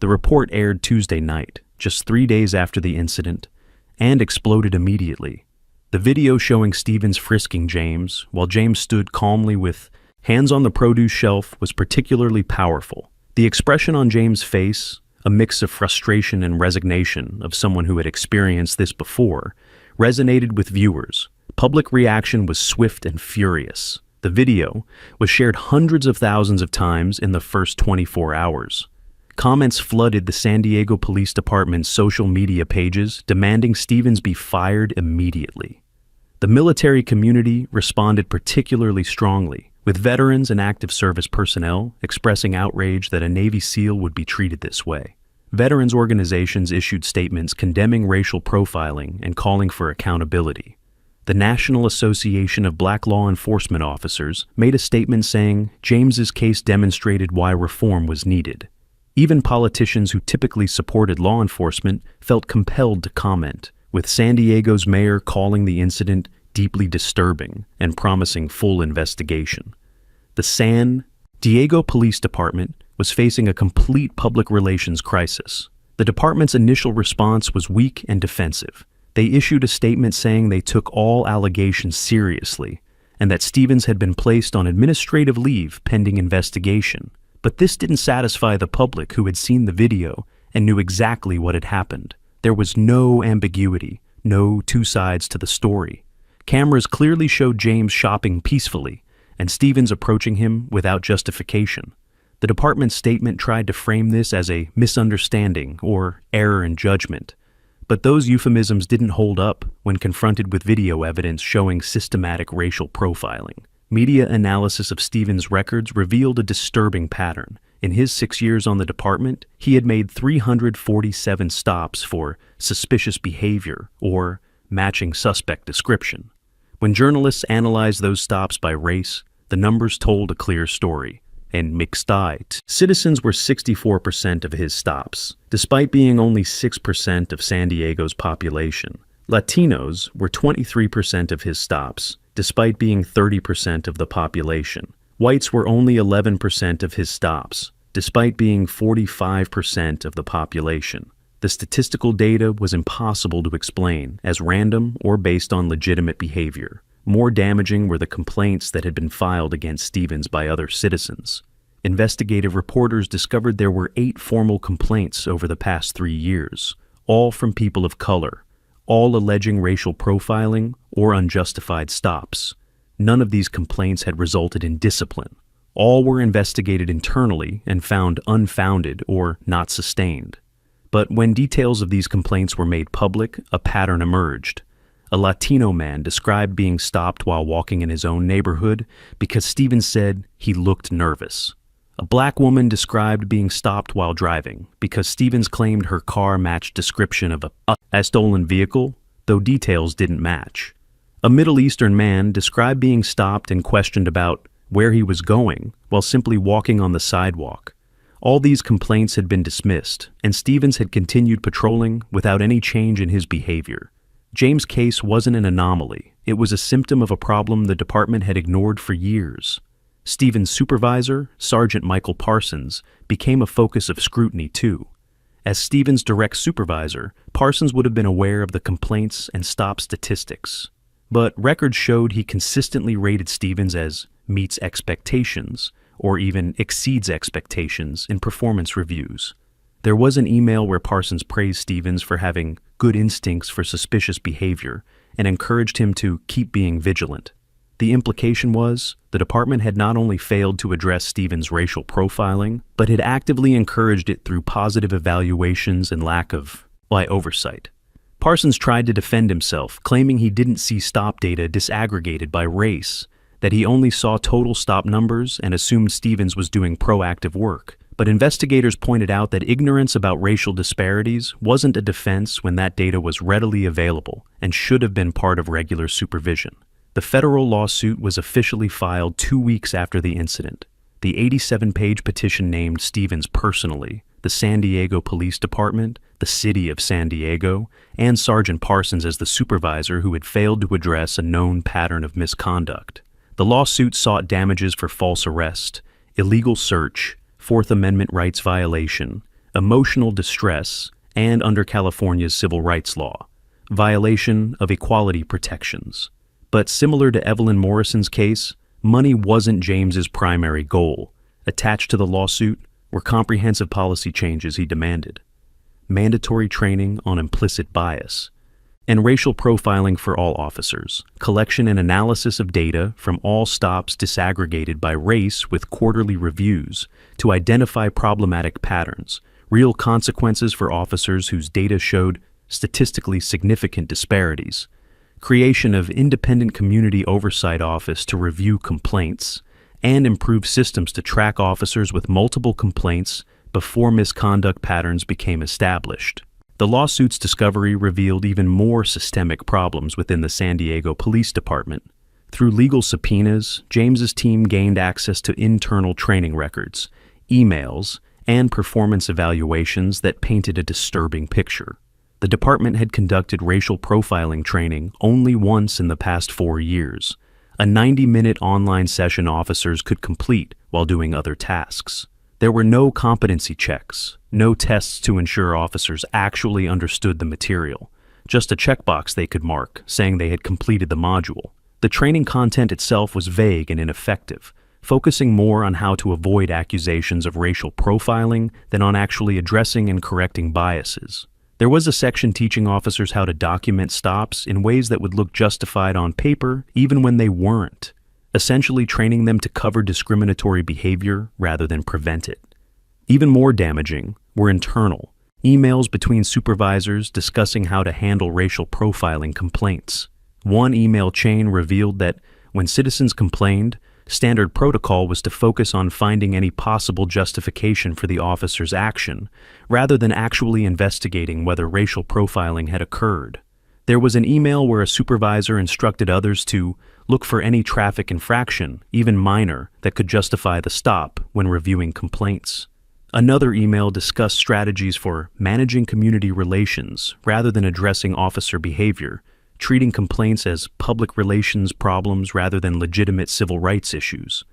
The report aired Tuesday night, just 3 days after the incident, and exploded immediately. The video showing Stevens frisking James, while James stood calmly with hands on the produce shelf, was particularly powerful. The expression on James' face, a mix of frustration and resignation of someone who had experienced this before, resonated with viewers. Public reaction was swift and furious. The video was shared hundreds of thousands of times in the first 24 hours. Comments flooded the San Diego Police Department's social media pages, demanding Stevens be fired immediately. The military community responded particularly strongly, with veterans and active service personnel expressing outrage that a Navy SEAL would be treated this way. Veterans organizations issued statements condemning racial profiling and calling for accountability. The National Association of Black Law Enforcement Officers made a statement saying James's case demonstrated why reform was needed. Even politicians who typically supported law enforcement felt compelled to comment, with San Diego's mayor calling the incident deeply disturbing and promising full investigation. The San Diego Police Department was facing a complete public relations crisis. The department's initial response was weak and defensive. They issued a statement saying they took all allegations seriously and that Stevens had been placed on administrative leave pending investigation. But this didn't satisfy the public who had seen the video and knew exactly what had happened. There was no ambiguity, no two sides to the story. Cameras clearly showed James shopping peacefully and Stevens approaching him without justification. The department's statement tried to frame this as a misunderstanding or error in judgment. But those euphemisms didn't hold up when confronted with video evidence showing systematic racial profiling. Media analysis of Stevens' records revealed a disturbing pattern. In his 6 years on the department, he had made 347 stops for suspicious behavior or matching suspect description. When journalists analyzed those stops by race, the numbers told a clear story. And mixed eyed. Citizens were 64% of his stops, despite being only 6% of San Diego's population. Latinos were 23% of his stops, despite being 30% of the population. Whites were only 11% of his stops, despite being 45% of the population. The statistical data was impossible to explain as random or based on legitimate behavior. More damaging were the complaints that had been filed against Stevens by other citizens. Investigative reporters discovered there were 8 formal complaints over the past 3 years, all from people of color, all alleging racial profiling or unjustified stops. None of these complaints had resulted in discipline. All were investigated internally and found unfounded or not sustained. But when details of these complaints were made public, a pattern emerged. A Latino man described being stopped while walking in his own neighborhood because Stevens said he looked nervous. A black woman described being stopped while driving because Stevens claimed her car matched description of a stolen vehicle, though details didn't match. A Middle Eastern man described being stopped and questioned about where he was going while simply walking on the sidewalk. All these complaints had been dismissed, and Stevens had continued patrolling without any change in his behavior. James' case wasn't an anomaly. It was a symptom of a problem the department had ignored for years. Stevens' supervisor, Sergeant Michael Parsons, became a focus of scrutiny too. As Stevens' direct supervisor, Parsons would have been aware of the complaints and stop statistics. But records showed he consistently rated Stevens as meets expectations, or even exceeds expectations in performance reviews. There was an email where Parsons praised Stevens for having good instincts for suspicious behavior and encouraged him to keep being vigilant. The implication was the department had not only failed to address Stevens' racial profiling, but had actively encouraged it through positive evaluations and lack of oversight. Parsons tried to defend himself, claiming he didn't see stop data disaggregated by race, that he only saw total stop numbers and assumed Stevens was doing proactive work. But investigators pointed out that ignorance about racial disparities wasn't a defense when that data was readily available and should have been part of regular supervision. The federal lawsuit was officially filed 2 weeks after the incident. The 87-page petition named Stevens personally, the San Diego Police Department, the City of San Diego, and Sergeant Parsons as the supervisor who had failed to address a known pattern of misconduct. The lawsuit sought damages for false arrest, illegal search, Fourth Amendment rights violation, emotional distress, and under California's civil rights law, violation of equality protections. But similar to Evelyn Morrison's case, money wasn't James's primary goal. Attached to the lawsuit were comprehensive policy changes he demanded, mandatory training on implicit bias, and racial profiling for all officers, collection and analysis of data from all stops disaggregated by race with quarterly reviews to identify problematic patterns, real consequences for officers whose data showed statistically significant disparities, creation of independent community oversight office to review complaints, and improve systems to track officers with multiple complaints before misconduct patterns became established. The lawsuit's discovery revealed even more systemic problems within the San Diego Police Department. Through legal subpoenas, James's team gained access to internal training records, emails, and performance evaluations that painted a disturbing picture. The department had conducted racial profiling training only once in the past 4 years, a 90-minute online session officers could complete while doing other tasks. There were no competency checks, no tests to ensure officers actually understood the material, just a checkbox they could mark saying they had completed the module. The training content itself was vague and ineffective, focusing more on how to avoid accusations of racial profiling than on actually addressing and correcting biases. There was a section teaching officers how to document stops in ways that would look justified on paper even when they weren't, essentially training them to cover discriminatory behavior rather than prevent it. Even more damaging were internal emails between supervisors discussing how to handle racial profiling complaints. One email chain revealed that when citizens complained, standard protocol was to focus on finding any possible justification for the officer's action, rather than actually investigating whether racial profiling had occurred. There was an email where a supervisor instructed others to look for any traffic infraction, even minor, that could justify the stop when reviewing complaints. Another email discussed strategies for managing community relations rather than addressing officer behavior, treating complaints as public relations problems rather than legitimate civil rights issues.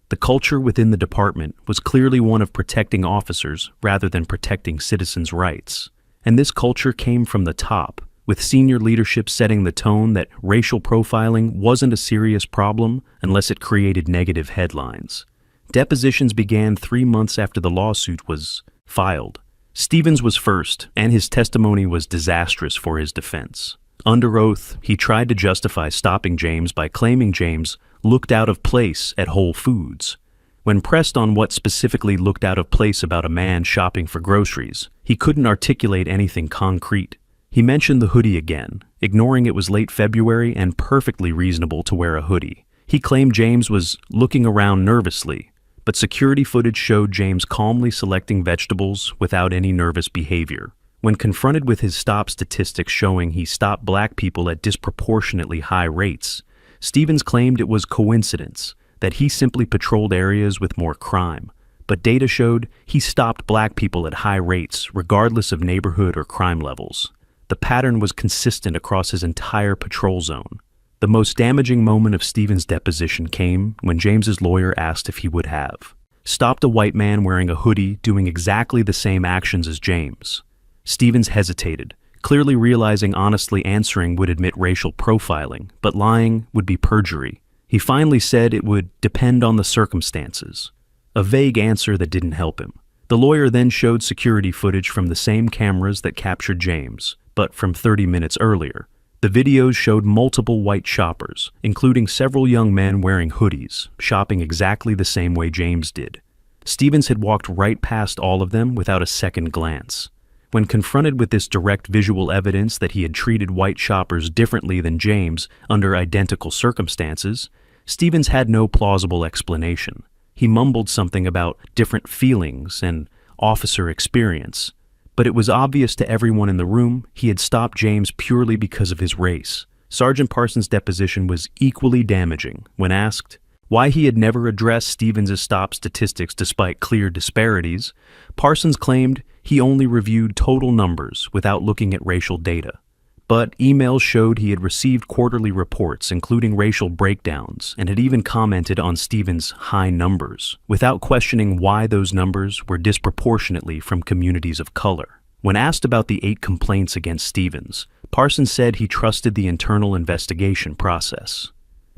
The culture within the department was clearly one of protecting officers rather than protecting citizens' rights. And this culture came from the top, with senior leadership setting the tone that racial profiling wasn't a serious problem unless it created negative headlines. Depositions began 3 months after the lawsuit was filed. Stevens was first, and his testimony was disastrous for his defense. Under oath, he tried to justify stopping James by claiming James looked out of place at Whole Foods. When pressed on what specifically looked out of place about a man shopping for groceries, he couldn't articulate anything concrete. He mentioned the hoodie again, ignoring it was late February and perfectly reasonable to wear a hoodie. He claimed James was looking around nervously, but security footage showed James calmly selecting vegetables without any nervous behavior. When confronted with his stop statistics showing he stopped black people at disproportionately high rates, Stevens claimed it was coincidence, that he simply patrolled areas with more crime. But data showed he stopped black people at high rates, regardless of neighborhood or crime levels. The pattern was consistent across his entire patrol zone. The most damaging moment of Stevens' deposition came when James's lawyer asked if he would have stopped a white man wearing a hoodie doing exactly the same actions as James. Stevens hesitated, clearly realizing honestly answering would admit racial profiling, but lying would be perjury. He finally said it would depend on the circumstances, a vague answer that didn't help him. The lawyer then showed security footage from the same cameras that captured James, but from 30 minutes earlier. The videos showed multiple white shoppers, including several young men wearing hoodies, shopping exactly the same way James did. Stevens had walked right past all of them without a second glance. When confronted with this direct visual evidence that he had treated white shoppers differently than James under identical circumstances, Stevens had no plausible explanation. He mumbled something about different feelings and officer experience, but it was obvious to everyone in the room he had stopped James purely because of his race. Sergeant Parsons' deposition was equally damaging. When asked why he had never addressed Stevens' stop statistics despite clear disparities, Parsons claimed he only reviewed total numbers without looking at racial data. But emails showed he had received quarterly reports including racial breakdowns and had even commented on Stevens' high numbers, without questioning why those numbers were disproportionately from communities of color. When asked about the 8 complaints against Stevens, Parsons said he trusted the internal investigation process.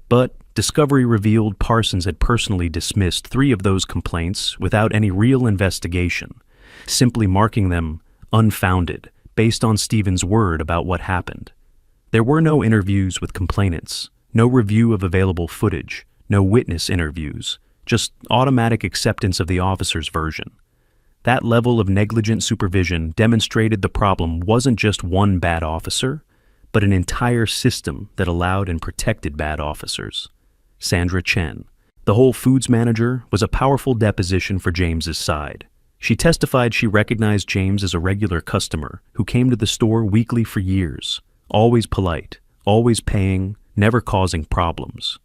But discovery revealed Parsons had personally dismissed 3 of those complaints without any real investigation, simply marking them unfounded based on Stevens' word about what happened. There were no interviews with complainants, no review of available footage, no witness interviews, just automatic acceptance of the officer's version. That level of negligent supervision demonstrated the problem wasn't just one bad officer, but an entire system that allowed and protected bad officers. Sandra Chen, the Whole Foods manager, was a powerful deposition for James's side. She testified she recognized James as a regular customer who came to the store weekly for years, always polite, always paying, never causing problems.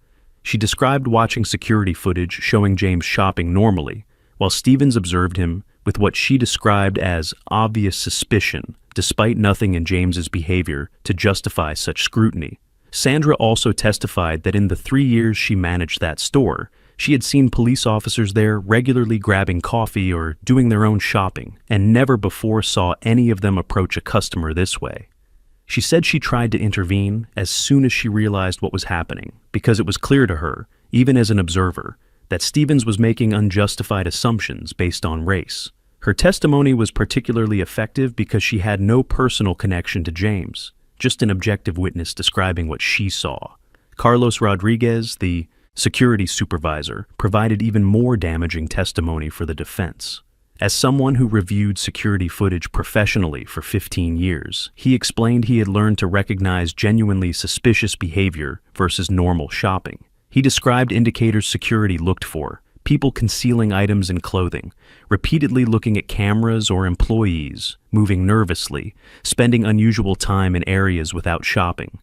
She described watching security footage showing James shopping normally, while Stevens observed him with what she described as obvious suspicion, despite nothing in James's behavior to justify such scrutiny. Sandra also testified that in the 3 years she managed that store, she had seen police officers there regularly grabbing coffee or doing their own shopping, and never before saw any of them approach a customer this way. She said she tried to intervene as soon as she realized what was happening, because it was clear to her, even as an observer, that Stevens was making unjustified assumptions based on race. Her testimony was particularly effective because she had no personal connection to James, just an objective witness describing what she saw. Carlos Rodriguez, the security supervisor, provided even more damaging testimony for the defense. As someone who reviewed security footage professionally for 15 years, he explained he had learned to recognize genuinely suspicious behavior versus normal shopping. He described indicators security looked for: people concealing items in clothing, repeatedly looking at cameras or employees, moving nervously, spending unusual time in areas without shopping.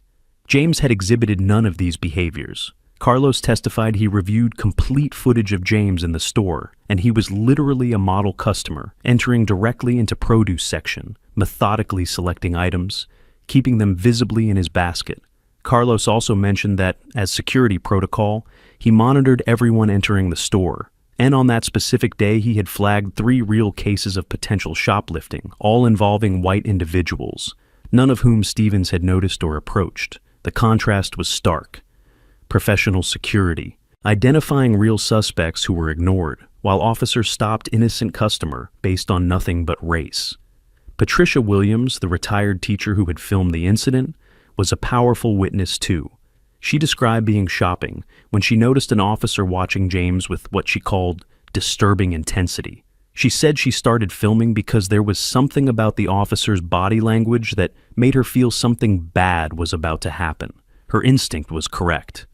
James had exhibited none of these behaviors. Carlos testified he reviewed complete footage of James in the store, and he was literally a model customer, entering directly into produce section, methodically selecting items, keeping them visibly in his basket. Carlos also mentioned that, as security protocol, he monitored everyone entering the store, and on that specific day he had flagged 3 real cases of potential shoplifting, all involving white individuals, none of whom Stevens had noticed or approached. The contrast was stark. Professional security, identifying real suspects who were ignored, while officers stopped innocent customer based on nothing but race. Patricia Williams, the retired teacher who had filmed the incident, was a powerful witness too. She described being shopping when she noticed an officer watching James with what she called disturbing intensity. She said she started filming because there was something about the officer's body language that made her feel something bad was about to happen. Her instinct was correct.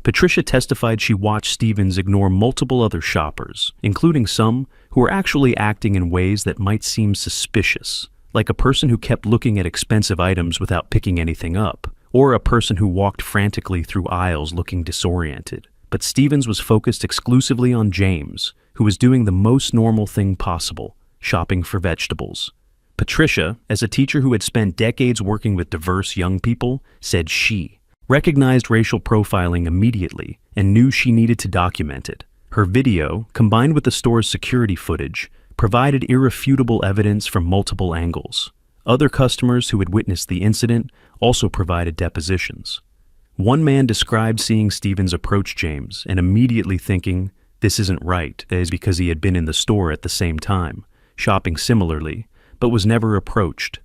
Patricia testified she watched Stevens ignore multiple other shoppers, including some who were actually acting in ways that might seem suspicious, like a person who kept looking at expensive items without picking anything up, or a person who walked frantically through aisles looking disoriented. But Stevens was focused exclusively on James, who was doing the most normal thing possible, shopping for vegetables. Patricia, as a teacher who had spent decades working with diverse young people, said she recognized racial profiling immediately and knew she needed to document it. Her video, combined with the store's security footage, provided irrefutable evidence from multiple angles. Other customers who had witnessed the incident also provided depositions. One man described seeing Stevens approach James and immediately thinking, "This isn't right," as because he had been in the store at the same time, shopping similarly, but was never approached.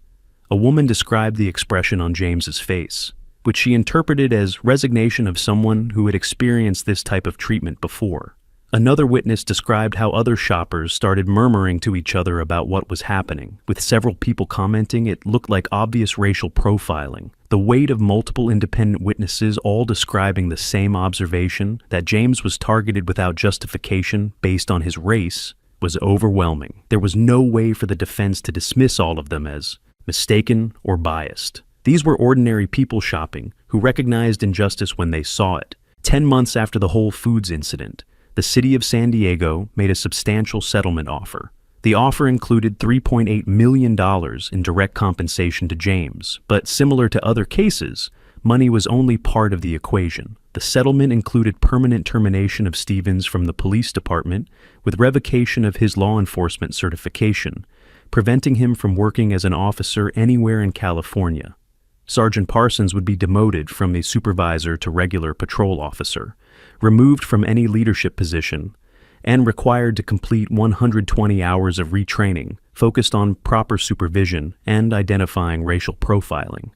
A woman described the expression on James's face, which she interpreted as resignation of someone who had experienced this type of treatment before. Another witness described how other shoppers started murmuring to each other about what was happening, with several people commenting it looked like obvious racial profiling. The weight of multiple independent witnesses all describing the same observation, that James was targeted without justification based on his race, was overwhelming. There was no way for the defense to dismiss all of them as mistaken or biased. These were ordinary people shopping who recognized injustice when they saw it. 10 months after the Whole Foods incident, the city of San Diego made a substantial settlement offer. The offer included $3.8 million in direct compensation to James, but similar to other cases, money was only part of the equation. The settlement included permanent termination of Stevens from the police department with revocation of his law enforcement certification, preventing him from working as an officer anywhere in California. Sergeant Parsons would be demoted from a supervisor to regular patrol officer, removed from any leadership position, and required to complete 120 hours of retraining focused on proper supervision and identifying racial profiling.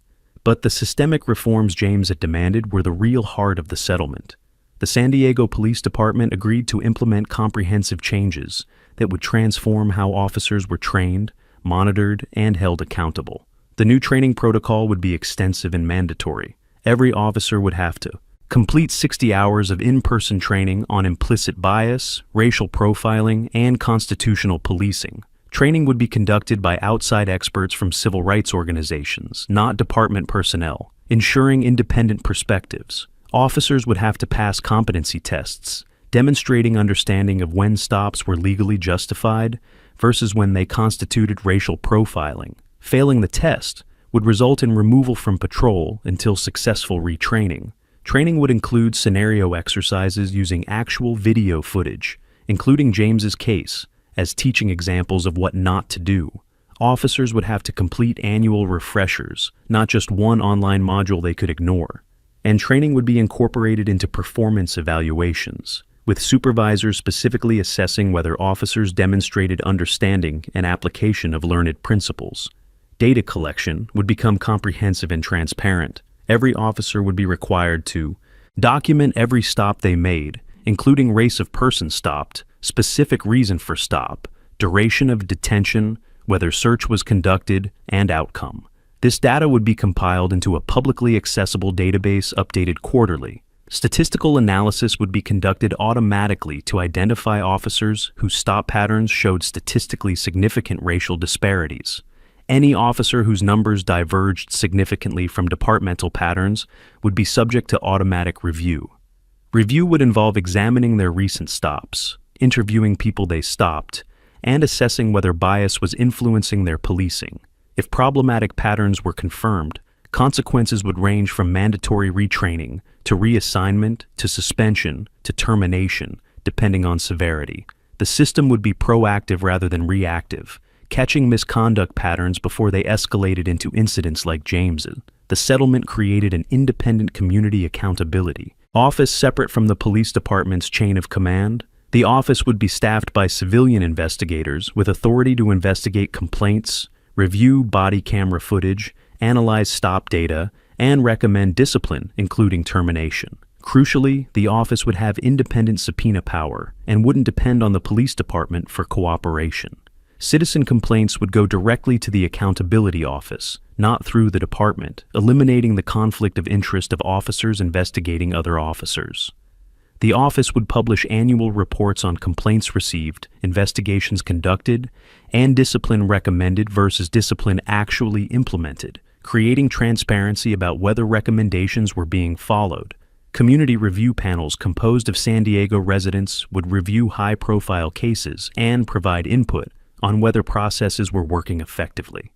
But the systemic reforms James had demanded were the real heart of the settlement. The San Diego Police Department agreed to implement comprehensive changes that would transform how officers were trained, monitored, and held accountable. The new training protocol would be extensive and mandatory. Every officer would have to complete 60 hours of in-person training on implicit bias, racial profiling, and constitutional policing. Training would be conducted by outside experts from civil rights organizations, not department personnel, ensuring independent perspectives. Officers would have to pass competency tests, demonstrating understanding of when stops were legally justified versus when they constituted racial profiling. Failing the test would result in removal from patrol until successful retraining. Training would include scenario exercises using actual video footage, including James's case, as teaching examples of what not to do. Officers would have to complete annual refreshers, not just one online module they could ignore. And training would be incorporated into performance evaluations, with supervisors specifically assessing whether officers demonstrated understanding and application of learned principles. Data collection would become comprehensive and transparent. Every officer would be required to document every stop they made, including race of person stopped, specific reason for stop, duration of detention, whether search was conducted, and outcome. This data would be compiled into a publicly accessible database updated quarterly. Statistical analysis would be conducted automatically to identify officers whose stop patterns showed statistically significant racial disparities. Any officer whose numbers diverged significantly from departmental patterns would be subject to automatic review. Review would involve examining their recent stops, interviewing people they stopped, and assessing whether bias was influencing their policing. If problematic patterns were confirmed, consequences would range from mandatory retraining to reassignment to suspension to termination, depending on severity. The system would be proactive rather than reactive, catching misconduct patterns before they escalated into incidents like James's. The settlement created an independent community accountability office separate from the police department's chain of command. The office would be staffed by civilian investigators with authority to investigate complaints, review body camera footage, analyze stop data, and recommend discipline, including termination. Crucially, the office would have independent subpoena power and wouldn't depend on the police department for cooperation. Citizen complaints would go directly to the accountability office, not through the department, eliminating the conflict of interest of officers investigating other officers. The office would publish annual reports on complaints received, investigations conducted, and discipline recommended versus discipline actually implemented, creating transparency about whether recommendations were being followed. Community review panels composed of San Diego residents would review high-profile cases and provide input on whether processes were working effectively.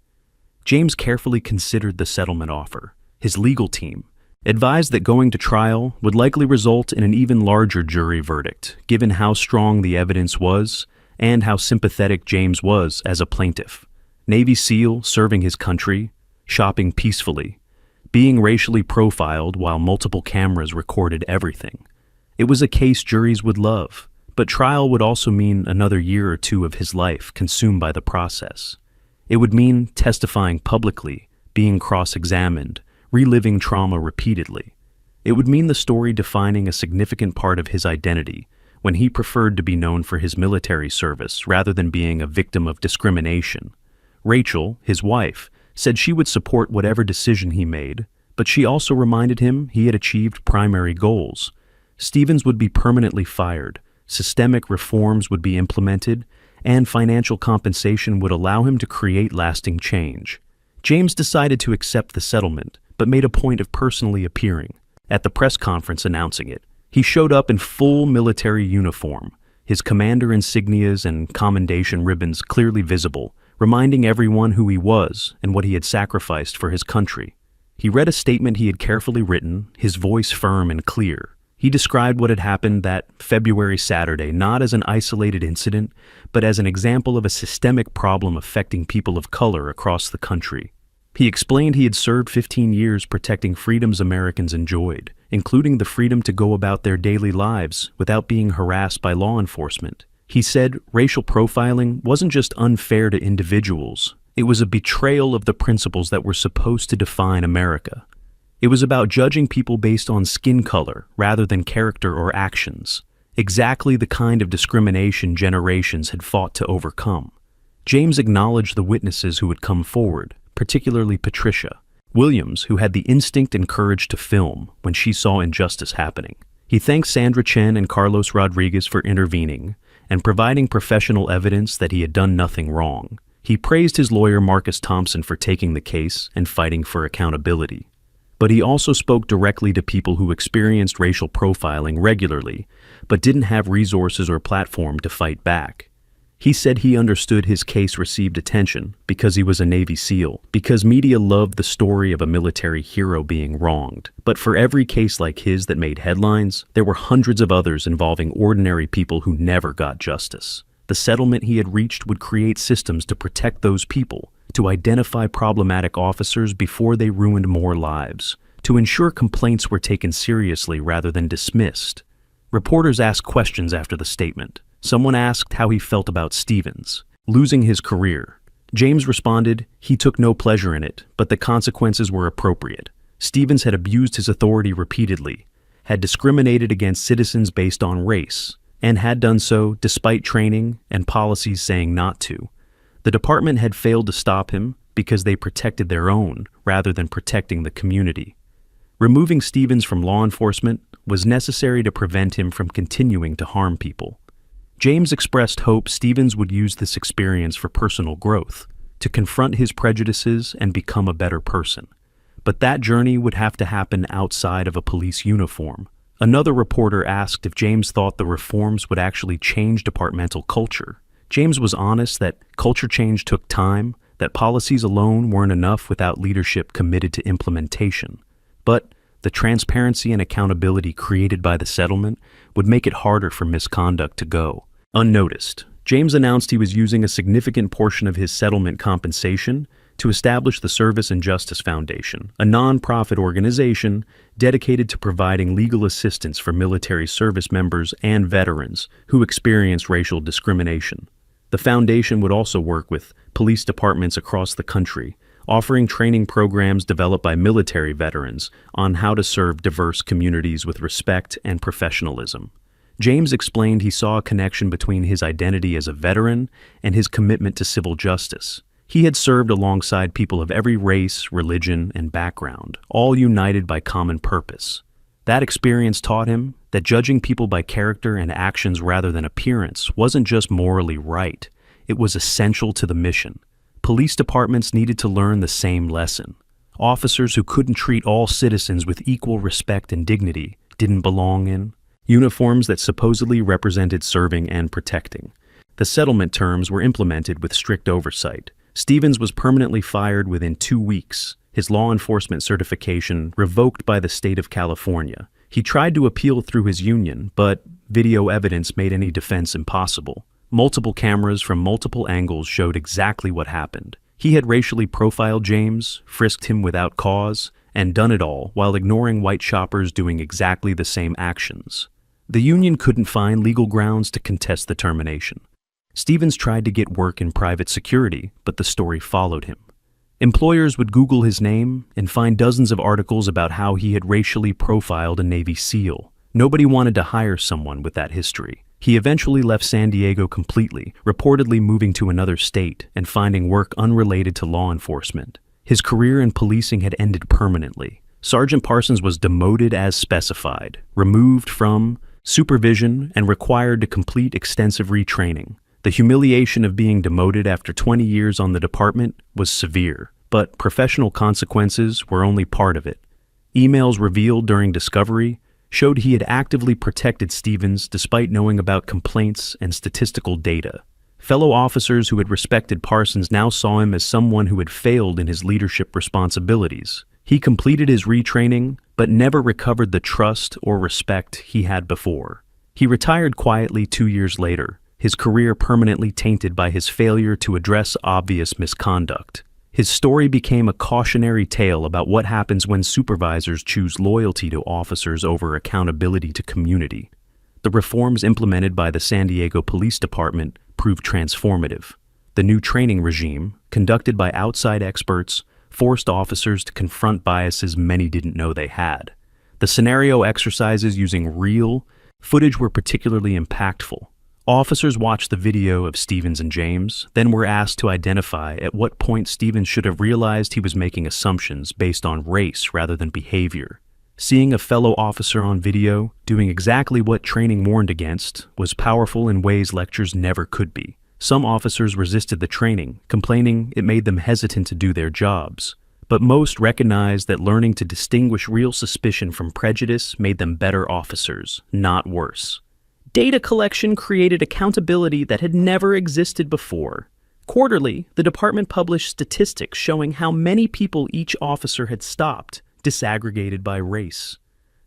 James carefully considered the settlement offer. His legal team advised that going to trial would likely result in an even larger jury verdict, given how strong the evidence was and how sympathetic James was as a plaintiff. Navy SEAL serving his country, shopping peacefully, being racially profiled while multiple cameras recorded everything. It was a case juries would love, but trial would also mean another year or two of his life consumed by the process. It would mean testifying publicly, being cross-examined, reliving trauma repeatedly. It would mean the story defining a significant part of his identity when he preferred to be known for his military service rather than being a victim of discrimination. Rachel, his wife, said she would support whatever decision he made, but she also reminded him he had achieved primary goals. Stevens would be permanently fired, systemic reforms would be implemented, and financial compensation would allow him to create lasting change. James decided to accept the settlement, but made a point of personally appearing. At the press conference announcing it, he showed up in full military uniform, his commander insignias and commendation ribbons clearly visible, reminding everyone who he was and what he had sacrificed for his country. He read a statement he had carefully written, his voice firm and clear. He described what had happened that February Saturday not as an isolated incident, but as an example of a systemic problem affecting people of color across the country. He explained he had served 15 years protecting freedoms Americans enjoyed, including the freedom to go about their daily lives without being harassed by law enforcement. He said racial profiling wasn't just unfair to individuals, it was a betrayal of the principles that were supposed to define America. It was about judging people based on skin color rather than character or actions, exactly the kind of discrimination generations had fought to overcome. James acknowledged the witnesses who had come forward, particularly Patricia Williams, who had the instinct and courage to film when she saw injustice happening. He thanked Sandra Chen and Carlos Rodriguez for intervening and providing professional evidence that he had done nothing wrong. He praised his lawyer Marcus Thompson for taking the case and fighting for accountability. But he also spoke directly to people who experienced racial profiling regularly, but didn't have resources or platform to fight back. He said he understood his case received attention because he was a Navy SEAL, because media loved the story of a military hero being wronged. But for every case like his that made headlines, there were hundreds of others involving ordinary people who never got justice. The settlement he had reached would create systems to protect those people, to identify problematic officers before they ruined more lives, to ensure complaints were taken seriously rather than dismissed. Reporters asked questions after the statement. Someone asked how he felt about Stevens losing his career. James responded, he took no pleasure in it, but the consequences were appropriate. Stevens had abused his authority repeatedly, had discriminated against citizens based on race, and had done so despite training and policies saying not to. The department had failed to stop him because they protected their own rather than protecting the community. Removing Stevens from law enforcement was necessary to prevent him from continuing to harm people. James expressed hope Stevens would use this experience for personal growth, to confront his prejudices and become a better person. But that journey would have to happen outside of a police uniform. Another reporter asked if James thought the reforms would actually change departmental culture. James was honest that culture change took time, that policies alone weren't enough without leadership committed to implementation. But the transparency and accountability created by the settlement would make it harder for misconduct to go unnoticed. James announced he was using a significant portion of his settlement compensation to establish the Service and Justice Foundation, a non-profit organization dedicated to providing legal assistance for military service members and veterans who experience racial discrimination. The foundation would also work with police departments across the country, offering training programs developed by military veterans on how to serve diverse communities with respect and professionalism. James explained he saw a connection between his identity as a veteran and his commitment to civil justice. He had served alongside people of every race, religion, and background, all united by common purpose. That experience taught him that judging people by character and actions rather than appearance wasn't just morally right, it was essential to the mission. Police departments needed to learn the same lesson. Officers who couldn't treat all citizens with equal respect and dignity didn't belong in uniforms that supposedly represented serving and protecting. The settlement terms were implemented with strict oversight. Stevens was permanently fired within 2 weeks, his law enforcement certification revoked by the state of California. He tried to appeal through his union, but video evidence made any defense impossible. Multiple cameras from multiple angles showed exactly what happened. He had racially profiled James, frisked him without cause, and done it all while ignoring white shoppers doing exactly the same actions. The union couldn't find legal grounds to contest the termination. Stevens tried to get work in private security, but the story followed him. Employers would Google his name and find dozens of articles about how he had racially profiled a Navy SEAL. Nobody wanted to hire someone with that history. He eventually left San Diego completely, reportedly moving to another state and finding work unrelated to law enforcement. His career in policing had ended permanently. Sergeant Parsons was demoted as specified, removed from supervision, and required to complete extensive retraining. The humiliation of being demoted after 20 years on the department was severe, but professional consequences were only part of it. Emails revealed during discovery showed he had actively protected Stevens despite knowing about complaints and statistical data. Fellow officers who had respected Parsons now saw him as someone who had failed in his leadership responsibilities. He completed his retraining, but never recovered the trust or respect he had before. He retired quietly 2 years later, his career permanently tainted by his failure to address obvious misconduct. His story became a cautionary tale about what happens when supervisors choose loyalty to officers over accountability to community. The reforms implemented by the San Diego Police Department proved transformative. The new training regime, conducted by outside experts, forced officers to confront biases many didn't know they had. The scenario exercises using real footage were particularly impactful. Officers watched the video of Stevens and James, then were asked to identify at what point Stevens should have realized he was making assumptions based on race rather than behavior. Seeing a fellow officer on video doing exactly what training warned against was powerful in ways lectures never could be. Some officers resisted the training, complaining it made them hesitant to do their jobs. But most recognized that learning to distinguish real suspicion from prejudice made them better officers, not worse. Data collection created accountability that had never existed before. Quarterly, the department published statistics showing how many people each officer had stopped, disaggregated by race.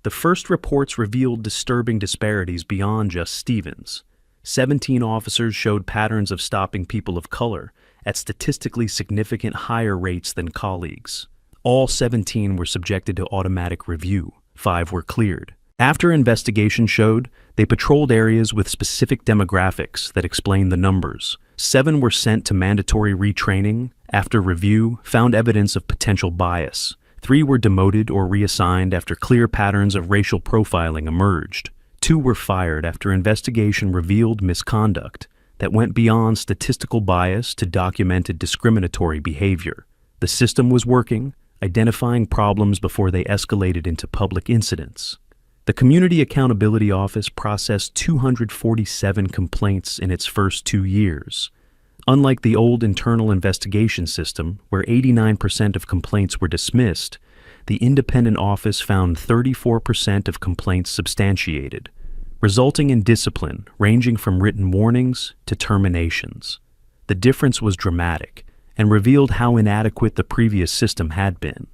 The first reports revealed disturbing disparities beyond just Stevens. 17 officers showed patterns of stopping people of color at statistically significant higher rates than colleagues. All 17 were subjected to automatic review. 5 were cleared. After investigation showed, they patrolled areas with specific demographics that explained the numbers. 7 were sent to mandatory retraining. After review, found evidence of potential bias. 3 were demoted or reassigned after clear patterns of racial profiling emerged. 2 were fired after investigation revealed misconduct that went beyond statistical bias to documented discriminatory behavior. The system was working, identifying problems before they escalated into public incidents. The Community Accountability Office processed 247 complaints in its first 2 years. Unlike the old internal investigation system, where 89% of complaints were dismissed, the independent office found 34% of complaints substantiated, resulting in discipline ranging from written warnings to terminations. The difference was dramatic and revealed how inadequate the previous system had been.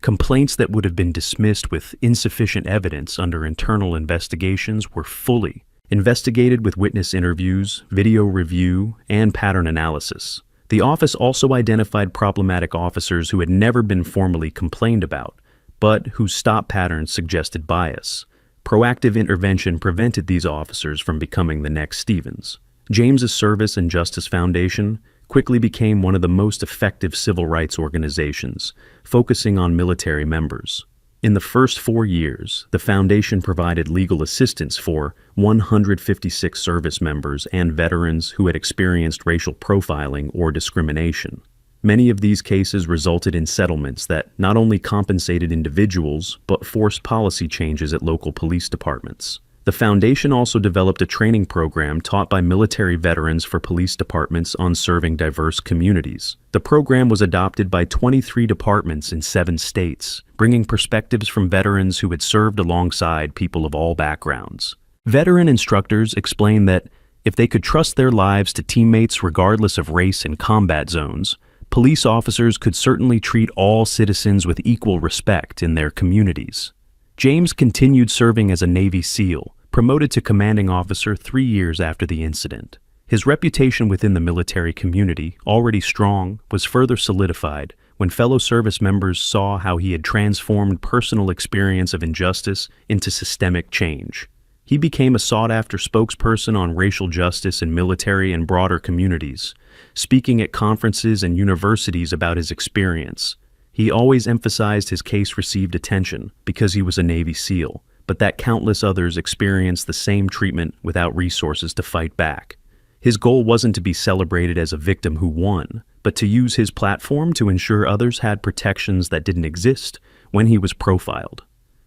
Complaints that would have been dismissed with insufficient evidence under internal investigations were fully investigated with witness interviews, video review, and pattern analysis. The office also identified problematic officers who had never been formally complained about, but whose stop patterns suggested bias. Proactive intervention prevented these officers from becoming the next Stevens. James's Service and Justice Foundation quickly became one of the most effective civil rights organizations, focusing on military members. In the first 4 years, the foundation provided legal assistance for 156 service members and veterans who had experienced racial profiling or discrimination. Many of these cases resulted in settlements that not only compensated individuals, but forced policy changes at local police departments. The foundation also developed a training program taught by military veterans for police departments on serving diverse communities. The program was adopted by 23 departments in 7 states, bringing perspectives from veterans who had served alongside people of all backgrounds. Veteran instructors explained that if they could trust their lives to teammates regardless of race in combat zones, police officers could certainly treat all citizens with equal respect in their communities. James continued serving as a Navy SEAL, promoted to commanding officer 3 years after the incident. His reputation within the military community, already strong, was further solidified when fellow service members saw how he had transformed personal experience of injustice into systemic change. He became a sought-after spokesperson on racial justice in military and broader communities, speaking at conferences and universities about his experience. He always emphasized his case received attention because he was a Navy SEAL, but that countless others experienced the same treatment without resources to fight back. His goal wasn't to be celebrated as a victim who won, but to use his platform to ensure others had protections that didn't exist when he was profiled.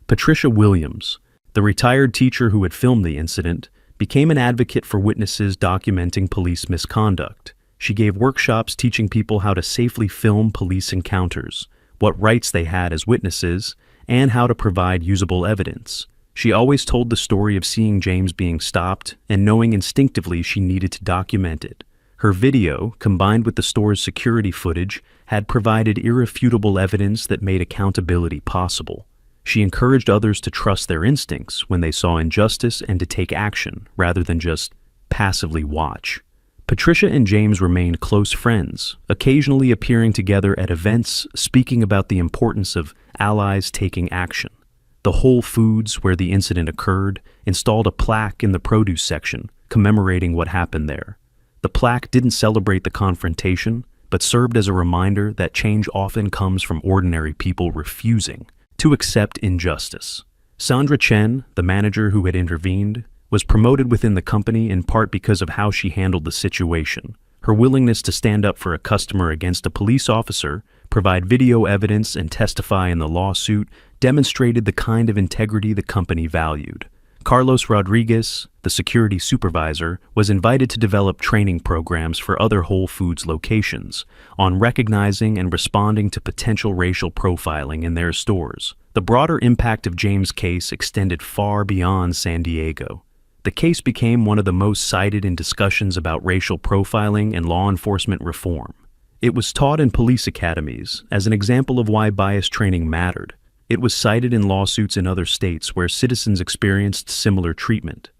Patricia Williams, the retired teacher who had filmed the incident, became an advocate for witnesses documenting police misconduct. She gave workshops teaching people how to safely film police encounters, what rights they had as witnesses, and how to provide usable evidence. She always told the story of seeing James being stopped and knowing instinctively she needed to document it. Her video, combined with the store's security footage, had provided irrefutable evidence that made accountability possible. She encouraged others to trust their instincts when they saw injustice and to take action rather than just passively watch. Patricia and James remained close friends, occasionally appearing together at events, speaking about the importance of allies taking action. The Whole Foods, where the incident occurred, installed a plaque in the produce section, commemorating what happened there. The plaque didn't celebrate the confrontation, but served as a reminder that change often comes from ordinary people refusing to accept injustice. Sandra Chen, the manager who had intervened, was promoted within the company in part because of how she handled the situation. Her willingness to stand up for a customer against a police officer, provide video evidence, and testify in the lawsuit demonstrated the kind of integrity the company valued. Carlos Rodriguez, the security supervisor, was invited to develop training programs for other Whole Foods locations on recognizing and responding to potential racial profiling in their stores. The broader impact of James' case extended far beyond San Diego. The case became one of the most cited in discussions about racial profiling and law enforcement reform. It was taught in police academies as an example of why bias training mattered. It was cited in lawsuits in other states where citizens experienced similar treatment.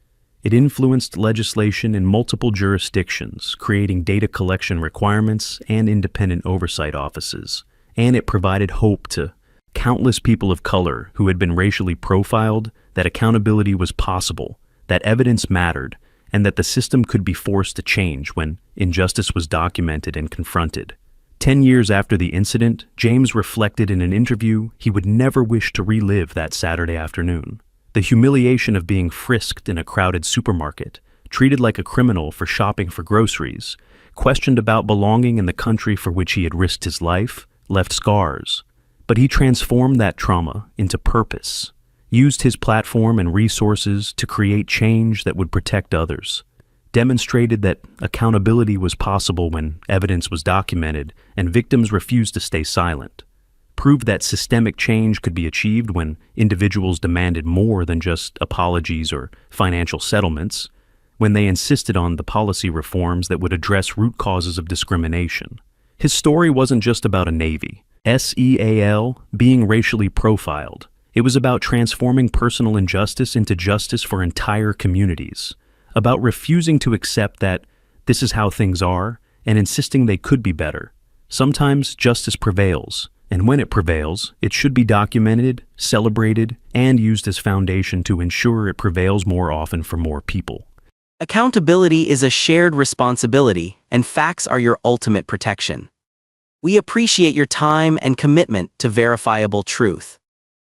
It influenced legislation in multiple jurisdictions, creating data collection requirements and independent oversight offices. And it provided hope to countless people of color who had been racially profiled that accountability was possible, that evidence mattered, and that the system could be forced to change when injustice was documented and confronted. 10 years after the incident, James reflected in an interview he would never wish to relive that Saturday afternoon. The humiliation of being frisked in a crowded supermarket, treated like a criminal for shopping for groceries, questioned about belonging in the country for which he had risked his life, left scars. But he transformed that trauma into purpose, used his platform and resources to create change that would protect others, demonstrated that accountability was possible when evidence was documented and victims refused to stay silent, proved that systemic change could be achieved when individuals demanded more than just apologies or financial settlements, when they insisted on the policy reforms that would address root causes of discrimination. His story wasn't just about a Navy, SEAL, being racially profiled. It was about transforming personal injustice into justice for entire communities. about refusing to accept that this is how things are and insisting they could be better. Sometimes justice prevails, and when it prevails, it should be documented, celebrated, and used as foundation to ensure it prevails more often for more people. Accountability is a shared responsibility, and facts are your ultimate protection. We appreciate your time and commitment to verifiable truth.